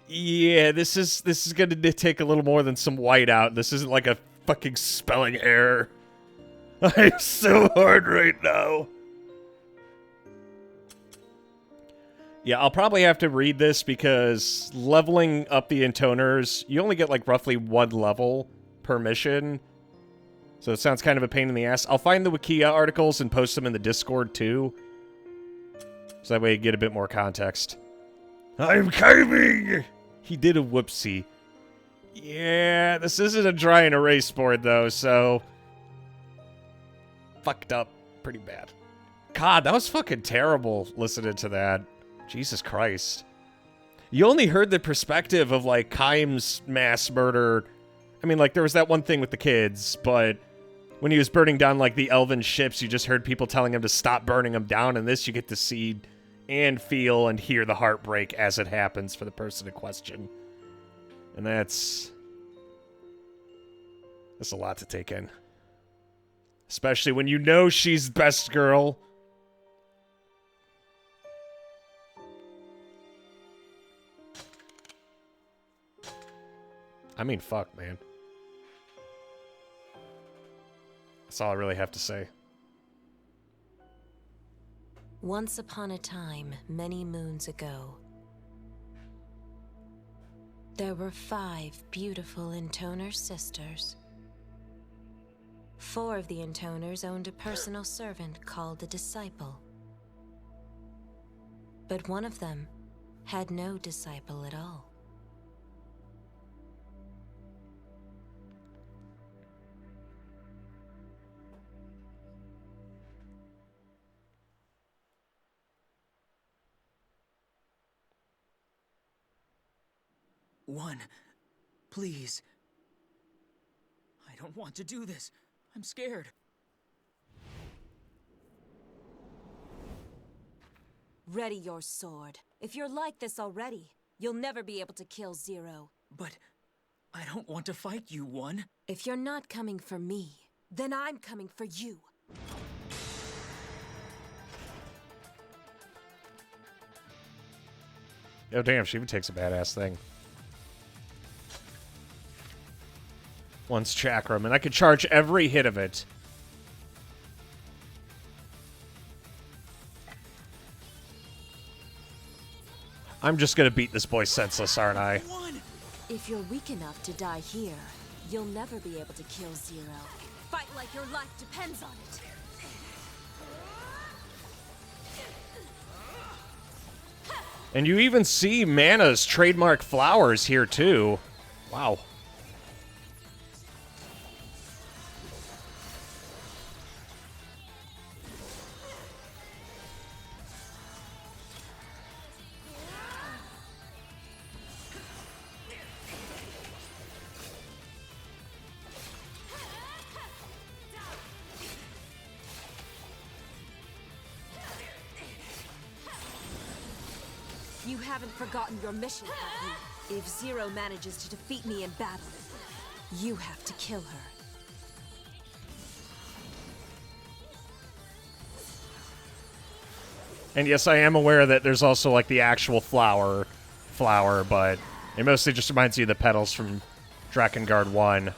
Yeah, this is gonna take a little more than some whiteout. This isn't like a fucking spelling error. I'm so hard right now. Yeah, I'll probably have to read this because leveling up the intoners, you only get like roughly 1 level per mission. So it sounds kind of a pain in the ass. I'll find the Wikia articles and post them in the Discord too. So that way you get a bit more context. I'm coming! He did a whoopsie. Yeah, this isn't a dry and erase board though, so... Fucked up pretty bad. God, that was fucking terrible listening to that. Jesus Christ. You only heard the perspective of, like, Kaim's mass murder. I mean, like, there was that one thing with the kids, but when he was burning down, like, the elven ships, you just heard people telling him to stop burning them down, and this you get to see and feel and hear the heartbreak as it happens for the person in question. And that's a lot to take in. Especially when you know she's best girl. I mean, fuck, man. That's all I really have to say. Once upon a time, many moons ago, there were 5 beautiful Intoner sisters. 4 of the Intoners owned a personal servant called a disciple. But one of them had no disciple at all. One, please. I don't want to do this. I'm scared. Ready your sword. If you're like this already, You'll never be able to kill Zero. But I don't want to fight you, One. If you're not coming for me, then I'm coming for you. Oh, damn, she even takes a badass thing. One's chakram, and I could charge every hit of it. I'm just gonna beat this boy senseless, aren't I? If you're weak enough to die here, you'll never be able to kill Zero. Fight like your life depends on it. And you even see Mana's trademark flowers here, too. Wow. You haven't forgotten your mission, have you? If Zero manages to defeat me in battle, you have to kill her. And yes, I am aware that there's also, like, the actual flower, but it mostly just reminds you of the petals from Drakengard 1.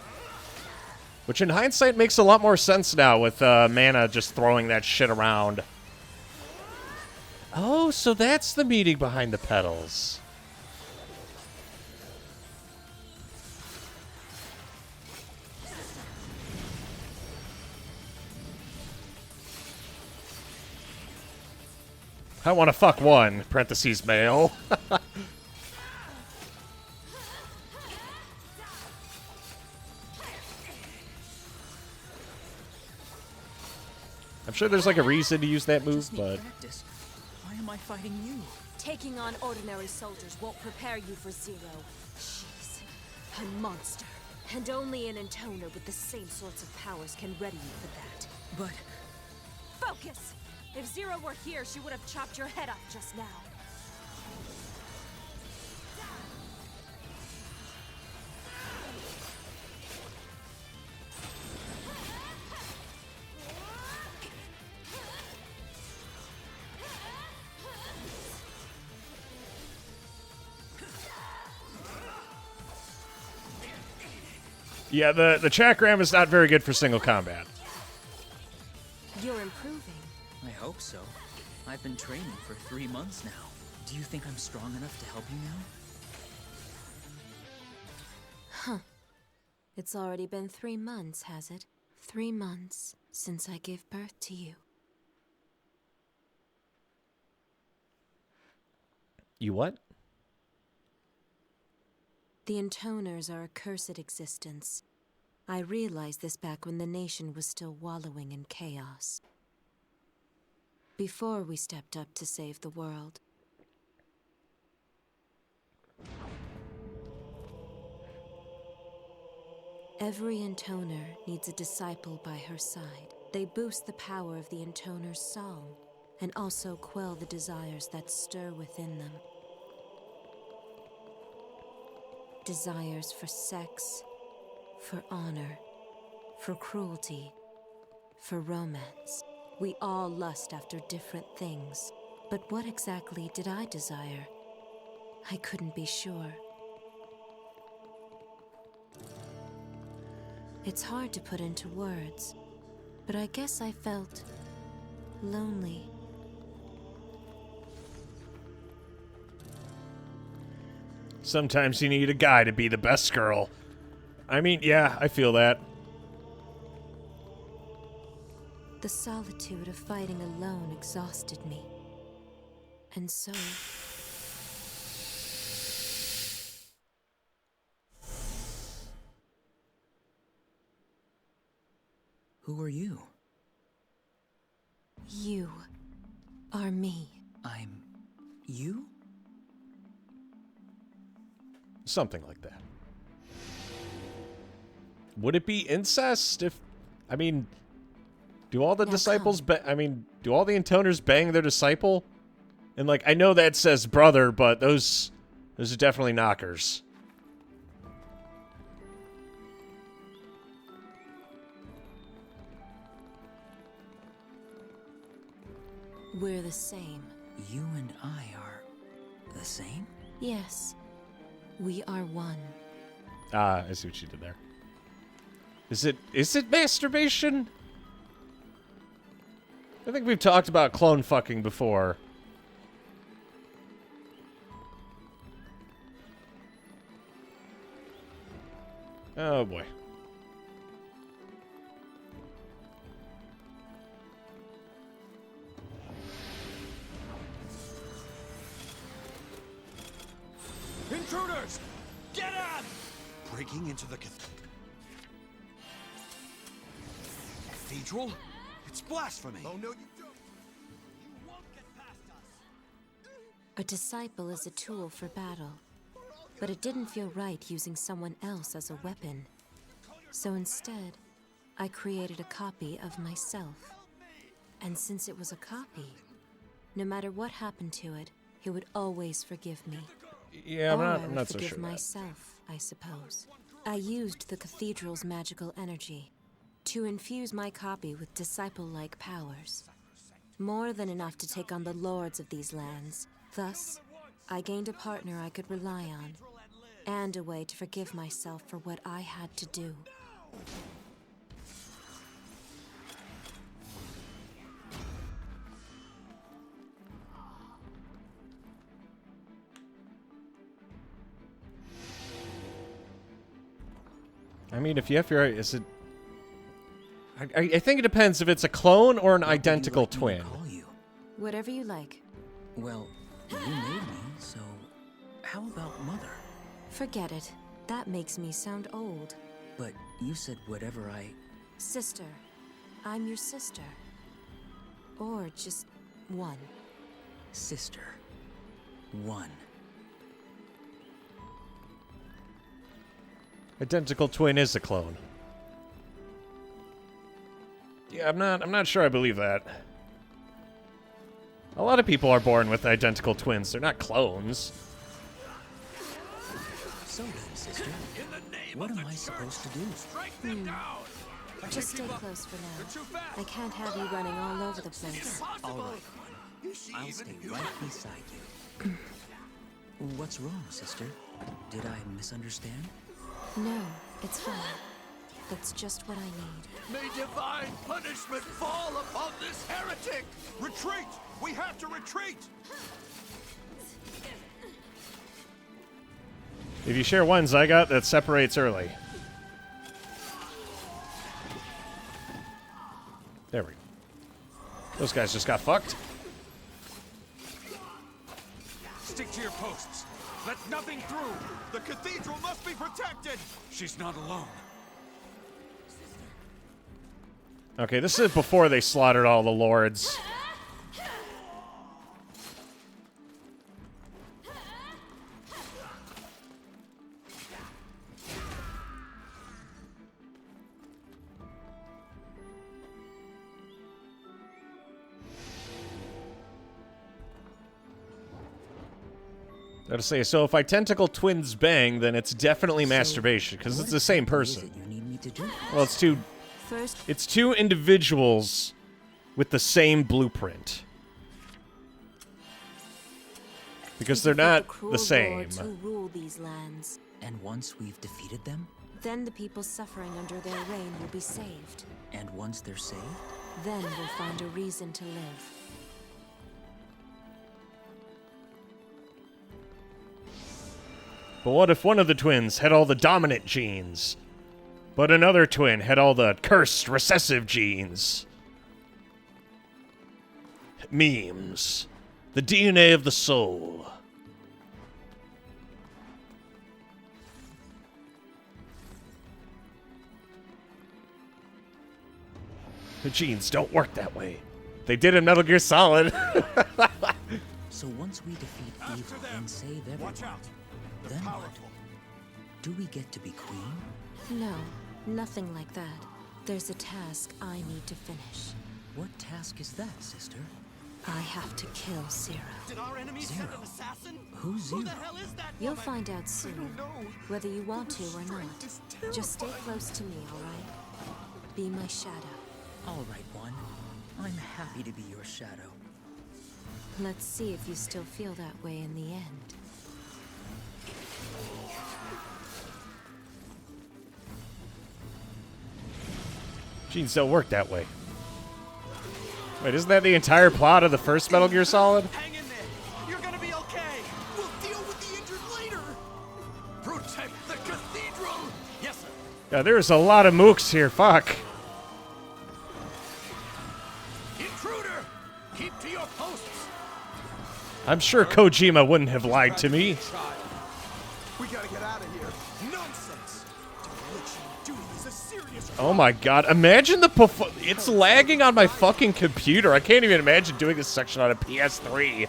Which, in hindsight, makes a lot more sense now with Mana just throwing that shit around. Oh, so that's the meaning behind the petals. I want to fuck one, parentheses male. I'm sure there's like a reason to use that move, but... Why am I fighting you? Taking on ordinary soldiers won't prepare you for Zero. She's a monster. And only an intoner with the same sorts of powers can ready you for that. But... Focus! If Zero were here, she would have chopped your head off just now. Yeah, the chakram is not very good for single combat. You're improving. I hope so. I've been training for 3 months now. Do you think I'm strong enough to help you now? Huh. It's already been 3 months, has it? 3 months since I gave birth to you. You what? The intoners are a cursed existence. I realized this back when the nation was still wallowing in chaos. Before we stepped up to save the world. Every intoner needs a disciple by her side. They boost the power of the intoner's song, and also quell the desires that stir within them. Desires for sex, for honor, for cruelty, for romance. We all lust after different things. But what exactly did I desire? I couldn't be sure. It's hard to put into words, but I guess I felt lonely. Sometimes you need a guy to be the best girl. I mean, yeah, I feel that. The solitude of fighting alone exhausted me. And so... Who are you? You are me. I'm... you? Something like that. Would it be incest if... I mean... Do all the disciples... do all the intoners bang their disciple? And, like, I know that says brother, but those Those are definitely knockers. We're the same. You and I are the same? Yes. We are one. Ah, I see what you did there. Is it masturbation? I think we've talked about clone fucking before. Oh boy. Intruders! Get on! Breaking into the cathedral? It's blasphemy! Oh no, you don't! You won't get past us! A disciple is a tool for battle, but it didn't feel right using someone else as a weapon. So instead, I created a copy of myself. And since it was a copy, no matter what happened to it, it would always forgive me. Yeah, Or I I'm would not so forgive sure. myself, I suppose. I used the cathedral's magical energy to infuse my copy with disciple-like powers. More than enough to take on the lords of these lands. Thus, I gained a partner I could rely on, and a way to forgive myself for what I had to do. I mean, if you have your... Is it... I think it depends if it's a clone or an identical twin. Call you? Whatever you like. Well, you made me, so how about Mother? Forget it. That makes me sound old. But you said whatever I... Sister. I'm your sister. Or just one. Sister. One. Identical twin is a clone. Yeah, I'm not sure I believe that. A lot of people are born with identical twins. They're not clones. So then, sister, what am I supposed to do? Just stay close for now. I can't have you running all over the place. All right, one. I'll stay right beside you. What's wrong, sister? Did I misunderstand? No, it's fine. That's just what I need. May divine punishment fall upon this heretic! Retreat! We have to retreat! If you share one zygote, that separates early. There we go. Those guys just got fucked. Stick to your posts. Let nothing through. The cathedral must be protected. She's not alone. Okay, this is before they slaughtered all the lords. Gotta say, so if identical twins bang, then it's definitely masturbation, because it's the same person. You need me to do? Well, First, it's two individuals with the same blueprint. Because they're not the same. lords who rule these lands. And once we've defeated them, Then the people suffering under their reign will be saved. and once they're saved, Then we'll find a reason to live. But what if one of the twins had all the dominant genes, but another twin had all the cursed recessive genes? Memes. The DNA of the soul. The genes don't work that way. They did in Metal Gear Solid. so once we defeat evil and save everyone, Watch out. They're then what? powerful. Do we get to be queen? No, nothing like that. There's a task I need to finish. What task is that, sister? I have to kill Zero. Did our enemy send an assassin? Who's Who Zero? the hell is that You'll woman? find out soon, whether you want to or not. Just stay close to me, alright? Be my shadow. All right, One. I'm happy to be your shadow. Let's see if you still feel that way in the end. Genes don't work that way. Wait, isn't that the entire plot of the first Metal Gear Solid? Hang in there. You're gonna be okay. We'll deal with the injured later. Protect the cathedral. Yes, sir. Yeah, there's a lot of mooks here. Fuck. Intruder, keep to your posts. I'm sure Kojima wouldn't have lied to me. We gotta get out of here. Nonsense. Dereliction of duty is a serious. Oh my god, imagine the it's lagging on my fucking computer. I can't even imagine doing this section on a PS3.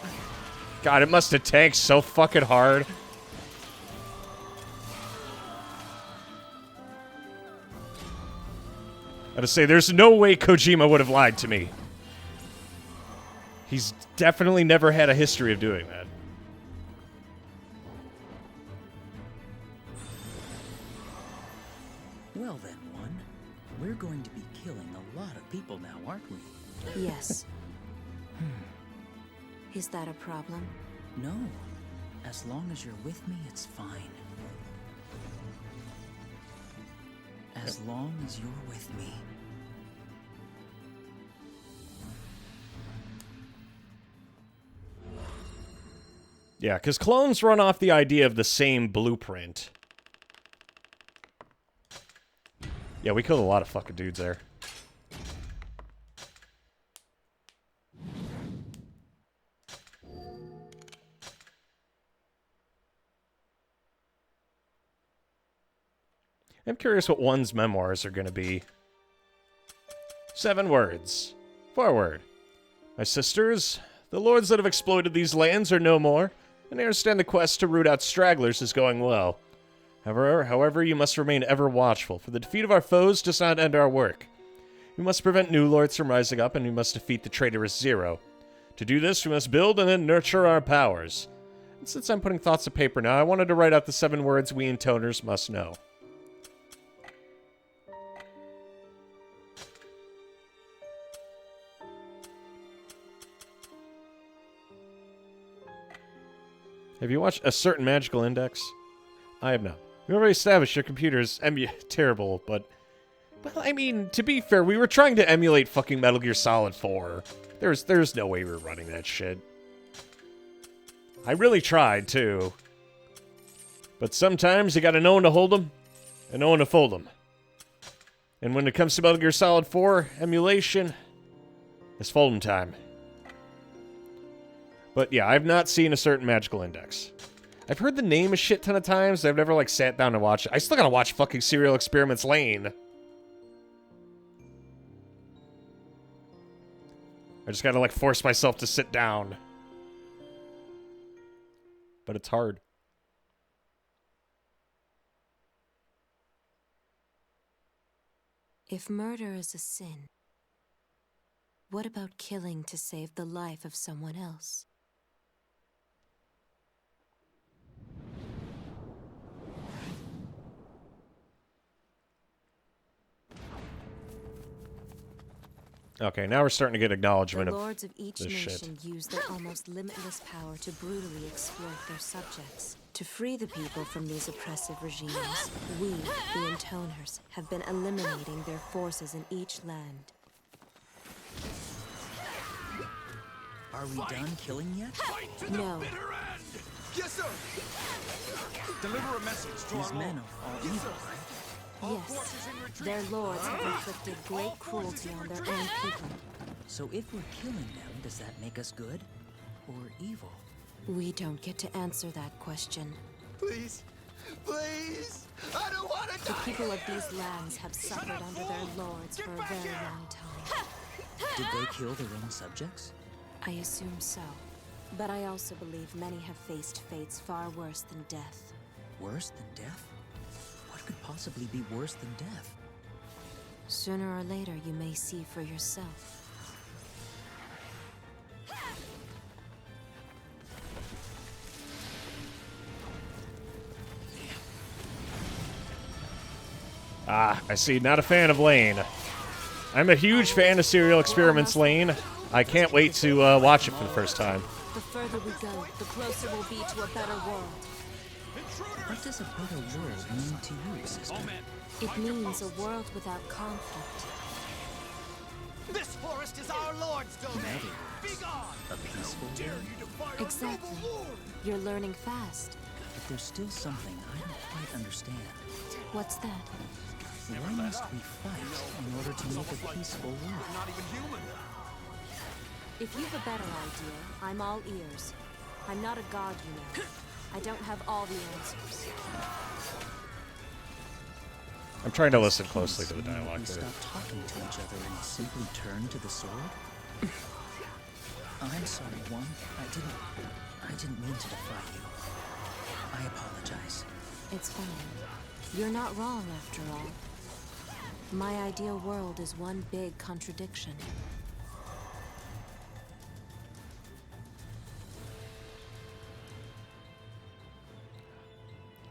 God, it must have tanked so fucking hard. I gotta say, there's no way Kojima would have lied to me. He's definitely never had a history of doing that. Well then, One. We're going to be killing a lot of people now, aren't we? Yes. Is that a problem? No. As long as you're with me, it's fine. As long as you're with me. Yeah, because clones run off the idea of the same blueprint. Yeah, we killed a lot of fucking dudes there. I'm curious what One's memoirs are going to be. 7 words. Forward. My sisters, the lords that have exploited these lands are no more, and I understand the quest to root out stragglers is going well. However, you must remain ever watchful, for the defeat of our foes does not end our work. We must prevent new lords from rising up, and we must defeat the traitorous Zero. To do this, we must build and then nurture our powers. And since I'm putting thoughts to paper now, I wanted to write out the 7 words we intoners must know. Have you watched A Certain Magical Index? I have not. We already established your computer's terrible, but... Well, I mean, to be fair, we were trying to emulate fucking Metal Gear Solid 4. There's no way we were running that shit. I really tried, too. But sometimes you gotta know when to hold 'em, and know when to fold 'em. And when it comes to Metal Gear Solid 4 emulation, it's fold 'em time. But yeah, I've not seen A Certain Magical Index. I've heard the name a shit ton of times. I've never, like, sat down to watch it. I still gotta watch fucking Serial Experiments Lane. I just gotta, like, force myself to sit down. But it's hard. If murder is a sin, what about killing to save the life of someone else? Okay, now we're starting to get acknowledgement The of lords of each this nation shit. use their almost limitless power to brutally exploit their subjects. To free the people from these oppressive regimes, we, the Intoners, have been eliminating their forces in each land. Are we done killing yet? No. Yes, sir. Deliver a message to These our men lord. are all Yes, evil, sir. right? Yes, their lords have inflicted great cruelty on their own people. So if we're killing them, does that make us good or evil? We don't get to answer that question. Please, please. I don't want to The die. people of these lands have suffered under their lords for a very long time. Did they kill their own subjects? I assume so. But I also believe many have faced fates far worse than death. Worse than death? What could possibly be worse than death? Sooner or later, you may see for yourself. Ah, I see. Not a fan of Lane. I'm a huge fan of Serial Experiments Lane. I can't wait to watch it for the first time. The further we go, the closer we'll be to a better world. What does a better world mean to you, sister? It means a world without conflict. This forest is our lord's domain. Be gone! A peaceful world? Exactly. You're learning fast. But there's still something I don't quite understand. What's that? Why must we fight in order to make a peaceful world? Not even human. If you've a better idea, I'm all ears. I'm not a god, you know. I don't have all the answers. I'm trying to listen closely to the Mean dialogue we there. stop talking to each other and simply turn to the sword? I'm sorry, One. I didn't mean to defy you. I apologize. It's fine. You're not wrong, after all. My ideal world is one big contradiction.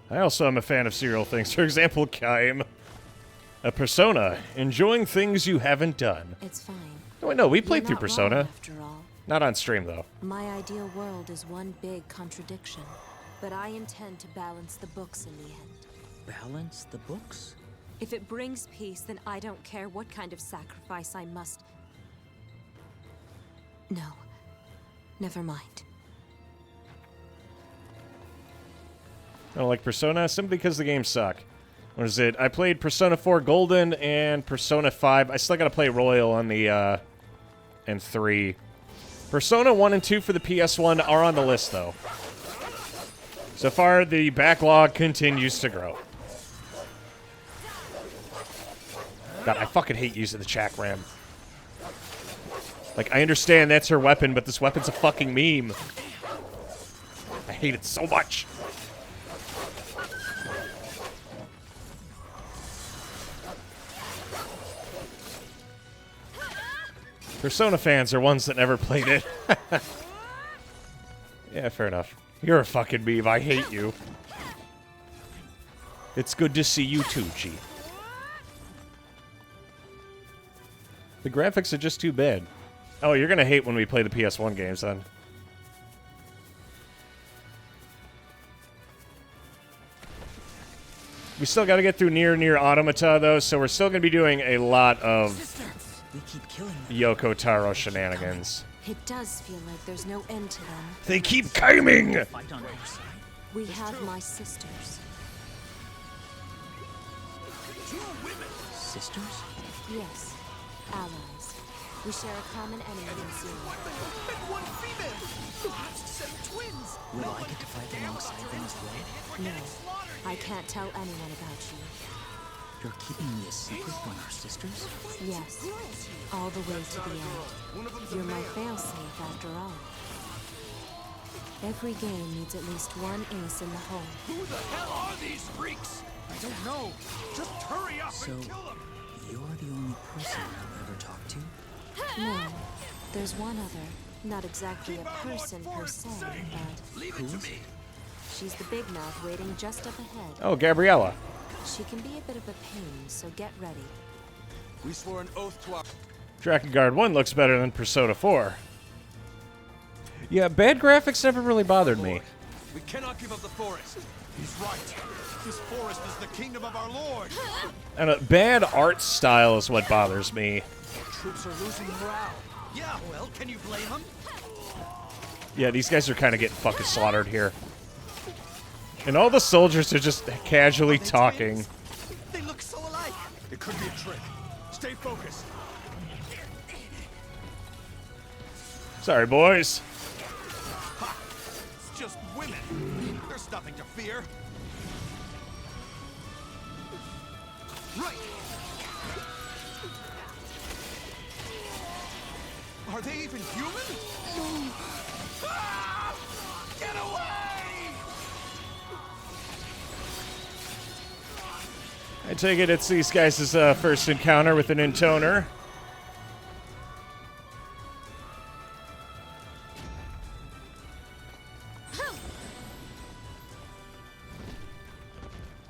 I also am a fan of serial things. For example, Kaim. A Persona. Enjoying things you haven't done. It's fine. Oh, wait, no, we played You're through not wrong, Persona. after all. Not on stream, though. My ideal world is one big contradiction. But I intend to balance the books in the end. Balance the books? If it brings peace, then I don't care what kind of sacrifice I must... No. Never mind. I don't like Persona simply because the games suck. What is it? I played Persona 4 Golden and Persona 5. I still gotta play Royal on the, and 3. Persona 1 and 2 for the PS1 are on the list, though. So far, the backlog continues to grow. God, I fucking hate using the chakram. Like, I understand that's her weapon, but this weapon's a fucking meme. I hate it so much. Persona fans are ones that never played it. Yeah, fair enough. You're a fucking meme. I hate you. It's good to see you too, G. The graphics are just too bad. Oh, you're gonna hate when we play the PS1 games, then. We still gotta get through Near Automata, though, so we're still gonna be doing a lot of We keep killing them. Yoko Taro shenanigans. It does feel like there's no end to them. They keep coming! Fight on our side. We have my sisters. Sisters? Yes. Allies. We share a common enemy in Zero. And one female. Perhaps 7 twins. Will I get to fight alongside them as well? No. I can't tell anyone about you. You're keeping me a secret from your sisters? Yes. All the way to the end. You're my failsafe after all. Every game needs at least one ace in the hole. Who the hell are these freaks? I don't know. Just hurry up So, and kill them. you're the only person I'll ever talk to? No. There's one other. Not exactly a person per se, but... Leave it to me. She's the big mouth waiting just up ahead. Oh, Gabriella. She can be a bit of a pain, so get ready. We swore an oath to our... Drakengard 1 looks better than Persona 4. Yeah, bad graphics never really bothered me. We cannot give up the forest. He's right. This forest is the kingdom of our lord. And bad art style is what bothers me. Troops are losing morale. Yeah, well, can you blame them? Yeah, these guys are kind of getting fucking slaughtered here. And all the soldiers are just casually talking. They look so alike. It could be a trick. Stay focused. Sorry, boys. Ha! It's just women. There's nothing to fear. Right. Are they even human? Ah! Get away! I take it it's these guys' first encounter with an intoner.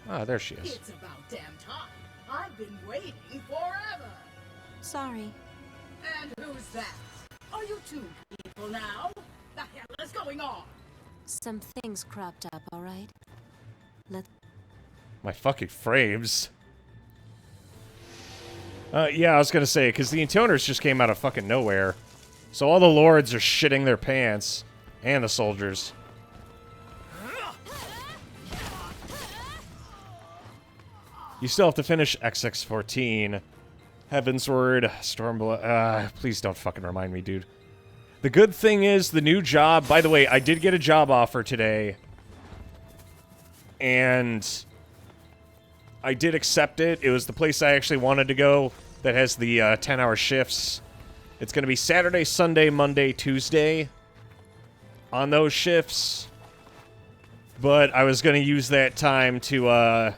Ah, there she is. It's about damn time. I've been waiting forever. Sorry. And who's that? Are you two people now? The hell is going on? Some things cropped up, all right? My fucking frames. Yeah, I was gonna say, because the intoners just came out of fucking nowhere. So all the lords are shitting their pants. And the soldiers. You still have to finish XX14. Heavensward, Stormblood. Please don't fucking remind me, dude. The good thing is, the new job... By the way, I did get a job offer today. And... I did accept it. It was the place I actually wanted to go that has the 10-hour shifts. It's going to be Saturday, Sunday, Monday, Tuesday on those shifts. But I was going to use that time to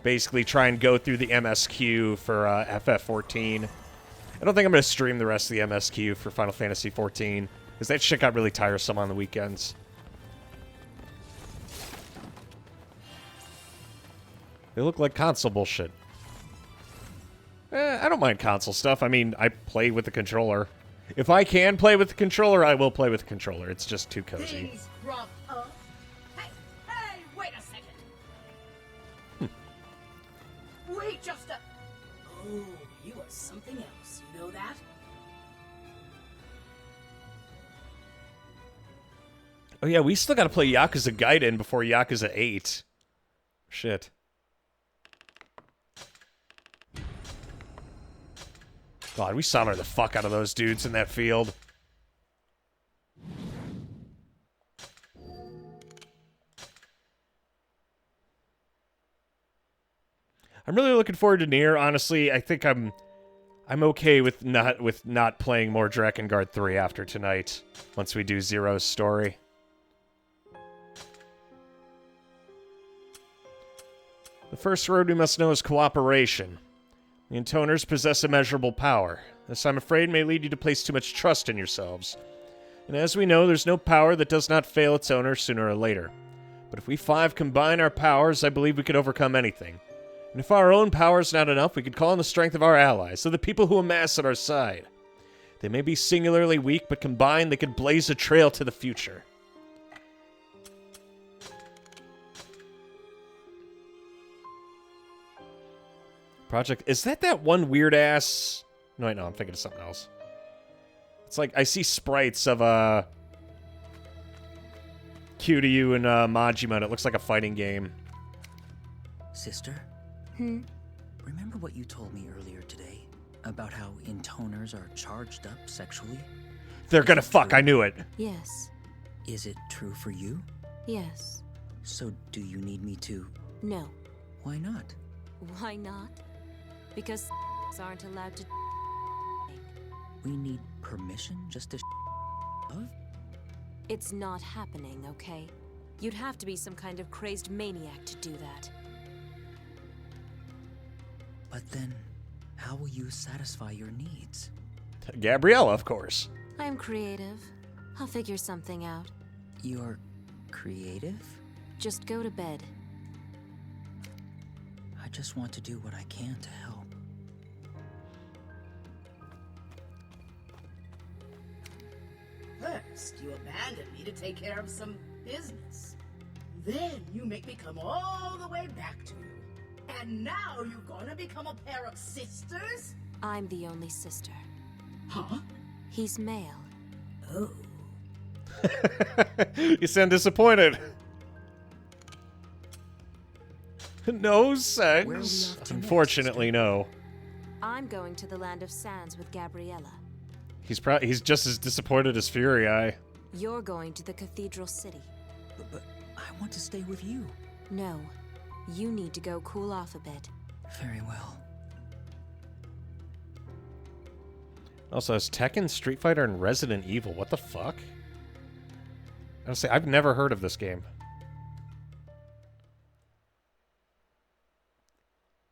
basically try and go through the MSQ for FF14. I don't think I'm going to stream the rest of the MSQ for Final Fantasy XIV, because that shit got really tiresome on the weekends. They look like console bullshit. I don't mind console stuff. I mean, I play with the controller. If I can play with the controller, I will play with the controller. It's just too cozy. Things crop up. Hey, wait a second. Wait just a... Oh, you are something else. You know that? Oh yeah, we still gotta play Yakuza Gaiden before Yakuza 8. Shit. God, we summoned the fuck out of those dudes in that field. I'm really looking forward to Nier. Honestly, I think I'm okay with not playing more Drakengard 3 after tonight. Once we do Zero's story. The first road we must know is cooperation. The intoners possess immeasurable power. This, I'm afraid, may lead you to place too much trust in yourselves. And as we know, there's no power that does not fail its owner sooner or later. But if we five combine our powers, I believe we could overcome anything. And if our own power is not enough, we could call on the strength of our allies, of the people who amass at our side. They may be singularly weak, but combined they could blaze a trail to the future. Project... Is that one weird-ass... No, wait, no, I'm thinking of something else. It's like, I see sprites of, Kiryu and, Majima, and it looks like a fighting game. Sister? Remember what you told me earlier today? About how intoners are charged up sexually? They're gonna fuck, I knew it. Yes. Is it true for you? Yes. So do you need me to... No. Why not? Why not? Because aren't allowed to... We need permission just to love? It's not happening, okay? You'd have to be some kind of crazed maniac to do that. But then, how will you satisfy your needs? Gabriella, of course. I'm creative. I'll figure something out. You're creative? Just go to bed. I just want to do what I can to help. First, you abandon me to take care of some business. Then you make me come all the way back to you. And now you're gonna become a pair of sisters? I'm the only sister. Huh? He's male. Oh. You sound disappointed. No sex. Unfortunately, no. I'm going to the Land of Sands with Gabriella. He's just as disappointed as Fury Eye. You're going to the Cathedral City. But I want to stay with you. No. You need to go cool off a bit. Very well. Also, has Tekken, Street Fighter, and Resident Evil. What the fuck? Honestly, I've never heard of this game.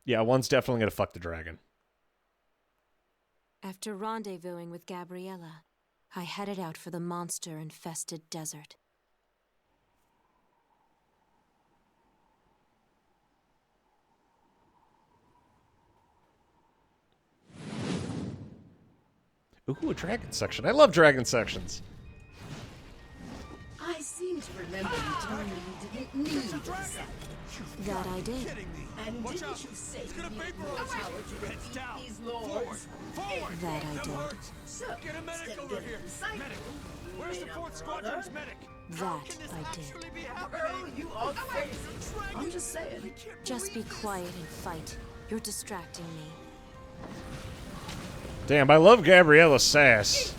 Yeah, one's definitely gonna fuck the dragon. After rendezvousing with Gabriella, I headed out for the monster-infested desert. Ooh, a dragon section. I love dragon sections. I seem to remember you telling me you didn't need a deception. That I did. And didn't you say you needed more power to defeat these lords? That I did. So, Get a medic instead of over getting here. discipled, Medic. you Where's the made a 4th Squadron's brother? medic? That I did. Girl, you are crazy. I'm just saying. Just be quiet and fight. You're distracting me. Damn, I love Gabriella's sass.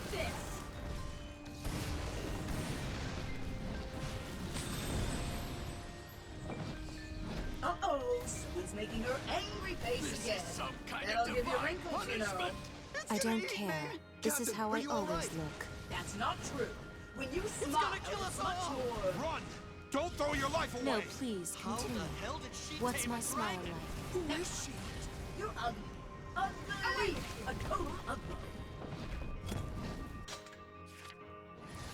Uh-oh, someone's making her angry face again. That'll give you wrinkles, you know. I don't care. This is how I always look. That's not true. When you smile, it's much more... Run! Don't throw your life away! No, please, continue. What's my smile like? Who is she? You're ugly. Ugly! A total ugly.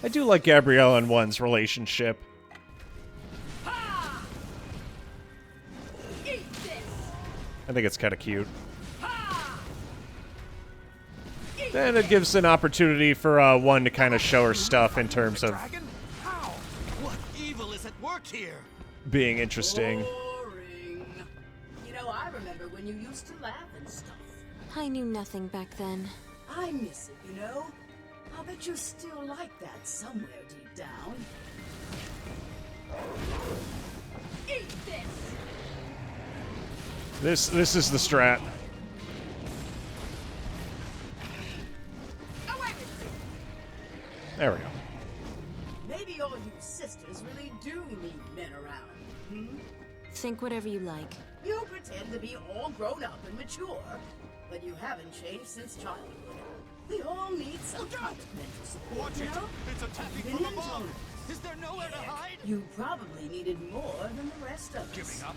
I do like Gabriella and One's relationship. Eat this! I think it's kind of cute. And it gives an opportunity for One to kind of show her stuff in terms of Dragon? How? What evil is at work here? being interesting. Boring. You know, I remember when you used to laugh and stuff. I knew nothing back then. I miss it, you know? I bet you're still like that somewhere deep down. Eat this! This is the strat. There we go. Maybe all you sisters really do need men around. Think whatever you like. You pretend to be all grown up and mature, but you haven't changed since childhood. We all need some kind of mental support, Watch you it! know? It's attacking Even from in above! Toner. Is there nowhere to hide? You probably needed more than the rest of us. Giving up?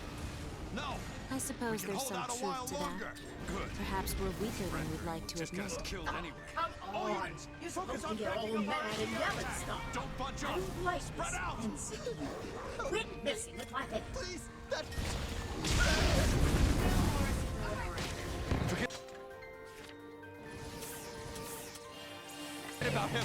No! I suppose We can there's hold some out a truth while to longer. that. Good. Perhaps we're weaker than we'd like to Just got admit. us killed anyway. Come All on! units, You're focus supposed to on get all backing up mad our and yell and stuff. Don't bunch I up. don't like Spread this out. intensity. Quit messing with my head. Please, that... Forget about him.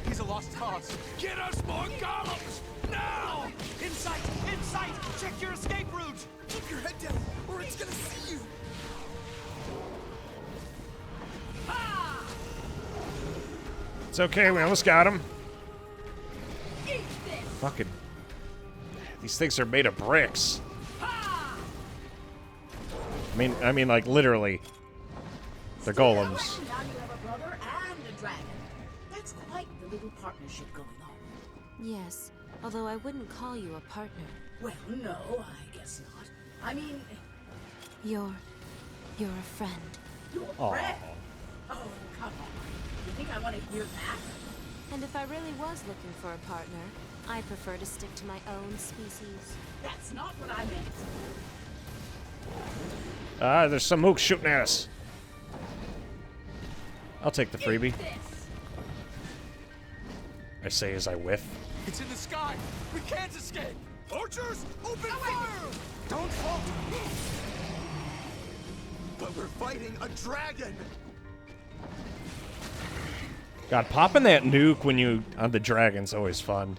He's a lost cause. Get us more golems! Now! In sight! In sight! Check your escape route! Keep your head down, or it's gonna see you! It's okay, we almost got him. Eat this! Fucking... These things are made of bricks. I mean, like, literally. They're golems. Now you have a brother and a dragon. That's quite the little partnership going on. Yes, although I wouldn't call you a partner. Well, no, I guess not. I mean, You're a friend. you're a friend. Oh, come on. You think I want to hear that? And if I really was looking for a partner, I prefer to stick to my own species. That's not what I meant. Ah, there's some mooks shooting at us. I'll take the freebie. Eat this! I say as I whiff. It's in the sky! We can't escape! Archers, open fire! Don't falter! But we're fighting a dragon! God, popping that nuke when you on the dragon's always fun.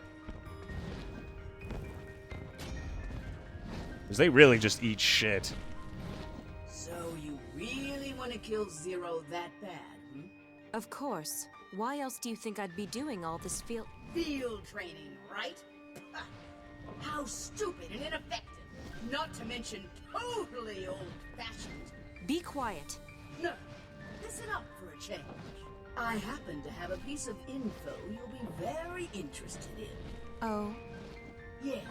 Because they really just eat shit. So you really want to kill Zero that bad, hmm? Of course. Why else do you think I'd be doing all this field Training, right? How stupid and ineffective. Not to mention totally old-fashioned. Be quiet. No, listen up for a change. I happen to have a piece of info you'll be very interested in. Oh, Yes.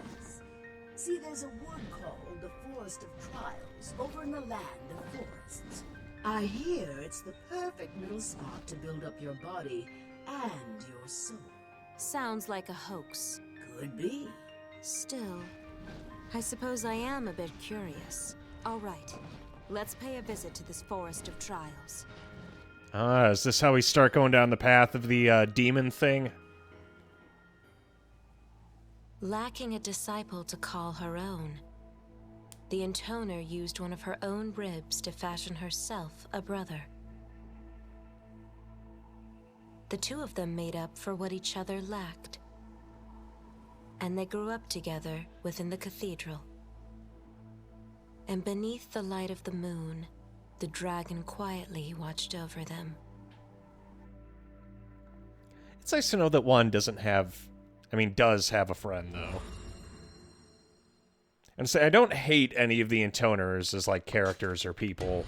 See, there's a wood called the Forest of Trials over in the Land of Forests. I hear it's the perfect middle spot to build up your body and your soul. sounds like a hoax. Could be. Still, I suppose I am a bit curious. All right, let's pay a visit to this Forest of Trials. Ah, is this how we start going down the path of the demon thing? Lacking a disciple to call her own, the Intoner used one of her own ribs to fashion herself a brother. The two of them made up for what each other lacked. And they grew up together within the cathedral. And beneath the light of the moon, the dragon quietly watched over them. It's nice to know that one doesn't have... I mean, does have a friend, though. And say, I don't hate any of the intoners as, like, characters or people.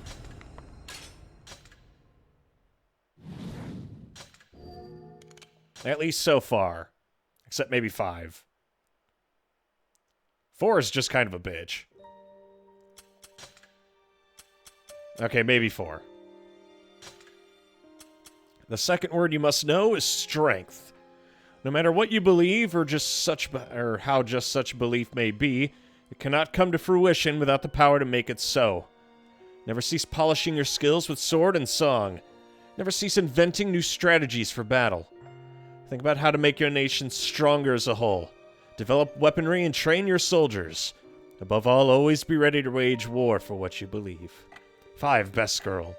At least so far. Except maybe 5. 4 is just kind of a bitch. Okay, maybe 4. The second word you must know is strength. No matter what you believe or how just such belief may be, it cannot come to fruition without the power to make it so. Never cease polishing your skills with sword and song. Never cease inventing new strategies for battle. Think about how to make your nation stronger as a whole. Develop weaponry and train your soldiers. Above all, always be ready to wage war for what you believe. 5, best girl.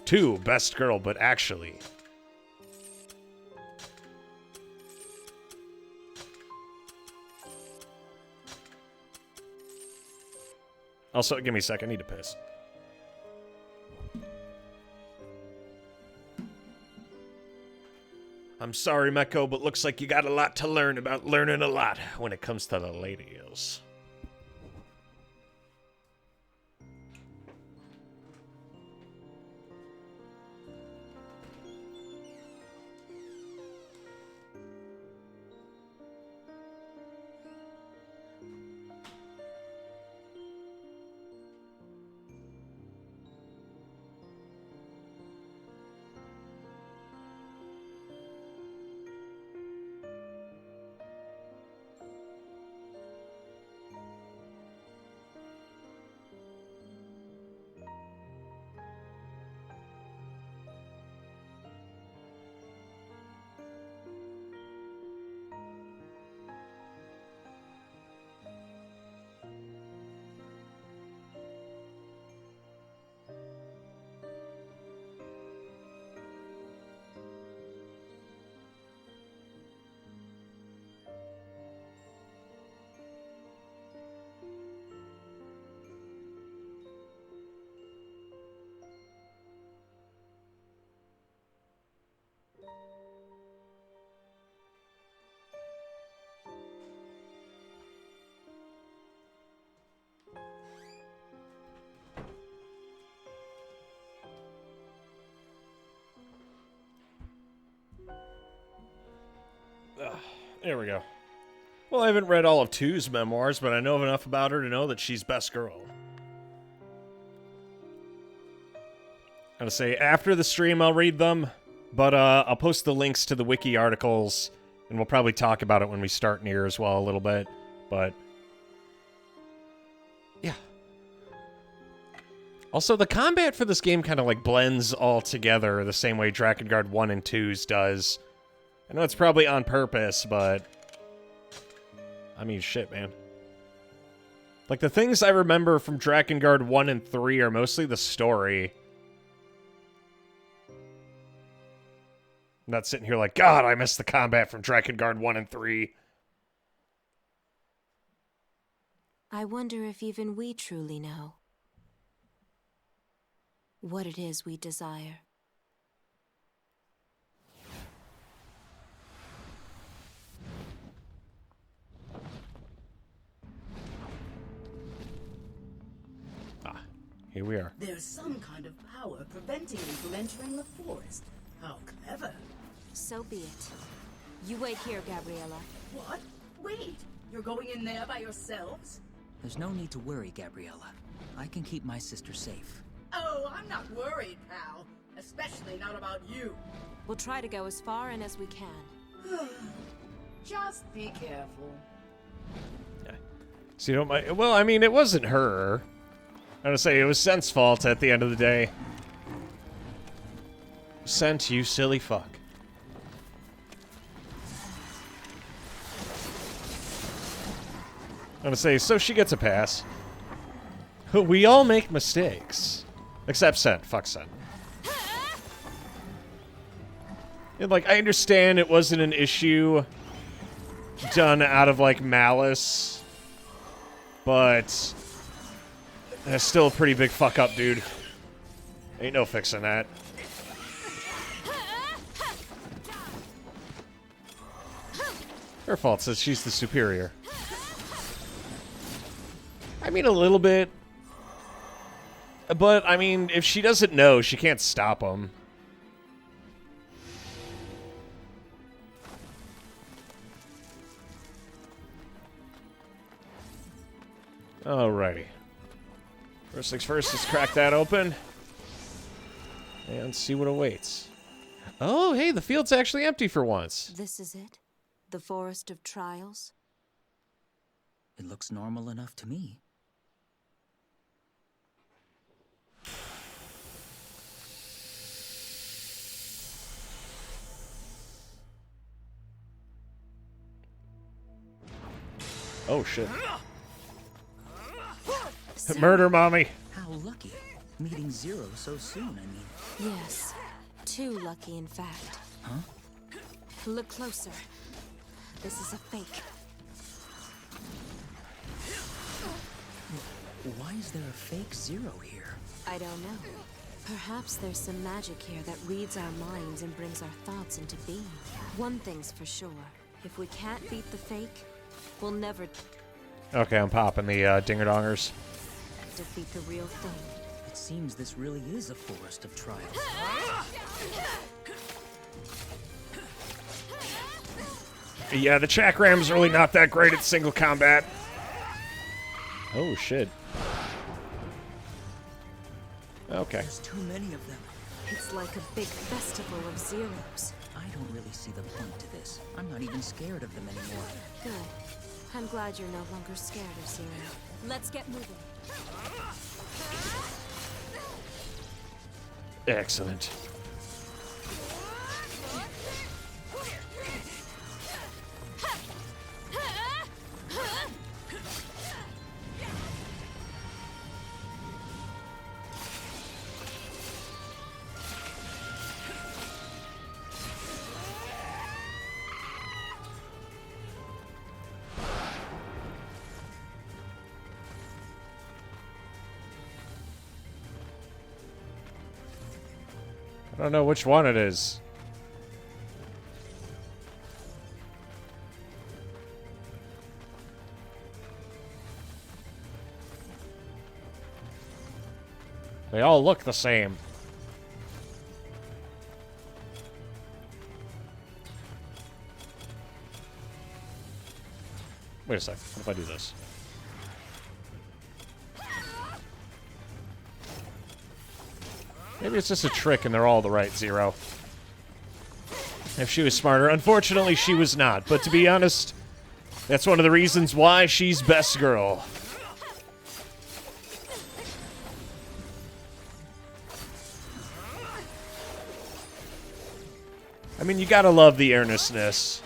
2, best girl, but actually. Also, give me a sec, I need to piss. I'm sorry, Meko, but looks like you got a lot to learn about learning a lot when it comes to the ladies. There we go. Well, I haven't read all of 2's memoirs, but I know enough about her to know that she's best girl. I'm gonna say after the stream I'll read them, but I'll post the links to the wiki articles, and we'll probably talk about it when we start near as well a little bit, but yeah. Also, the combat for this game kind of like blends all together the same way Drakengard 1 and 2's does. I know it's probably on purpose, but I mean, shit, man. Like, the things I remember from Drakengard 1 and 3 are mostly the story. I'm not sitting here like, God, I miss the combat from Drakengard 1 and 3. I wonder if even we truly know what it is we desire. Here we are. There's some kind of power preventing them from entering the forest. How clever. So be it. You wait here, Gabriella. What? Wait! You're going in there by yourselves? There's no need to worry, Gabriella. I can keep my sister safe. Oh, I'm not worried, pal. Especially not about you. We'll try to go as far in as we can. Just be careful. Yeah. So you don't mind? Well, I mean, it wasn't her. I'm gonna say it was Sent's fault at the end of the day. Sent, you silly fuck. I'm gonna say, so she gets a pass. We all make mistakes. Except Sent. Fuck Sent. And, like, I understand it wasn't an issue done out of, like, malice, but that's still a pretty big fuck up, dude. Ain't no fixing that. Her fault, says she's the superior. I mean, a little bit. But, I mean, if she doesn't know, she can't stop him. Alrighty. First things first, let's crack that open. And see what awaits. Oh, hey, the field's actually empty for once. This is it? The Forest of Trials? It looks normal enough to me. Oh, shit. Murder, mommy. How lucky. Meeting Zero so soon, I mean. Yes. Too lucky, in fact. Huh? Look closer. This is a fake. Why is there a fake Zero here? I don't know. Perhaps there's some magic here that reads our minds and brings our thoughts into being. One thing's for sure. If we can't beat the fake, we'll never Okay, I'm popping the dinger-dongers. defeat the real thing. It seems this really is a forest of trials. Yeah, the Chakram's really not that great at single combat. Oh, shit. Okay. There's too many of them. It's like a big festival of zeros. I don't really see the point to this. I'm not even scared of them anymore. Good. I'm glad you're no longer scared of Zero. Let's get moving. Excellent. I don't know which one it is. They all look the same. Wait a sec. What if I do this? Maybe it's just a trick and they're all the right Zero. If she was smarter. Unfortunately, she was not. But to be honest, that's one of the reasons why she's best girl. I mean, you gotta love the earnestness.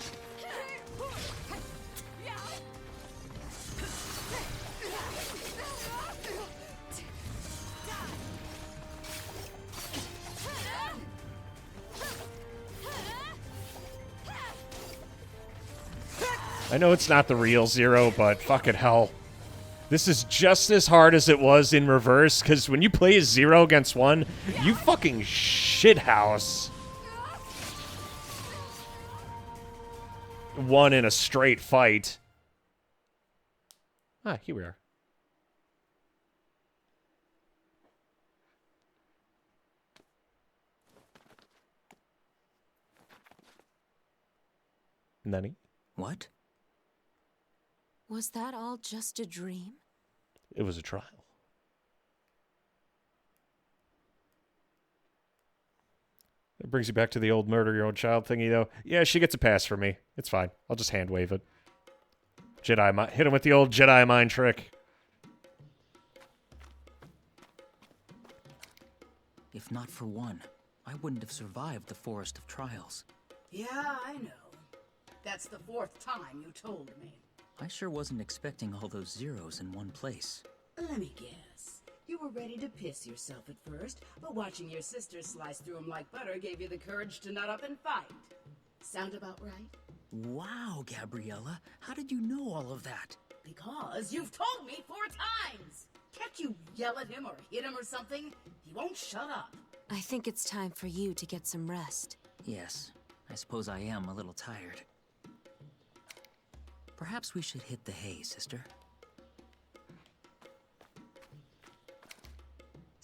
I know it's not the real Zero, but fucking hell. This is just as hard as it was in reverse, because when you play as 0 against 1, you fucking shithouse. 1 in a straight fight. Ah, here we are. Nani? What? Was that all just a dream? It was a trial. It brings you back to the old murder your own child thingy, though. Yeah, she gets a pass from me. It's fine. I'll just hand wave it. Jedi mind. Hit him with the old Jedi mind trick. If not for one, I wouldn't have survived the Forest of Trials. Yeah, I know. That's the 4th time you told me. I sure wasn't expecting all those zeros in one place. Let me guess. You were ready to piss yourself at first, but watching your sister slice through them like butter gave you the courage to nut up and fight. Sound about right? Wow, Gabriella, how did you know all of that? Because you've told me 4 times! Can't you yell at him or hit him or something? He won't shut up. I think it's time for you to get some rest. Yes, I suppose I am a little tired. Perhaps we should hit the hay, sister.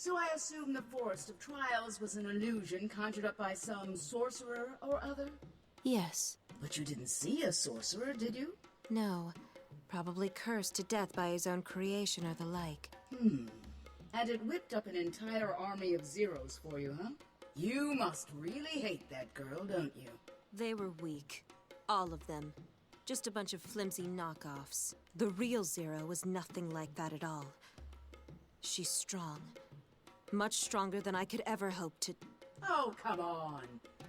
So I assume the Forest of Trials was an illusion conjured up by some sorcerer or other? Yes. But you didn't see a sorcerer, did you? No. Probably cursed to death by his own creation or the like. And it whipped up an entire army of zeros for you, huh? You must really hate that girl, don't you? They were weak. All of them. Just a bunch of flimsy knockoffs. The real Zero was nothing like that at all. She's strong. Much stronger than I could ever hope to... Oh, come on.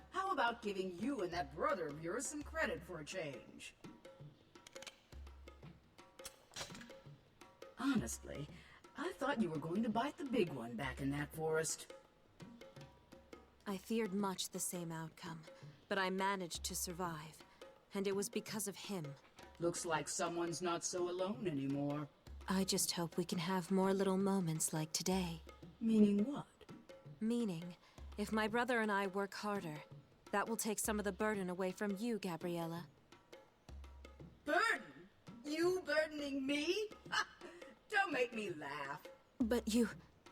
How about giving you and that brother of yours some credit for a change? Honestly, I thought you were going to bite the big one back in that forest. I feared much the same outcome, but I managed to survive. And it was because of him. Looks like someone's not so alone anymore. I just hope we can have more little moments like today. Meaning what? Meaning, if my brother and I work harder, that will take some of the burden away from you, Gabriella. Burden? You burdening me? Don't make me laugh. But you...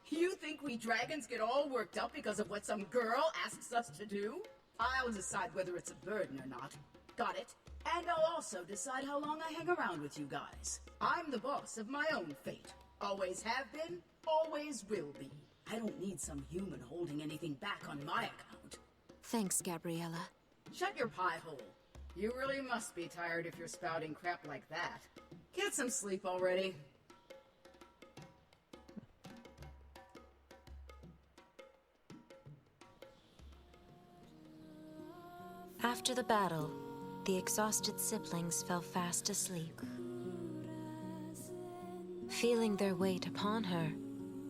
You think we dragons get all worked up because of what some girl asks us to do? I'll decide whether it's a burden or not. Got it? And I'll also decide how long I hang around with you guys. I'm the boss of my own fate. Always have been, always will be. I don't need some human holding anything back on my account. Thanks, Gabriella. Shut your pie hole. You really must be tired if you're spouting crap like that. Get some sleep already. After the battle, the exhausted siblings fell fast asleep. Feeling their weight upon her,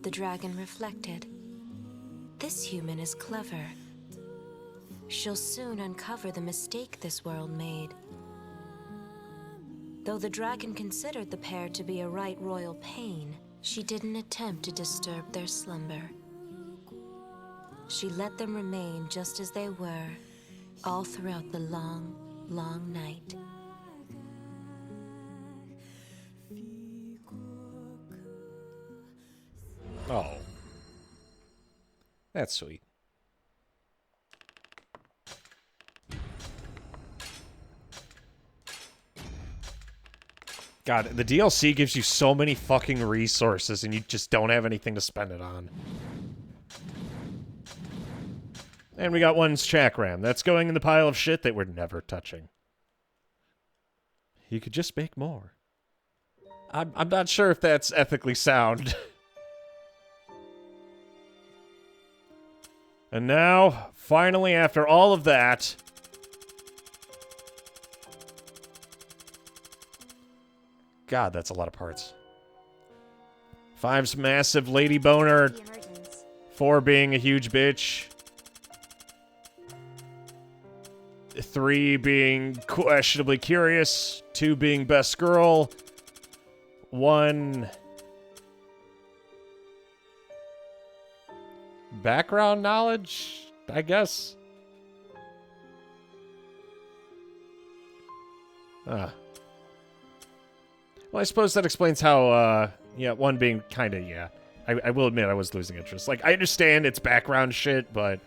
the dragon reflected. This human is clever. She'll soon uncover the mistake this world made. Though the dragon considered the pair to be a right royal pain, she didn't attempt to disturb their slumber. She let them remain just as they were, all throughout the long, long night. Oh. That's sweet. God, the DLC gives you so many fucking resources and you just don't have anything to spend it on. And we got one's chakram. That's going in the pile of shit that we're never touching. You could just make more. I'm not sure if that's ethically sound. And now, finally, after all of that... God, that's a lot of parts. 5's massive lady boner. 4 being a huge bitch. 3 being questionably curious. 2 being best girl. 1... background knowledge, I guess. Well, I suppose that explains how, yeah, 1 being kind of, yeah. I will admit I was losing interest. Like, I understand it's background shit, but,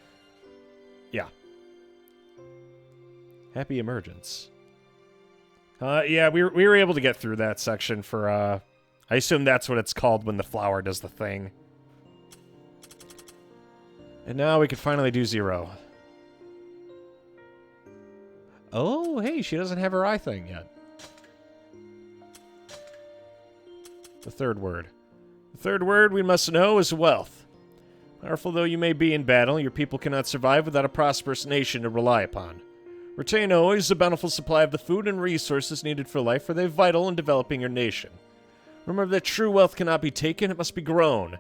yeah. Happy emergence. Yeah, we were able to get through that section for, I assume that's what it's called when the flower does the thing. And now we can finally do 0. Oh, hey, she doesn't have her eye thing yet. The third word. The third word we must know is wealth. Powerful though you may be in battle, your people cannot survive without a prosperous nation to rely upon. Retain always a bountiful supply of the food and resources needed for life, for they are vital in developing your nation. Remember that true wealth cannot be taken, it must be grown.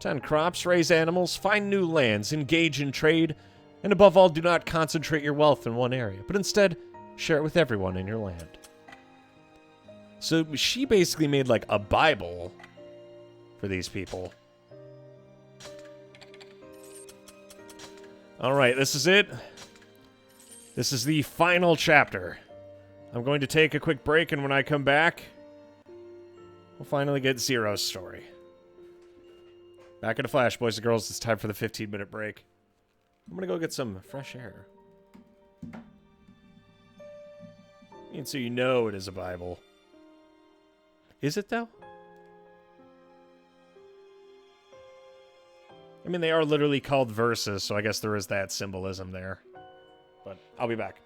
Tend crops, raise animals, find new lands, engage in trade, and above all, do not concentrate your wealth in one area, but instead share it with everyone in your land. So she basically made like a Bible for these people. All right, this is it. This is the final chapter. I'm going to take a quick break, and when I come back, we'll finally get Zero's story. Back in a flash, boys and girls. It's time for the 15-minute break. I'm going to go get some fresh air. And so you know it is a Bible. Is it, though? I mean, they are literally called verses, so I guess there is that symbolism there. But I'll be back.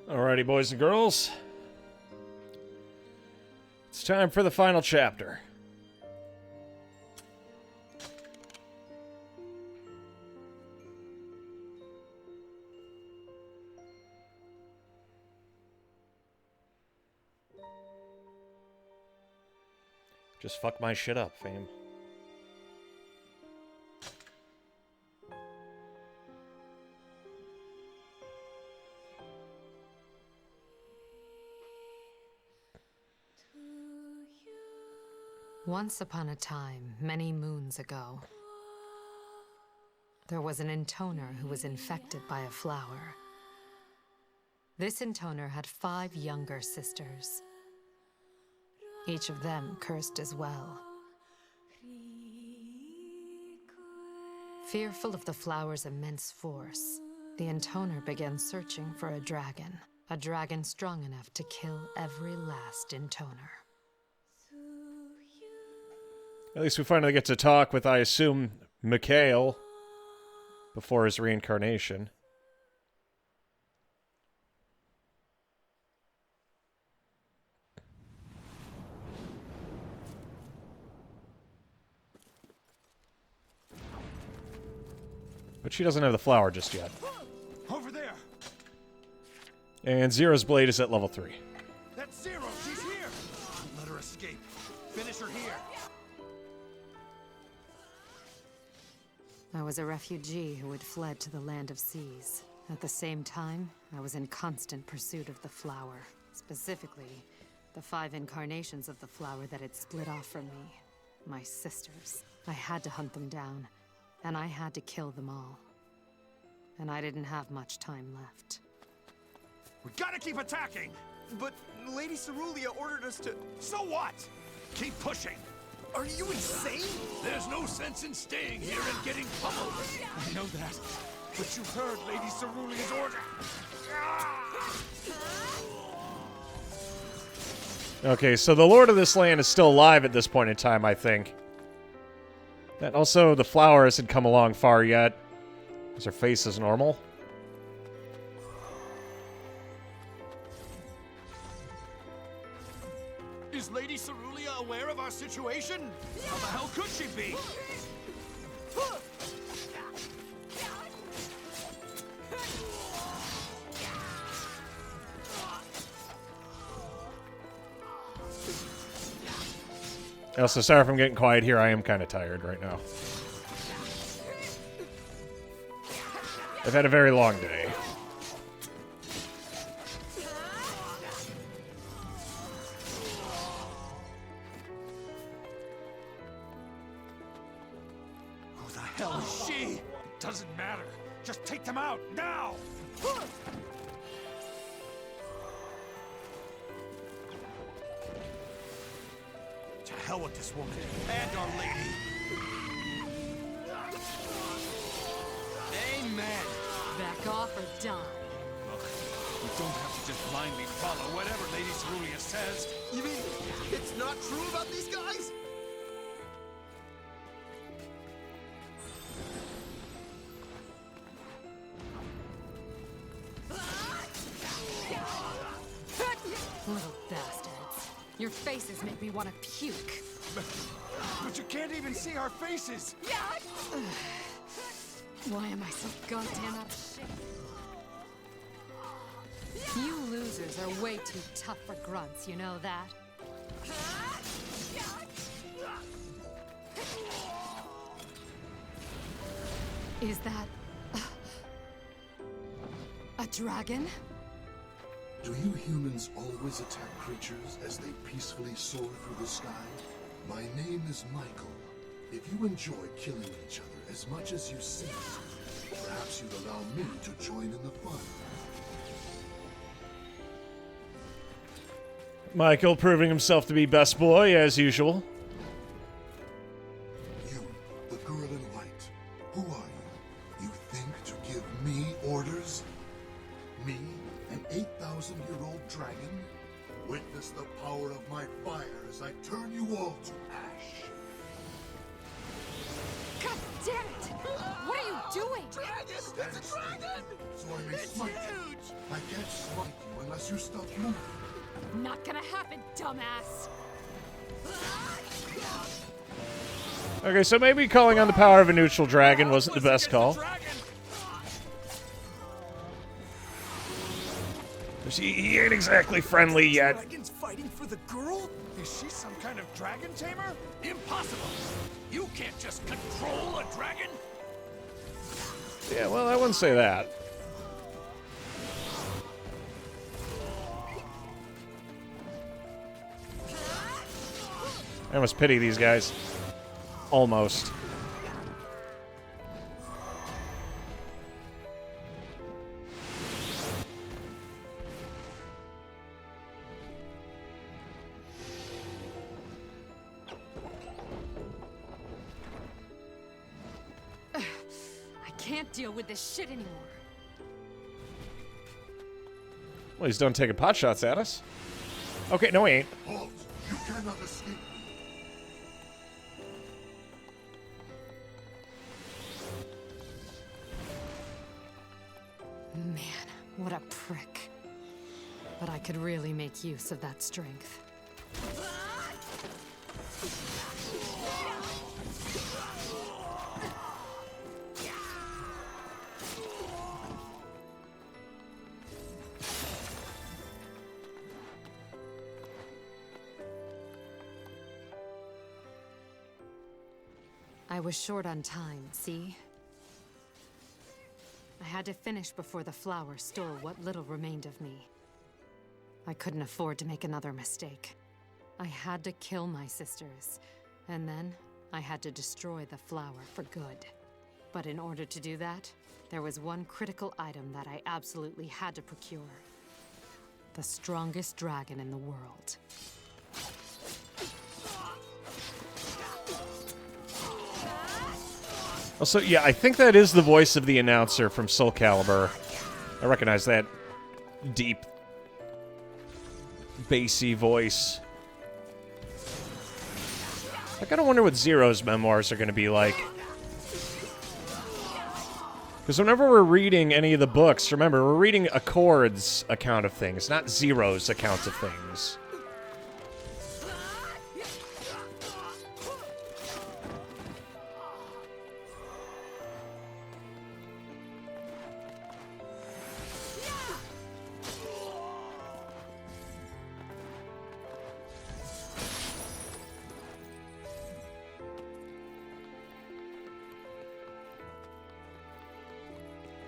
Alrighty, boys and girls. It's time for the final chapter. Just fuck my shit up, fam. Once upon a time, many moons ago, there was an intoner who was infected by a flower. This intoner had 5 younger sisters. Each of them cursed as well. Fearful of the flower's immense force, the intoner began searching for a dragon strong enough to kill every last intoner. At least we finally get to talk with, I assume, Mikhail before his reincarnation. But she doesn't have the flower just yet. Over there. And Zero's blade is at level 3. That's Zero. She's here. Don't let her escape. Finish her here. I was a refugee who had fled to the land of seas. At the same time, I was in constant pursuit of the flower. Specifically, the 5 incarnations of the flower that had split off from me. My sisters. I had to hunt them down, and I had to kill them all. And I didn't have much time left. We gotta keep attacking! But Lady Cerulia ordered us to... So what? Keep pushing! Are you insane? There's no sense in staying here and getting pummeled. I know that, but you heard Lady Cerulia's order. Okay, so the Lord of this land is still alive at this point in time, I think. And also, the flower hasn't come along far yet, because her face is normal. Is Lady Cerulia aware of our situation? How the hell could she be? Also, sorry if I'm getting quiet here. I am kind of tired right now. I've had a very long day. Who the hell is she? Doesn't matter. Just take them out, now! To hell with this woman and our lady. Amen. Back off or die. Look, we don't have to just blindly follow whatever Lady Cerulia says. You mean it's not true about these guys? Little bastards. Your faces make me want to puke. But you can't even see our faces. Why am I so goddamn out of shape? You losers are way too tough for grunts, you know that? Is that... a dragon? Do you humans always attack creatures as they peacefully soar through the sky? My name is Michael. If you enjoy killing each other as much as you seem to, perhaps you'd allow me to join in the fun. Michael proving himself to be best boy, as usual. You, the girl in white, who are you? You think to give me orders? Me, an 8,000-year-old dragon? Witness the power of my fire as I turn you all to ash. God damn it! What are you doing? Dragon! It's a dragon! So I may It's smite huge! you. I can't smite you unless you stop moving. Not gonna happen, dumbass. Okay, so maybe calling on the power of a neutral dragon wasn't the best call. He ain't exactly friendly yet. Dragon's fighting for the girl? Is she some kind of dragon tamer? Impossible! You can't just control a dragon! Yeah, well, I wouldn't say that. I almost pity these guys. Almost. I can't deal with this shit anymore. Well, he's done taking pot shots at us. Okay, no, he ain't. Halt! You cannot escape me. Man, what a prick. But I could really make use of that strength. I was short on time, see? I had to finish before the flower stole what little remained of me. I couldn't afford to make another mistake. I had to kill my sisters, and then I had to destroy the flower for good. But in order to do that, there was one critical item that I absolutely had to procure. The strongest dragon in the world. Also, yeah, I think that is the voice of the announcer from Soul Calibur. I recognize that deep, bassy voice. I gotta wonder what Zero's memoirs are gonna be like. Because whenever we're reading any of the books, remember, we're reading Accord's account of things, not Zero's account of things.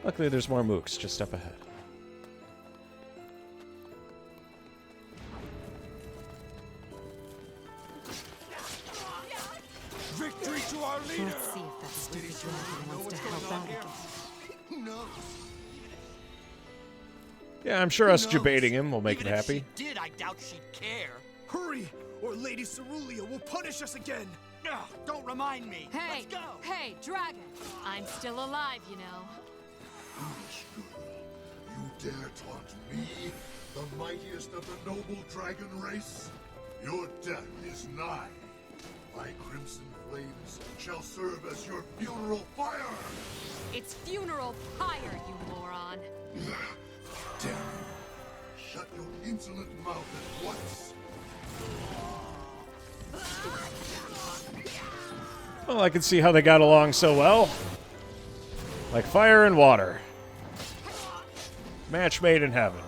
Luckily, there's more mooks just up ahead. Victory to our leader! Let's see if that stupid dragon wants to help out again. Who knows? Yeah, I'm sure us debating him will make him happy. Did I doubt she'd care? Hurry, or Lady Cerulean will punish us again. Ugh, don't remind me. Hey, Let's go. hey, dragon! I'm still alive, you know. Foolish girl. You dare taunt me, the mightiest of the noble dragon race? Your death is nigh. My crimson flames shall serve as your funeral fire! It's funeral pyre, you moron. Damn you. Shut your insolent mouth at once. Well, I can see how they got along so well. Like fire and water. Match made in heaven.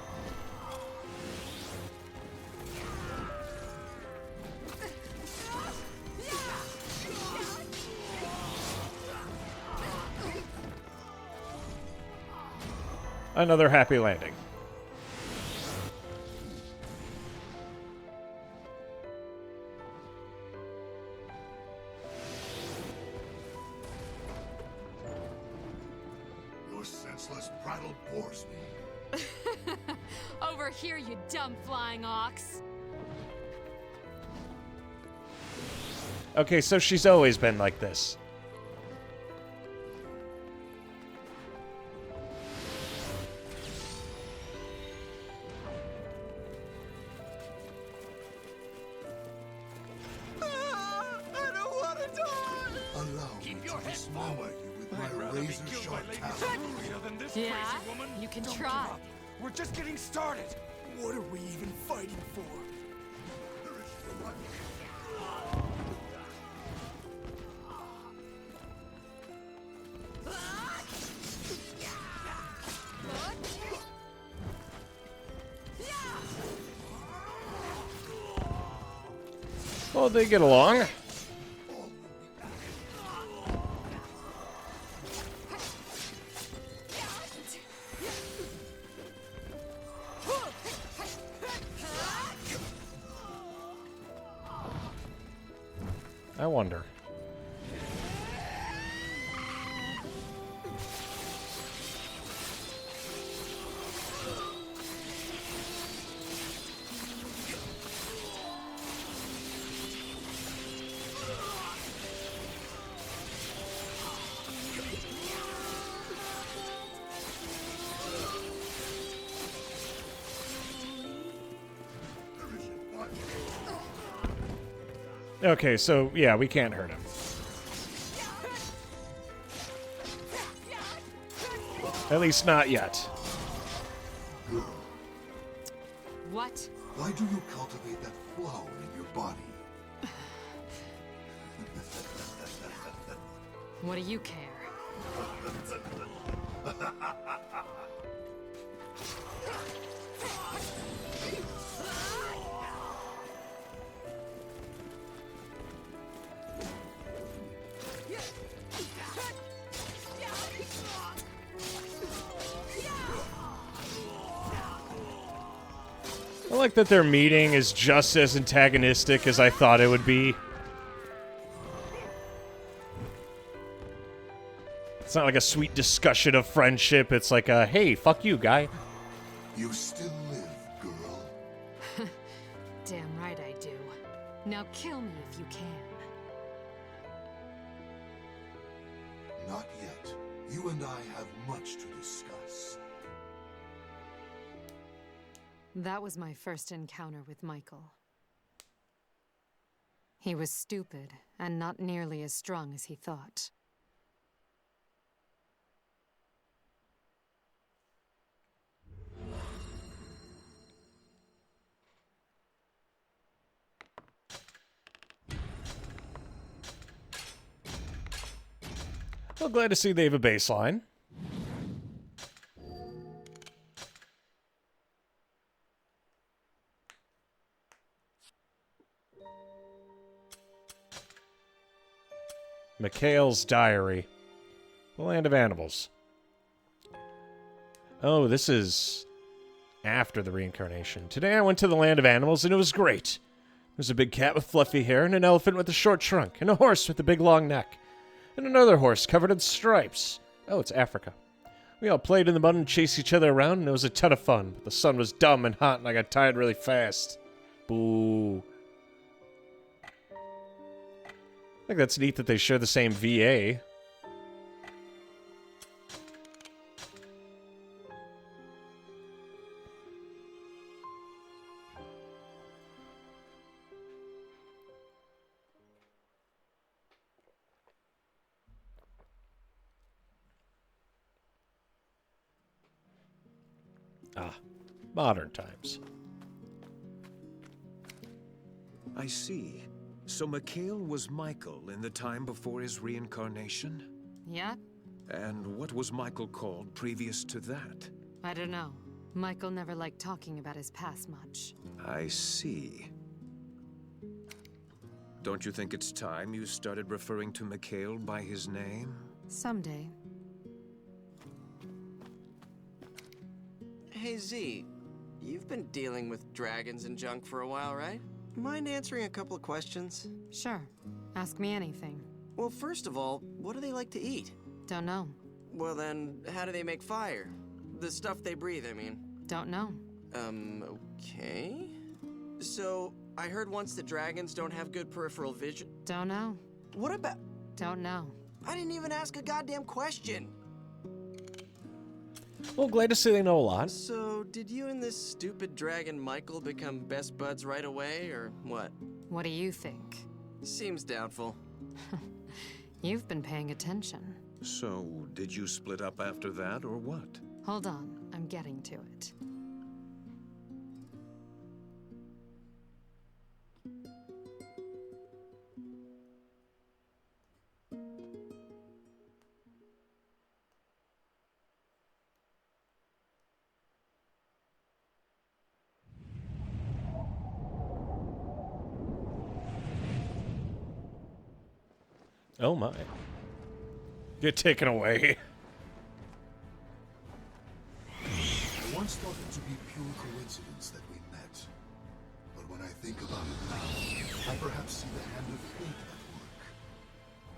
Another happy landing. Your senseless prattle bores me. Over here, you dumb flying ox. Okay, so she's always been like this. I don't want to die! Allow me to dismember you with my Cerulean than this Yeah? crazy woman? You can Don't try. give up. We're just getting started. What are we even fighting for? Well, they get along. I wonder. Okay, so yeah, we can't hurt him. At least not yet. What? Why do you cultivate that flower in your body? What do you care? I like that their meeting is just as antagonistic as I thought it would be. It's not like a sweet discussion of friendship. It's like a, hey, fuck you, guy. You still live, girl. Damn right I do. Now kill me if you can. Not yet. You and I have much to discuss. That was my first encounter with Michael. He was stupid and not nearly as strong as he thought. Well, glad to see they have a baseline. Mikhail's diary. The Land of Animals. Oh, this is after the reincarnation. Today I went to the Land of Animals and it was great. There's a big cat with fluffy hair and an elephant with a short trunk and a horse with a big long neck and another horse covered in stripes. Oh, it's Africa. We all played in the mud and chased each other around and it was a ton of fun. But the sun was dumb and hot and I got tired really fast. Boo. I think that's neat that they share the same VA. Ah, modern times. I see. So Mikhail was Michael in the time before his reincarnation? Yeah? And what was Michael called previous to that? I don't know. Michael never liked talking about his past much. I see. Don't you think it's time you started referring to Mikhail by his name? Someday. Hey Z, you've been dealing with dragons and junk for a while, right? Mind answering a couple of questions? Sure. Ask me anything. Well, first of all, what do they like to eat? Don't know. Well then, how do they make fire? The stuff they breathe, I mean. Don't know. Okay. So, I heard once that dragons don't have good peripheral vision. Don't know. What about... Don't know. I didn't even ask a goddamn question! Well, glad to see they know a lot. So, did you and this stupid dragon Michael become best buds right away, or what? What do you think? Seems doubtful. You've been paying attention. So, did you split up after that, or what? Hold on, I'm getting to it. Oh my. Get taken away. I once thought it to be pure coincidence that we met. But when I think about it now, I perhaps see the hand of fate at work.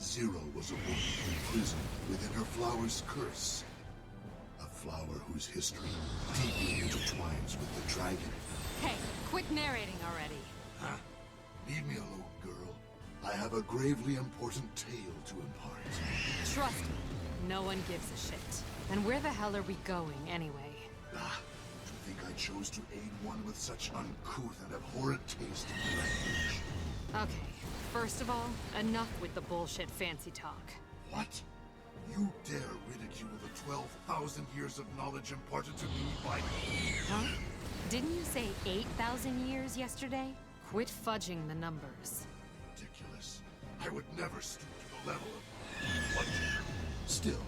Zero was a woman imprisoned within her flower's curse. A flower whose history deeply intertwines with the dragon. Hey, quit narrating already. Huh? Leave me alone, girl. I have a gravely important tale to impart. Trust me, no one gives a shit. And where the hell are we going, anyway? Ah, do you think I chose to aid one with such uncouth and abhorrent taste in language? Okay, first of all, enough with the bullshit fancy talk. What? You dare ridicule the 12,000 years of knowledge imparted to me by... Huh? Didn't you say 8,000 years yesterday? Quit fudging the numbers. Ridiculous. I would never stoop to the level of... What? Still,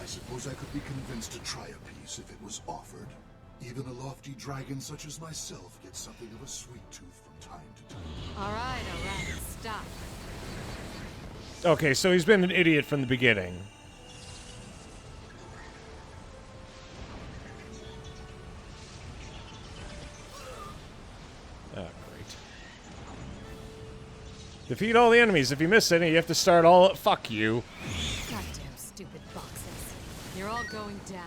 I suppose I could be convinced to try a piece if it was offered. Even a lofty dragon such as myself gets something of a sweet tooth from time to time. Alright, stop. Okay, so he's been an idiot from the beginning. Oh, great. Defeat all the enemies. If you miss any, you have to start all... Fuck you. Goddamn stupid boxes. You're all going down.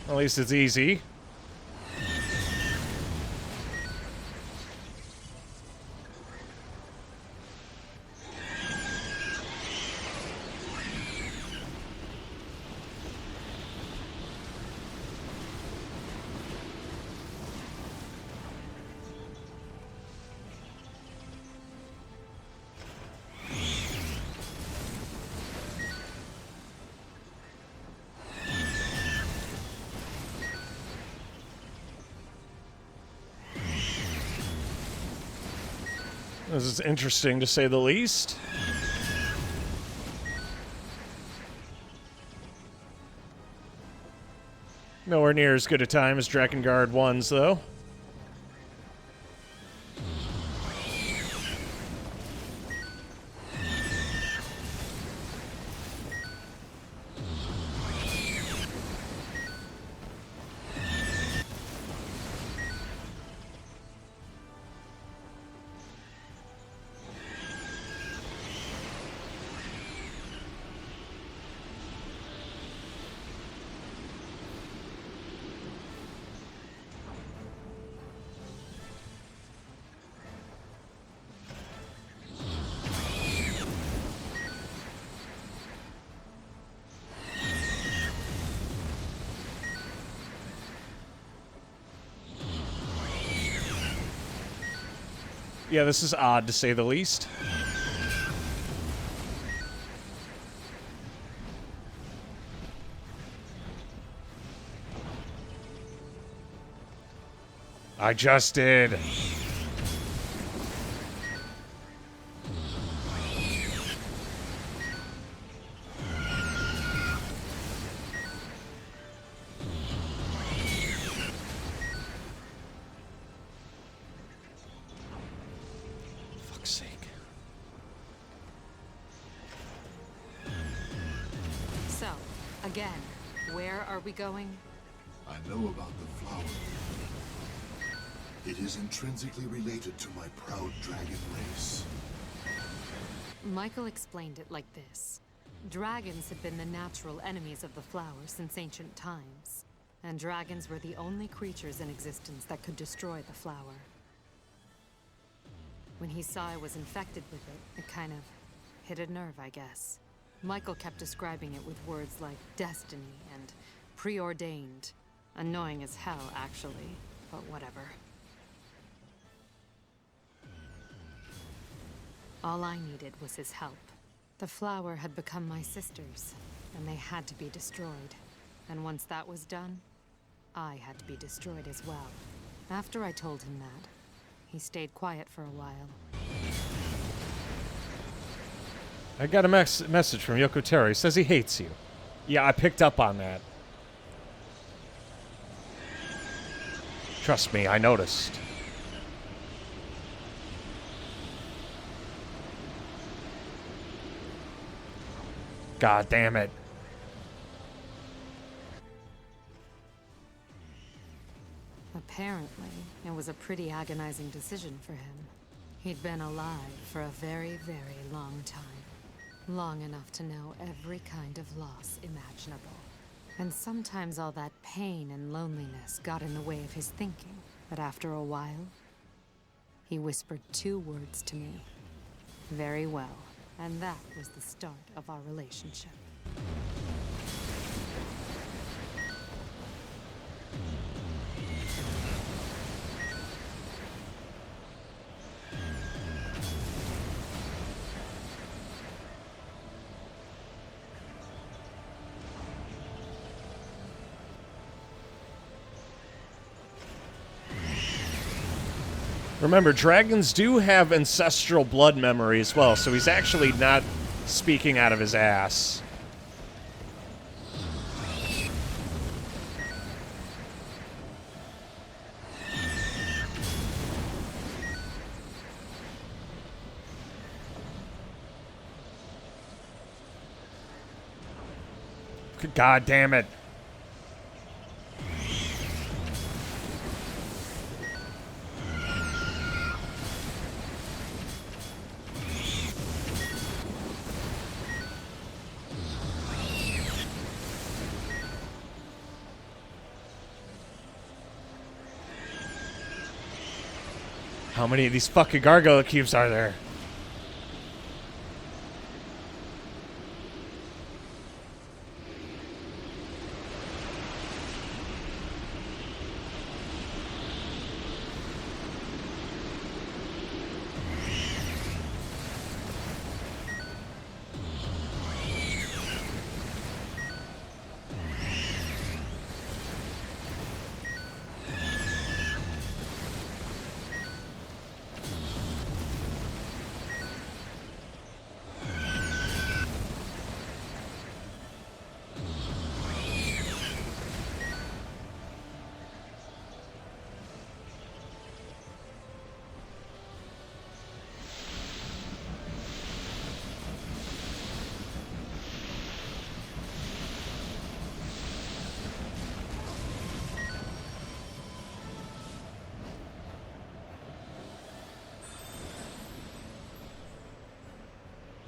At least it's easy. This is interesting, to say the least. Nowhere near as good a time as Drakengard 1's, though. Yeah, this is odd, to say the least. I just did. Fuck's sake. So, again, where are we going? I know about the flower. It is intrinsically related to my proud dragon race. Michael explained it like this. Dragons had been the natural enemies of the flower since ancient times. And dragons were the only creatures in existence that could destroy the flower. When he saw I was infected with it, it kind of hit a nerve, I guess. Michael kept describing it with words like destiny and preordained. Annoying as hell, actually, but whatever. All I needed was his help. The flower had become my sister's, and they had to be destroyed. And once that was done, I had to be destroyed as well. After I told him that, he stayed quiet for a while. I got a message from Yoko Taro. He says he hates you. Yeah, I picked up on that. Trust me, I noticed. God damn it. Apparently, it was a pretty agonizing decision for him. He'd been alive for a very, very long time. Long enough to know every kind of loss imaginable. And sometimes all that pain and loneliness got in the way of his thinking. But after a while, he whispered 2 words to me. Very well. And that was the start of our relationship. Remember, dragons do have ancestral blood memory as well, so he's actually not speaking out of his ass. God damn it. How many of these fucking gargoyle cubes are there?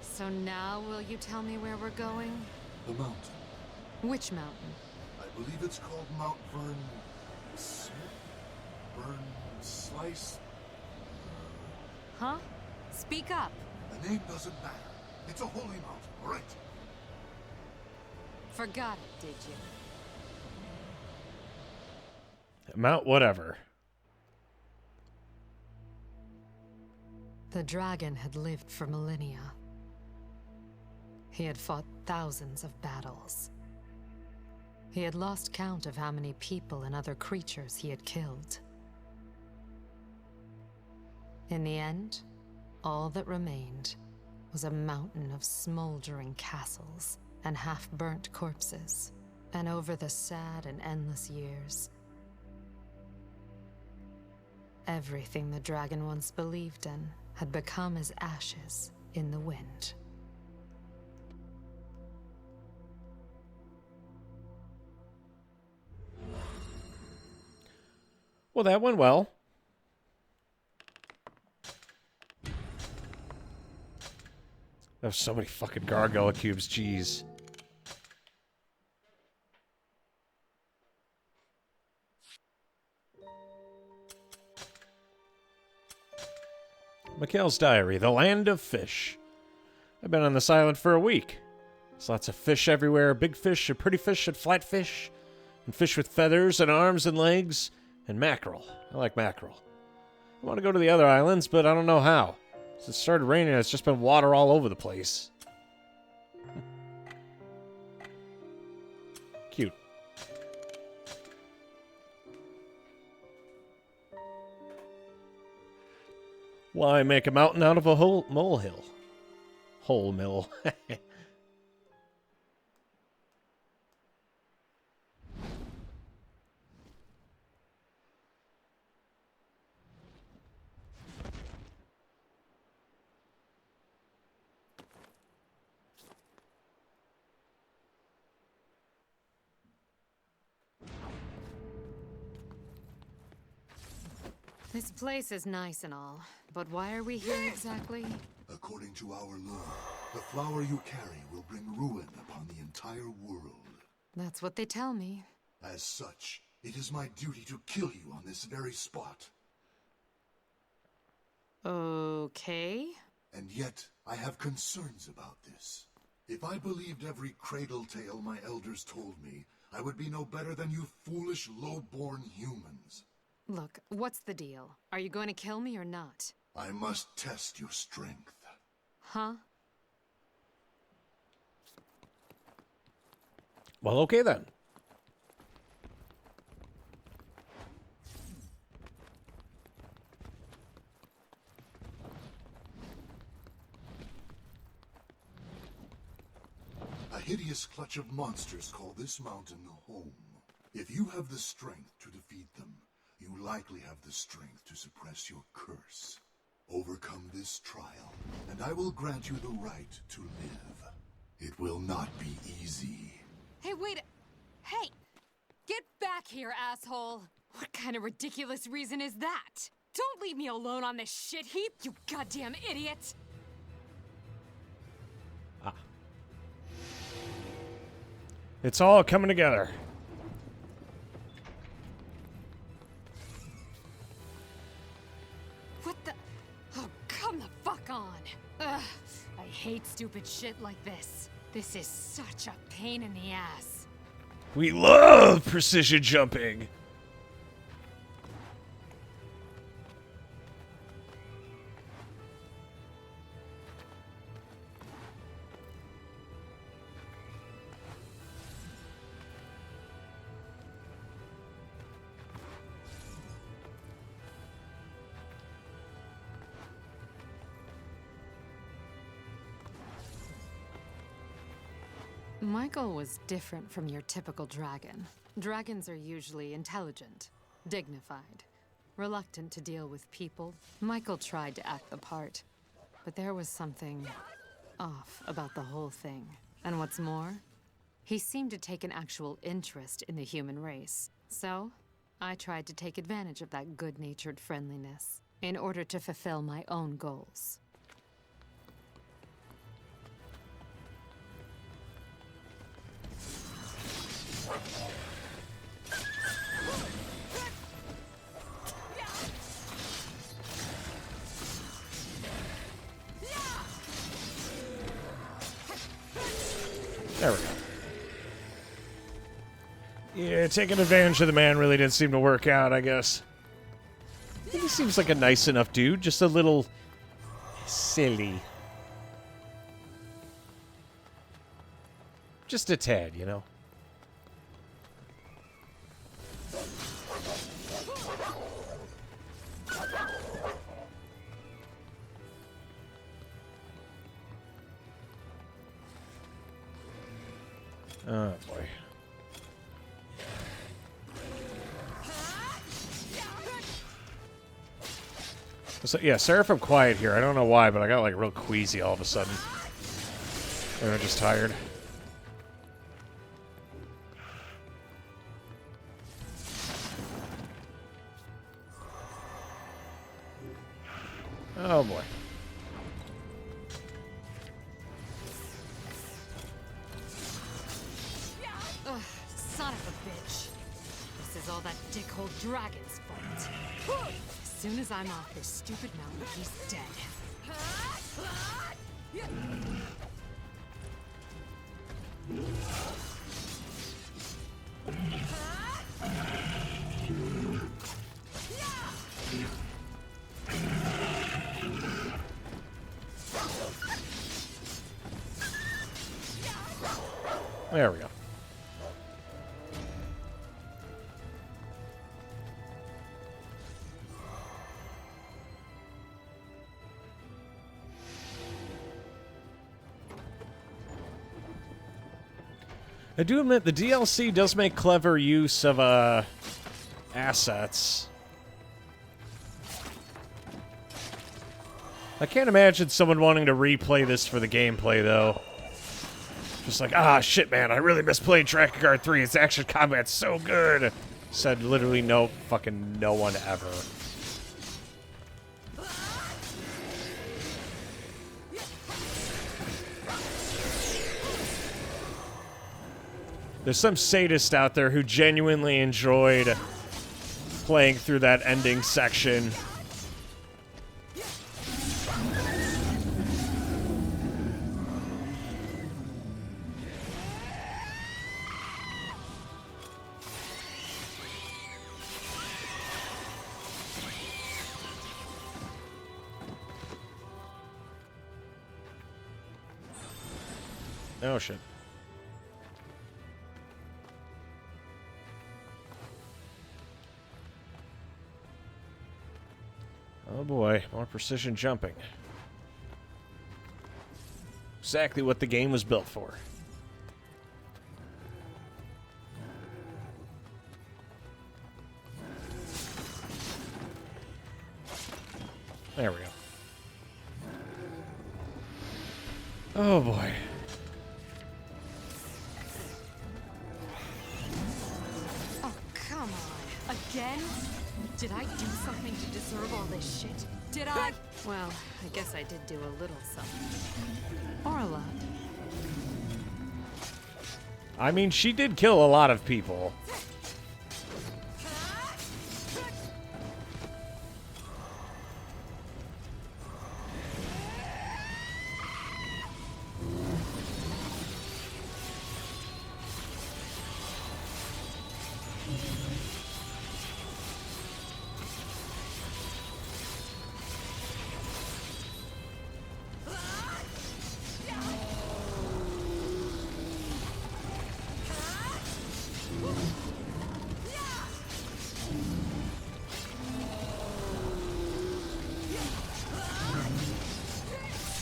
So now will you tell me where we're going? The mountain. Which mountain? I believe it's called Mount Vern... Smith? Vern... Slice? Huh? Speak up. The name doesn't matter. It's a holy mountain, all right? Forgot it, did you? Mount whatever. The dragon had lived for millennia. He had fought thousands of battles. He had lost count of how many people and other creatures he had killed. In the end, all that remained was a mountain of smoldering castles and half-burnt corpses. And over the sad and endless years, everything the dragon once believed in had become as ashes in the wind. Well, that went well. There's so many fucking gargoyle cubes, jeez. Mikhail's diary, the land of fish. I've been on this island for a week. There's lots of fish everywhere, big fish and pretty fish and flat fish, and fish with feathers and arms and legs, and mackerel. I like mackerel. I want to go to the other islands, but I don't know how. Since it started raining, it's just been water all over the place. Cute. Why make a mountain out of a molehill? Hole mill. This place is nice and all, but why are we here exactly? According to our lore, the flower you carry will bring ruin upon the entire world. That's what they tell me. As such, it is my duty to kill you on this very spot. Okay. And yet, I have concerns about this. If I believed every cradle tale my elders told me, I would be no better than you foolish, low-born humans. Look, what's the deal? Are you going to kill me or not? I must test your strength. Huh? Well, okay then. A hideous clutch of monsters call this mountain home. If you have the strength to defeat them, you likely have the strength to suppress your curse. Overcome this trial, and I will grant you the right to live. It will not be easy. Hey, wait! Hey! Get back here, asshole! What kind of ridiculous reason is that? Don't leave me alone on this shit heap, you goddamn idiot! Ah. It's all coming together. What the? Oh, come the fuck on! Ugh, I hate stupid shit like this. This is such a pain in the ass. We love precision jumping. Michael was different from your typical dragon. Dragons are usually intelligent, dignified, reluctant to deal with people. Michael tried to act the part, but there was something off about the whole thing. And what's more, he seemed to take an actual interest in the human race. So, I tried to take advantage of that good-natured friendliness in order to fulfill my own goals. There we go. Yeah, taking advantage of the man really didn't seem to work out, I guess. He seems like a nice enough dude, just a little silly. Just a tad, you know? Oh, boy. So, yeah, sorry if I'm quiet here. I don't know why, but I got, like, real queasy all of a sudden. Or I'm just tired. Oh, boy. Ugh, son of a bitch. This is all that dickhole dragon's fault. As soon as I'm off this stupid mountain, he's dead. There we go. I do admit the DLC does make clever use of assets. I can't imagine someone wanting to replay this for the gameplay, though. Just like, ah, shit, man, I really miss playing Drakengard 3. Its action combat's so good. Said literally no one ever. There's some sadist out there who genuinely enjoyed playing through that ending section. Oh, shit. Oh boy, more precision jumping. Exactly what the game was built for. There we go. Oh boy. Oh, come on. Again? Did I do something to deserve all this shit? Did I? Well, I guess I did do a little something. Or a lot. I mean, she did kill a lot of people.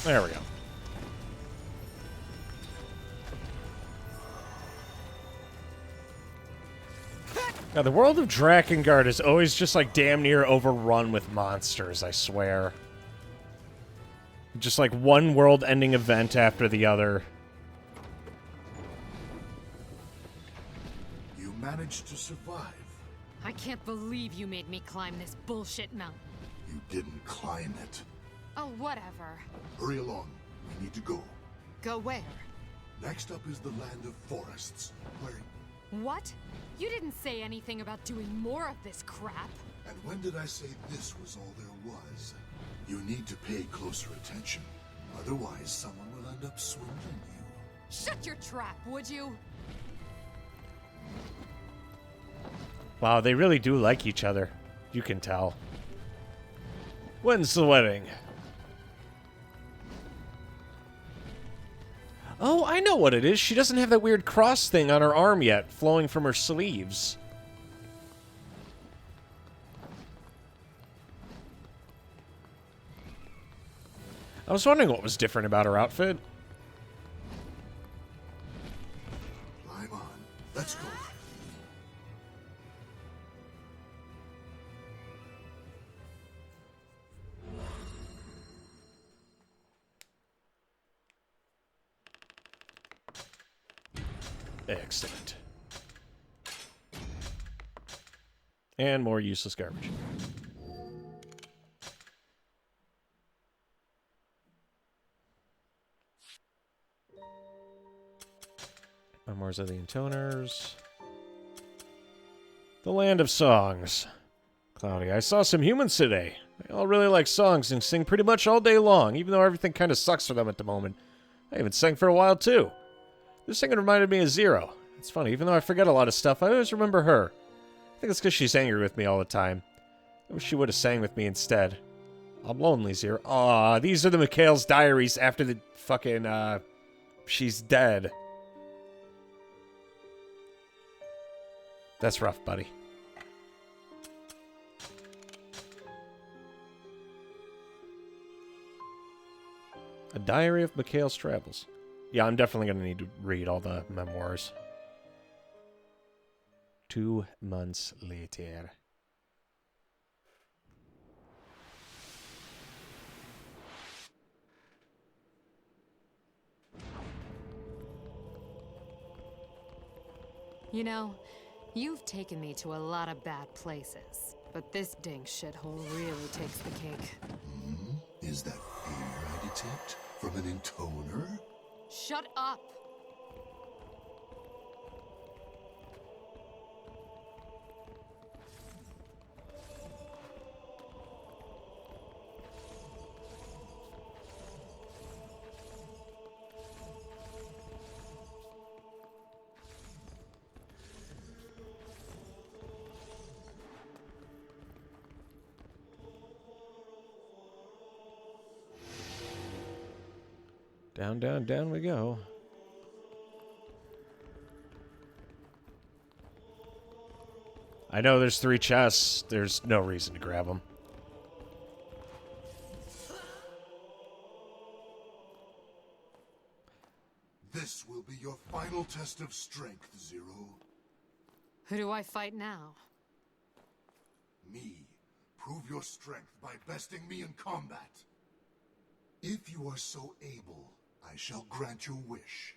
There we go. Now, the world of Drakengard is always just like damn near overrun with monsters, I swear. Just like one world-ending event after the other. You managed to survive. I can't believe you made me climb this bullshit mountain. You didn't climb it. Oh, whatever. Hurry along. We need to go. Go where? Next up is the land of forests. Hurry. What? You didn't say anything about doing more of this crap. And when did I say this was all there was? You need to pay closer attention. Otherwise, someone will end up swindling you. Shut your trap, would you? Wow, they really do like each other. You can tell. When's the wedding? Oh, I know what it is. She doesn't have that weird cross thing on her arm yet, flowing from her sleeves. I was wondering what was different about her outfit. Climb on. Let's go. Excellent. And more useless garbage. Memoirs of the Intoners. The Land of Songs. Cloudy, I saw some humans today. They all really like songs and sing pretty much all day long, even though everything kind of sucks for them at the moment. I even sang for a while, too. This singing reminded me of Zero. It's funny, even though I forget a lot of stuff, I always remember her. I think it's because she's angry with me all the time. I wish she would have sang with me instead. I'm lonely, Zero. Aw, these are the Mikhail's diaries after the fucking, she's dead. That's rough, buddy. A Diary of Mikhail's Travels. Yeah, I'm definitely going to need to read all the memoirs. 2 months later. You know, you've taken me to a lot of bad places, but this dang shithole really takes the cake. Is that fear I detect from an intoner? Shut up! Down, down, down we go. I know there's 3 chests. There's no reason to grab them. This will be your final test of strength, Zero. Who do I fight now? Me. Prove your strength by besting me in combat. If you are so able, I shall grant your wish.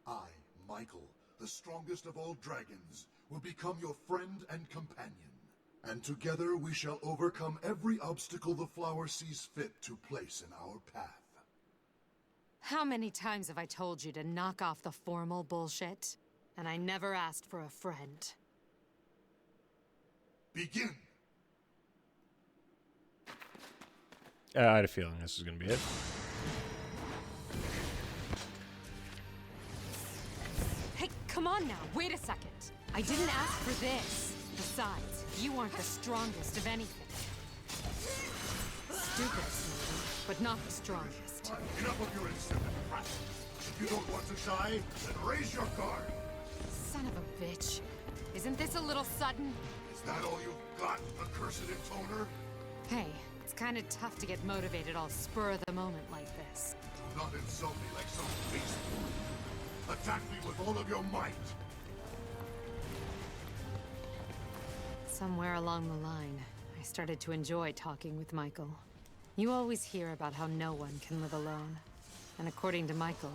I, Michael, the strongest of all dragons, will become your friend and companion. And together we shall overcome every obstacle the flower sees fit to place in our path. How many times have I told you to knock off the formal bullshit? And I never asked for a friend. Begin! I had a feeling this was going to be it. Hey, come on now, wait a second. I didn't ask for this. Besides, you aren't the strongest of anything. Stupidest, maybe, but not the strongest. Enough of your insipid crap. If you don't want to die, then raise your guard. Son of a bitch. Isn't this a little sudden? Is that all you've got, accursed intoner? Hey, it's kind of tough to get motivated all spur of the moment like this. Do not insult me like some beast. Attack me with all of your might. Somewhere along the line, I started to enjoy talking with Michael. You always hear about how no one can live alone. And according to Michael,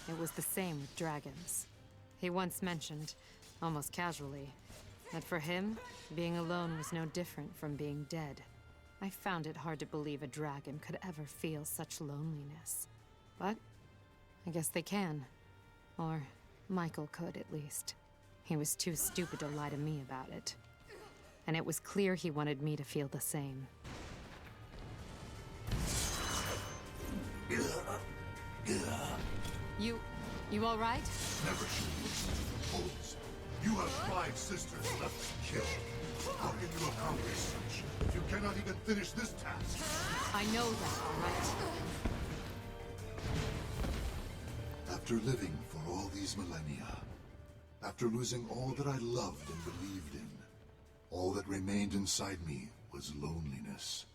it was the same with dragons. He once mentioned, almost casually, that for him, being alone was no different from being dead. I found it hard to believe a dragon could ever feel such loneliness. But I guess they can. Or Michael could, at least. He was too stupid to lie to me about it. And it was clear he wanted me to feel the same. You all right? Never should listen to fools. You have 5 sisters left to kill. How can you accomplish such if you cannot even finish this task? I know that, all right. After living for all these millennia, after losing all that I loved and believed in, all that remained inside me was loneliness.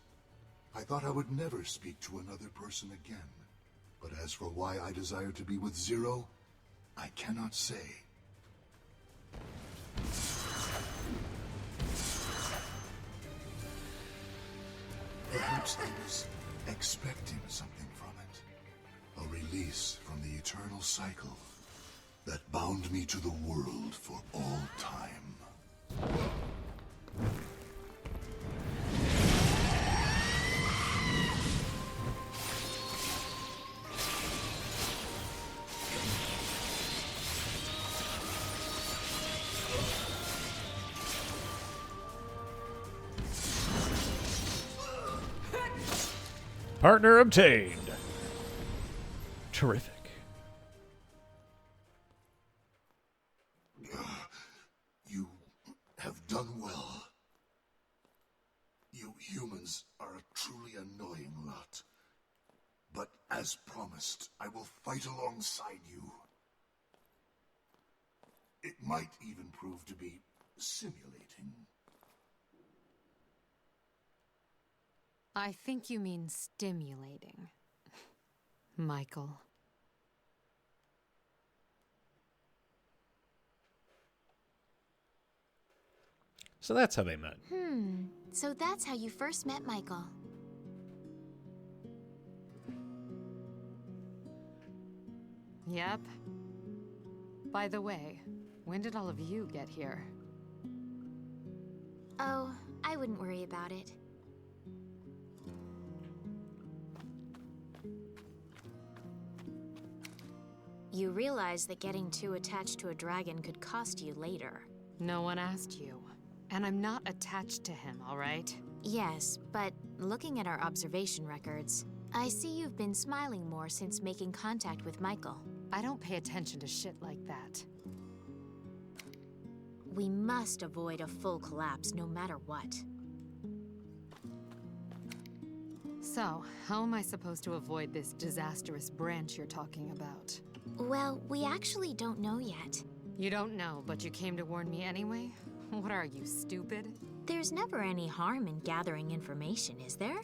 I thought I would never speak to another person again. But as for why I desire to be with Zero, I cannot say. Perhaps I was expecting something from it. A release from the eternal cycle that bound me to the world for all time. Partner obtained. Terrific. You have done well. You humans are a truly annoying lot. But as promised, I will fight alongside you. It might even prove to be simulating. I think you mean stimulating. Michael. So that's how they met. So that's how you first met Michael. Yep. By the way, when did all of you get here? Oh, I wouldn't worry about it. You realize that getting too attached to a dragon could cost you later. No one asked you. And I'm not attached to him, all right? Yes, but looking at our observation records, I see you've been smiling more since making contact with Michael. I don't pay attention to shit like that. We must avoid a full collapse no matter what. So, how am I supposed to avoid this disastrous branch you're talking about? Well, we actually don't know yet. You don't know, but you came to warn me anyway? What are you, stupid? There's never any harm in gathering information, is there?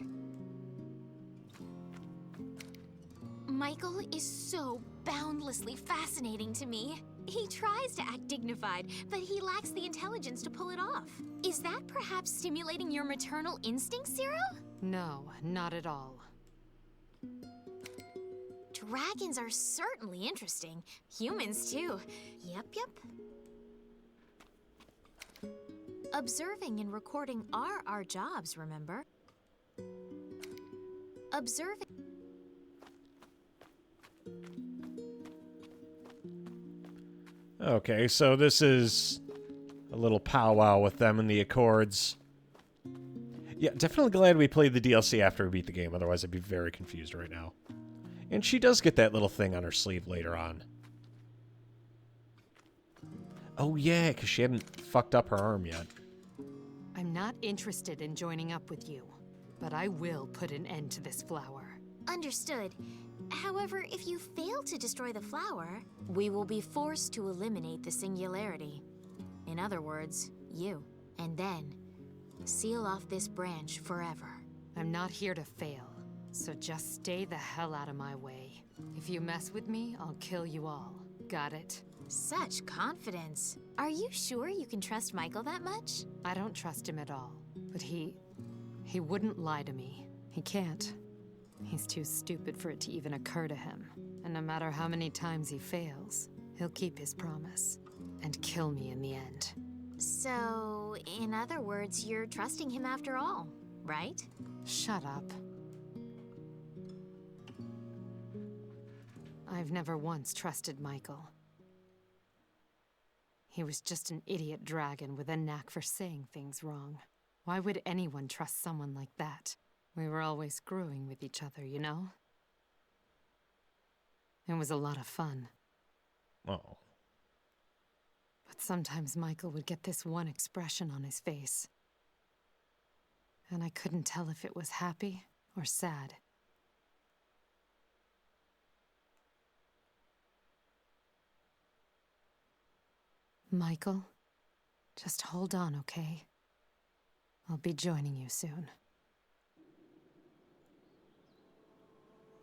Michael is so boundlessly fascinating to me. He tries to act dignified, but he lacks the intelligence to pull it off. Is that perhaps stimulating your maternal instincts, Zero? No, not at all. Dragons are certainly interesting. Humans, too. Yep. Observing and recording are our jobs, remember? Observing... Okay, so this is a little powwow with them and the Accords. Yeah, definitely glad we played the DLC after we beat the game, otherwise I'd be very confused right now. And she does get that little thing on her sleeve later on. Oh yeah, because she hadn't fucked up her arm yet. I'm not interested in joining up with you, but I will put an end to this flower. Understood. However, if you fail to destroy the flower, we will be forced to eliminate the singularity. In other words, you. And then, seal off this branch forever. I'm not here to fail, so just stay the hell out of my way. If you mess with me, I'll kill you all. Got it? Such confidence. Are you sure you can trust Michael that much? I don't trust him at all, but he wouldn't lie to me. He can't. He's too stupid for it to even occur to him. And no matter how many times he fails, he'll keep his promise and kill me in the end. So, in other words, you're trusting him after all, right? Shut up. I've never once trusted Michael. He was just an idiot dragon with a knack for saying things wrong. Why would anyone trust someone like that? We were always screwing with each other, you know? It was a lot of fun. Oh. But sometimes Michael would get this one expression on his face. And I couldn't tell if it was happy or sad. Michael, just hold on, okay? I'll be joining you soon.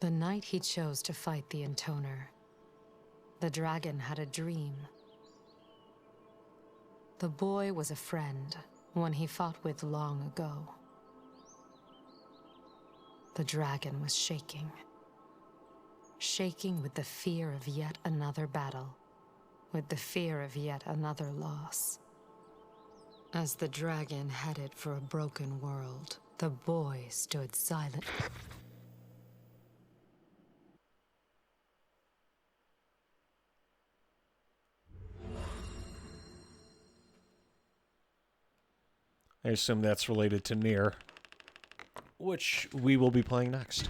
The night he chose to fight the Intoner, the dragon had a dream. The boy was a friend, one he fought with long ago. The dragon was shaking. Shaking with the fear of yet another battle, with the fear of yet another loss. As the dragon headed for a broken world, the boy stood silent. I assume that's related to Nier, which we will be playing next.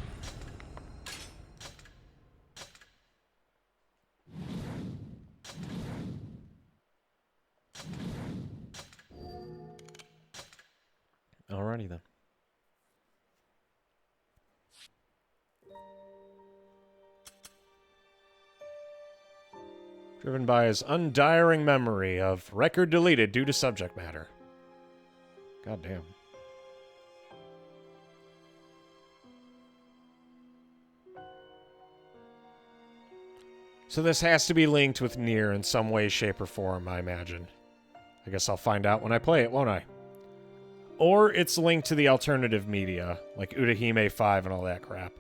Alrighty then. Driven by his undying memory of record deleted due to subject matter. God damn. So this has to be linked with Nier in some way, shape, or form, I imagine. I guess I'll find out when I play it, won't I? Or it's linked to the alternative media, like Urahime 5 and all that crap.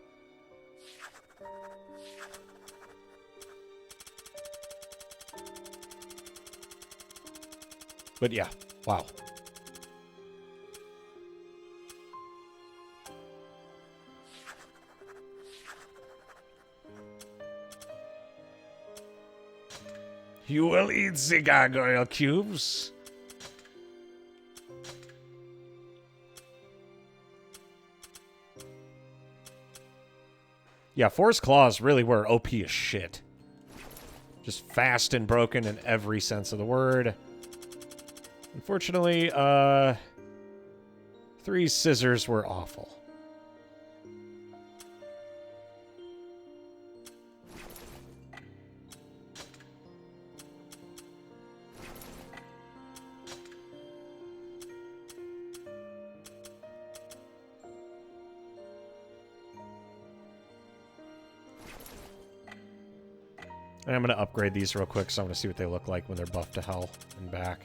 But yeah, wow. You will eat the gargoyle cubes. Yeah, Force Claws really were OP as shit. Just fast and broken in every sense of the word. Unfortunately, 3 scissors were awful. And I'm going to upgrade these real quick, so I'm going to see what they look like when they're buffed to hell and back.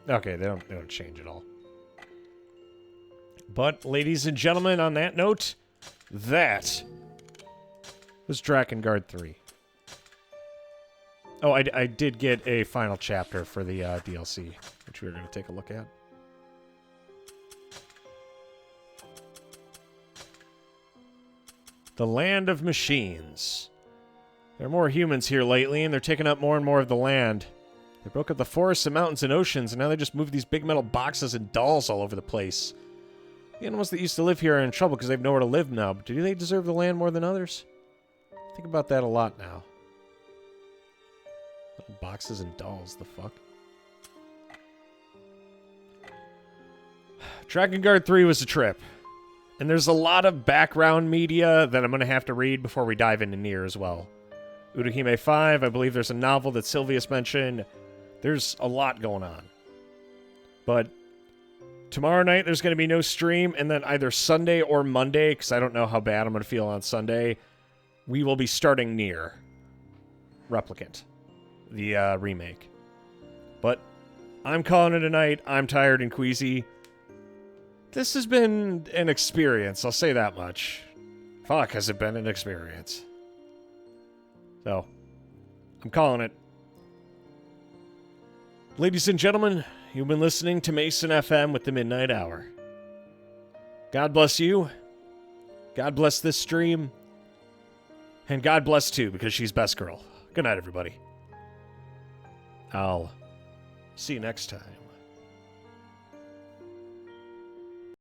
Okay, they don't change at all. But, ladies and gentlemen, on that note, that was Drakengard 3. Oh, I did get a final chapter for the DLC, which we're going to take a look at. The Land of Machines. There are more humans here lately, and they're taking up more and more of the land. They broke up the forests and mountains and oceans, and now they just move these big metal boxes and dolls all over the place. The animals that used to live here are in trouble because they have nowhere to live now, but do they deserve the land more than others? I think about that a lot now. Little boxes and dolls, the fuck? Drakengard 3 was a trip. And there's a lot of background media that I'm going to have to read before we dive into Nier as well. Urahime 5, I believe there's a novel that Sylvius mentioned. There's a lot going on. But tomorrow night there's going to be no stream, and then either Sunday or Monday, because I don't know how bad I'm going to feel on Sunday, we will be starting Nier Replicant, the remake. But I'm calling it a night. I'm tired and queasy. This has been an experience, I'll say that much. Fuck, has it been an experience. So, I'm calling it. Ladies and gentlemen, you've been listening to Mason FM with the Midnight Hour. God bless you. God bless this stream. And God bless too, because she's best girl. Good night, everybody. I'll see you next time.